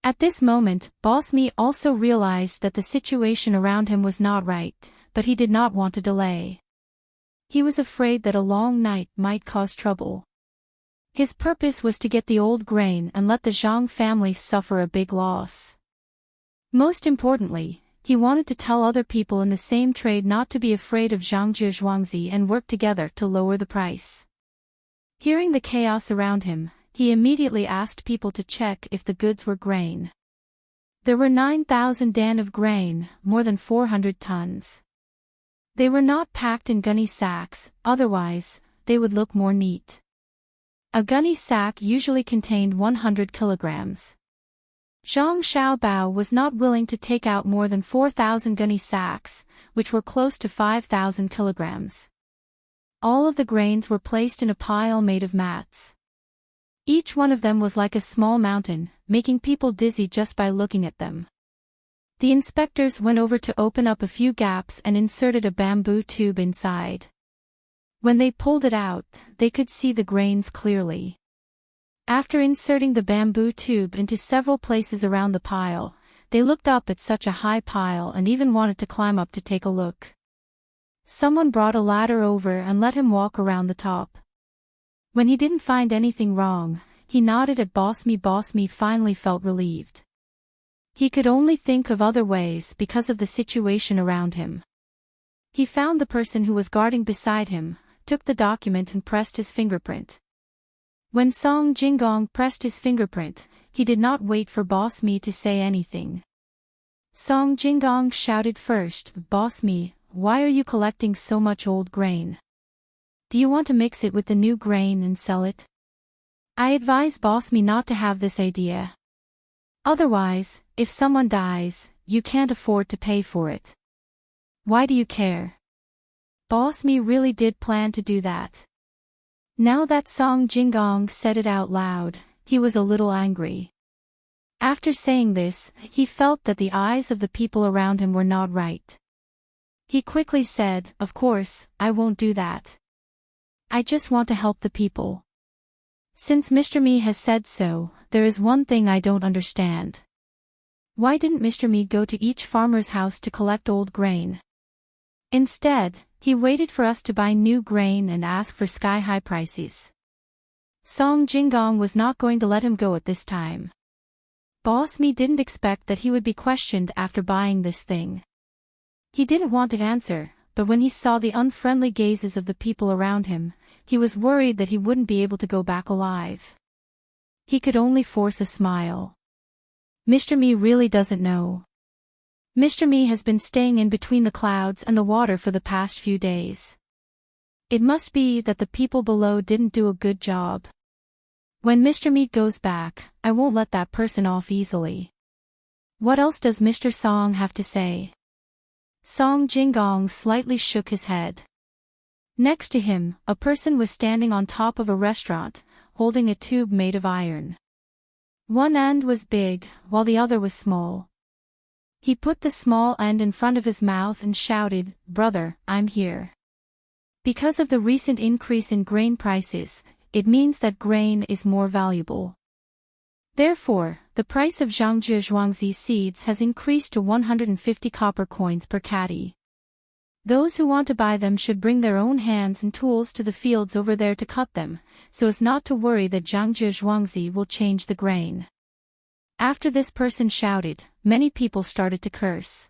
At this moment, Boss Me also realized that the situation around him was not right, but he did not want to delay. He was afraid that a long night might cause trouble. His purpose was to get the old grain and let the Zhang family suffer a big loss. Most importantly, he wanted to tell other people in the same trade not to be afraid of Zhangjie Zhuangzi and work together to lower the price. Hearing the chaos around him, he immediately asked people to check if the goods were grain. There were 9,000 dan of grain, more than 400 tons. They were not packed in gunny sacks, otherwise, they would look more neat. A gunny sack usually contained 100 kilograms. Zhang Xiaobao was not willing to take out more than 4,000 gunny sacks, which were close to 5,000 kilograms. All of the grains were placed in a pile made of mats. Each one of them was like a small mountain, making people dizzy just by looking at them. The inspectors went over to open up a few gaps and inserted a bamboo tube inside. When they pulled it out, they could see the grains clearly. After inserting the bamboo tube into several places around the pile, they looked up at such a high pile and even wanted to climb up to take a look. Someone brought a ladder over and let him walk around the top. When he didn't find anything wrong, he nodded at Boss Me. Boss Me finally felt relieved. He could only think of other ways because of the situation around him. He found the person who was guarding beside him, took the document and pressed his fingerprint. When Song Jinggong pressed his fingerprint, he did not wait for Boss Me to say anything. Song Jinggong shouted first, "Boss Me, why are you collecting so much old grain? Do you want to mix it with the new grain and sell it? I advise Boss Me not to have this idea. Otherwise, if someone dies, you can't afford to pay for it. Why do you care?" Boss Me really did plan to do that. Now that Song Jinggong said it out loud, he was a little angry. After saying this, he felt that the eyes of the people around him were not right. He quickly said, "Of course, I won't do that. I just want to help the people. Since Mr. Me has said so, there is one thing I don't understand. Why didn't Mr. Me go to each farmer's house to collect old grain? Instead, he waited for us to buy new grain and ask for sky-high prices." Song Jinggong was not going to let him go at this time. Boss Me didn't expect that he would be questioned after buying this thing. He didn't want to answer, but when he saw the unfriendly gazes of the people around him, he was worried that he wouldn't be able to go back alive. He could only force a smile. Mr. Me really doesn't know. Mr. Me has been staying in between the clouds and the water for the past few days. It must be that the people below didn't do a good job. When Mr. Me goes back, I won't let that person off easily. What else does Mr. Song have to say? Song Jingong slightly shook his head. Next to him, a person was standing on top of a restaurant, holding a tube made of iron. One end was big, while the other was small. He put the small end in front of his mouth and shouted, "Brother, I'm here." Because of the recent increase in grain prices, it means that grain is more valuable. Therefore, the price of Zhangjie Zhuangzi seeds has increased to 150 copper coins per caddy. Those who want to buy them should bring their own hands and tools to the fields over there to cut them, so as not to worry that Zhangjie Zhuangzi will change the grain. After this person shouted, many people started to curse.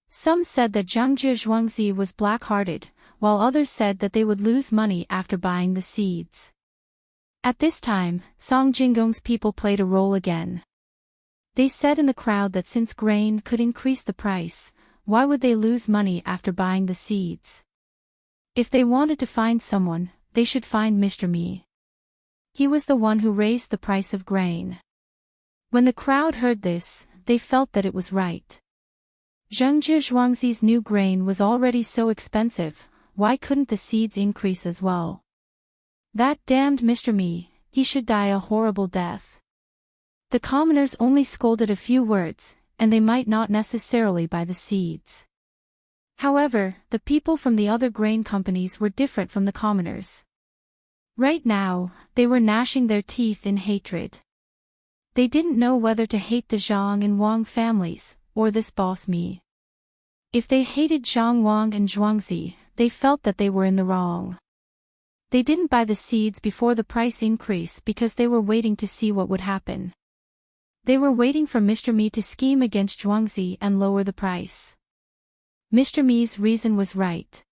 Some said that Zhangjie Zhuangzi was black-hearted, while others said that they would lose money after buying the seeds. At this time, Song Jingong's people played a role again. They said in the crowd that since grain could increase the price, why would they lose money after buying the seeds? If they wanted to find someone, they should find Mr. Mi. He was the one who raised the price of grain. When the crowd heard this, they felt that it was right. Zhangjie Zhuangzi's new grain was already so expensive, why couldn't the seeds increase as well? That damned Mr. Mi, he should die a horrible death. The commoners only scolded a few words, and they might not necessarily buy the seeds. However, the people from the other grain companies were different from the commoners. Right now, they were gnashing their teeth in hatred. They didn't know whether to hate the Zhang and Wang families, or this boss Mi. If they hated Zhang Wang and Zhuangzi, they felt that they were in the wrong. They didn't buy the seeds before the price increase because they were waiting to see what would happen. They were waiting for Mr. Mi to scheme against Zhuangzi and lower the price. Mr. Mi's reason was right.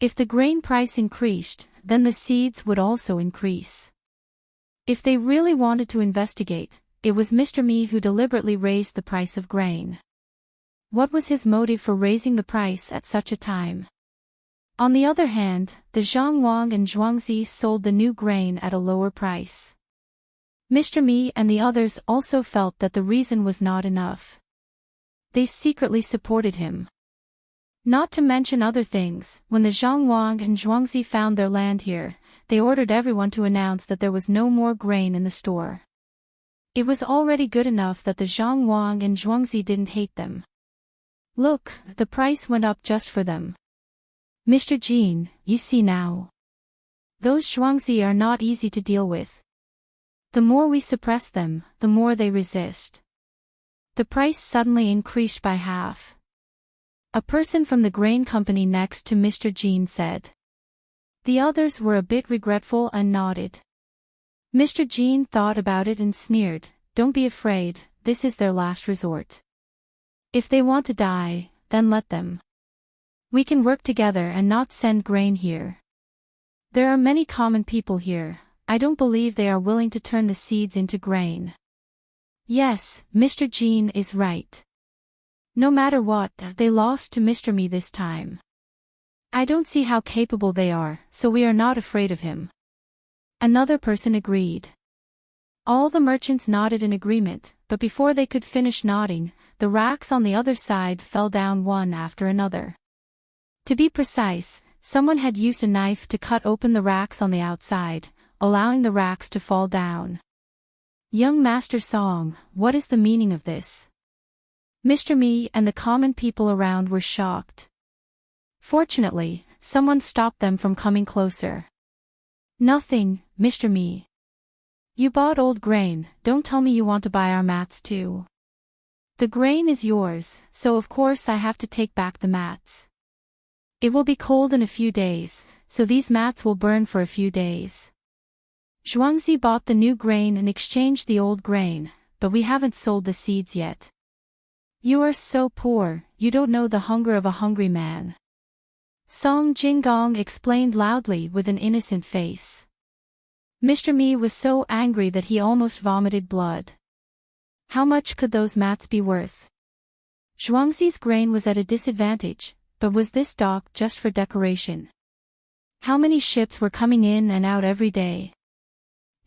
If the grain price increased, then the seeds would also increase. If they really wanted to investigate, it was Mr. Mi who deliberately raised the price of grain. What was his motive for raising the price at such a time? On the other hand, the Zhang Wang and Zhuangzi sold the new grain at a lower price. Mr. Mi and the others also felt that the reason was not enough. They secretly supported him. Not to mention other things, when the Zhang Wang and Zhuangzi found their land here, they ordered everyone to announce that there was no more grain in the store. It was already good enough that the Zhang Wang and Zhuangzi didn't hate them. Look, the price went up just for them. Mr. Jean, you see now. Those Zhuangzi are not easy to deal with. The more we suppress them, the more they resist. The price suddenly increased by half. A person from the grain company next to Mr. Jean said. The others were a bit regretful and nodded. Mr. Jean thought about it and sneered, "Don't be afraid, this is their last resort. If they want to die, then let them. We can work together and not send grain here. There are many common people here. I don't believe they are willing to turn the seeds into grain." Yes, Mr. Jean is right. No matter what, they lost to Mr. Mi this time. I don't see how capable they are, so we are not afraid of him. Another person agreed. All the merchants nodded in agreement, but before they could finish nodding, the racks on the other side fell down one after another. To be precise, someone had used a knife to cut open the racks on the outside, allowing the racks to fall down. Young Master Song, what is the meaning of this? Mr. Mi and the common people around were shocked. Fortunately, someone stopped them from coming closer. Nothing, Mr. Mi. You bought old grain, don't tell me you want to buy our mats too. The grain is yours, so of course I have to take back the mats. It will be cold in a few days, so these mats will burn for a few days. Zhuangzi bought the new grain and exchanged the old grain, but we haven't sold the seeds yet. You are so poor, you don't know the hunger of a hungry man. Song Jingong explained loudly with an innocent face. Mr. Mi was so angry that he almost vomited blood. How much could those mats be worth? Zhuangzi's grain was at a disadvantage, but was this dock just for decoration? How many ships were coming in and out every day?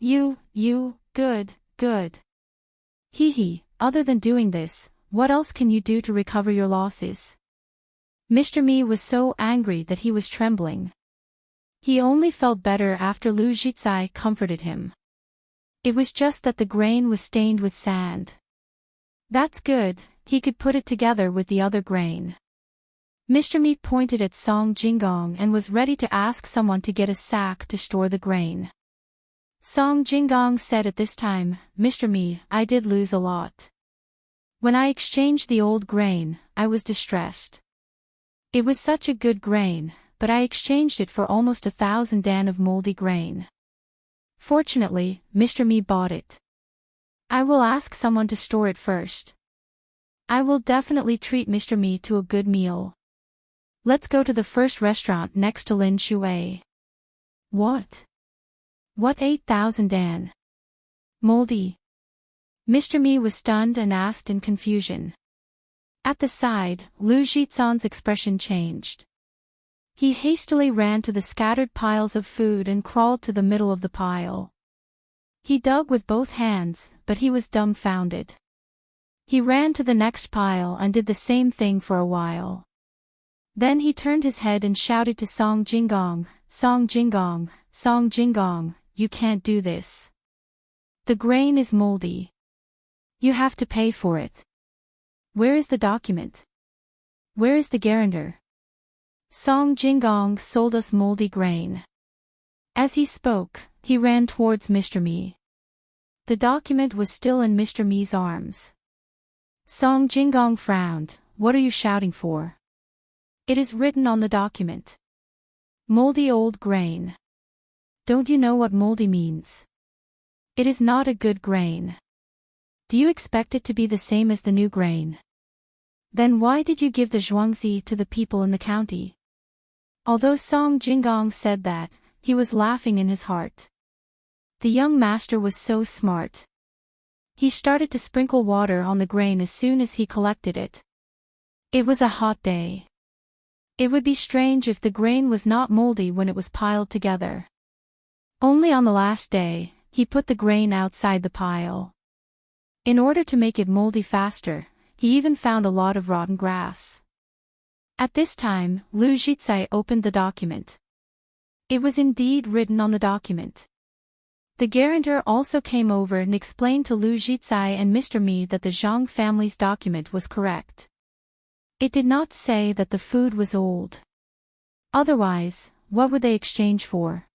Good. Hee hee, other than doing this, what else can you do to recover your losses? Mr. Mi was so angry that he was trembling. He only felt better after Lu Zhizai comforted him. It was just that the grain was stained with sand. That's good, he could put it together with the other grain. Mr. Mi pointed at Song Jinggong and was ready to ask someone to get a sack to store the grain. Song Jinggong said at this time, Mr. Mi, I did lose a lot. When I exchanged the old grain, I was distressed. It was such a good grain, but I exchanged it for almost 1,000 dan of moldy grain. Fortunately, Mr. Mi bought it. I will ask someone to store it first. I will definitely treat Mr. Mi to a good meal. Let's go to the first restaurant next to Lin Shui. What? What 8,000 dan? Moldy. Mr. Mi was stunned and asked in confusion. At the side, Lu Zhizan's expression changed. He hastily ran to the scattered piles of food and crawled to the middle of the pile. He dug with both hands, but he was dumbfounded. He ran to the next pile and did the same thing for a while. Then he turned his head and shouted to Song Jinggong, Song Jinggong, Song Jinggong, you can't do this. The grain is moldy. You have to pay for it. Where is the document? Where is the guarantor? Song Jinggong sold us moldy grain. As he spoke, he ran towards Mr. Mi. The document was still in Mr. Mi's arms. Song Jinggong frowned, what are you shouting for? It is written on the document. Moldy old grain. Don't you know what moldy means? It is not a good grain. Do you expect it to be the same as the new grain? Then why did you give the zhuangzi to the people in the county? Although Song Jinggong said that, he was laughing in his heart. The young master was so smart. He started to sprinkle water on the grain as soon as he collected it. It was a hot day. It would be strange if the grain was not moldy when it was piled together. Only on the last day, he put the grain outside the pile. In order to make it moldy faster, he even found a lot of rotten grass. At this time, Lu Zhizai opened the document. It was indeed written on the document. The guarantor also came over and explained to Lu Zhizai and Mr. Mi that the Zhang family's document was correct. It did not say that the food was old. Otherwise, what would they exchange for?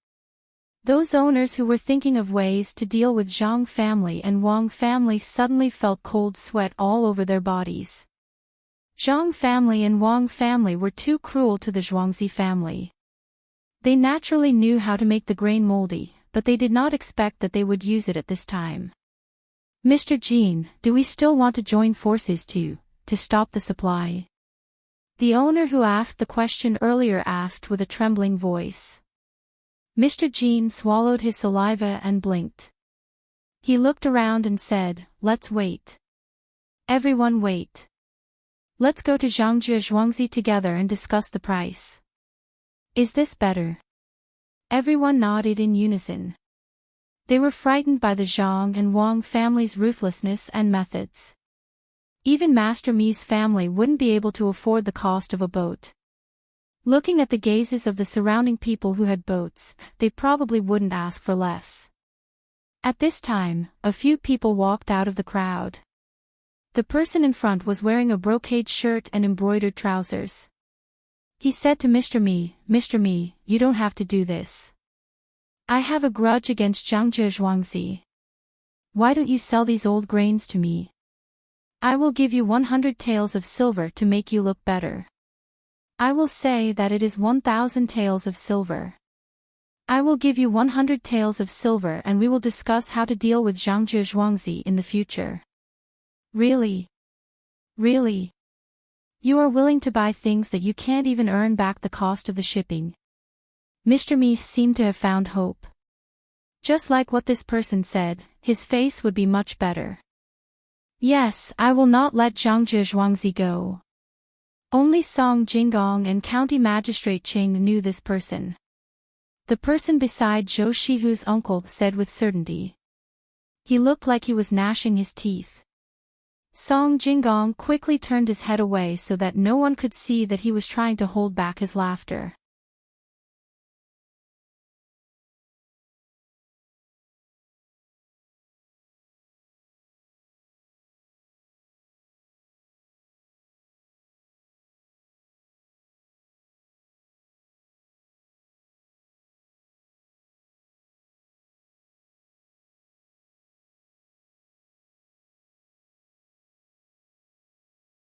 Those owners who were thinking of ways to deal with Zhang family and Wang family suddenly felt cold sweat all over their bodies. Zhang family and Wang family were too cruel to the Zhuangzi family. They naturally knew how to make the grain moldy, but they did not expect that they would use it at this time. Mr. Jean, do we still want to join forces to stop the supply? The owner who asked the question earlier asked with a trembling voice. Mr. Jean swallowed his saliva and blinked. He looked around and said, let's wait. Everyone wait. Let's go to Zhangjie Zhuangzi together and discuss the price. Is this better? Everyone nodded in unison. They were frightened by the Zhang and Wang family's ruthlessness and methods. Even Master Mi's family wouldn't be able to afford the cost of a boat. Looking at the gazes of the surrounding people who had boats, they probably wouldn't ask for less. At this time, a few people walked out of the crowd. The person in front was wearing a brocade shirt and embroidered trousers. He said to Mr. Mi, you don't have to do this. I have a grudge against Zhangjie Zhuangzi. Why don't you sell these old grains to me? I will give you 100 taels of silver to make you look better. I will say that it is 1,000 taels of silver. I will give you 100 taels of silver and we will discuss how to deal with Zhangjie Zhuangzi in the future. Really? Really? You are willing to buy things that you can't even earn back the cost of the shipping. Mr. Mi seemed to have found hope. Just like what this person said, his face would be much better. Yes, I will not let Zhangjie Zhuangzi go. Only Song Jinggong and County Magistrate Qing knew this person. The person beside Zhou Shihu's uncle said with certainty. He looked like he was gnashing his teeth. Song Jingong quickly turned his head away so that no one could see that he was trying to hold back his laughter.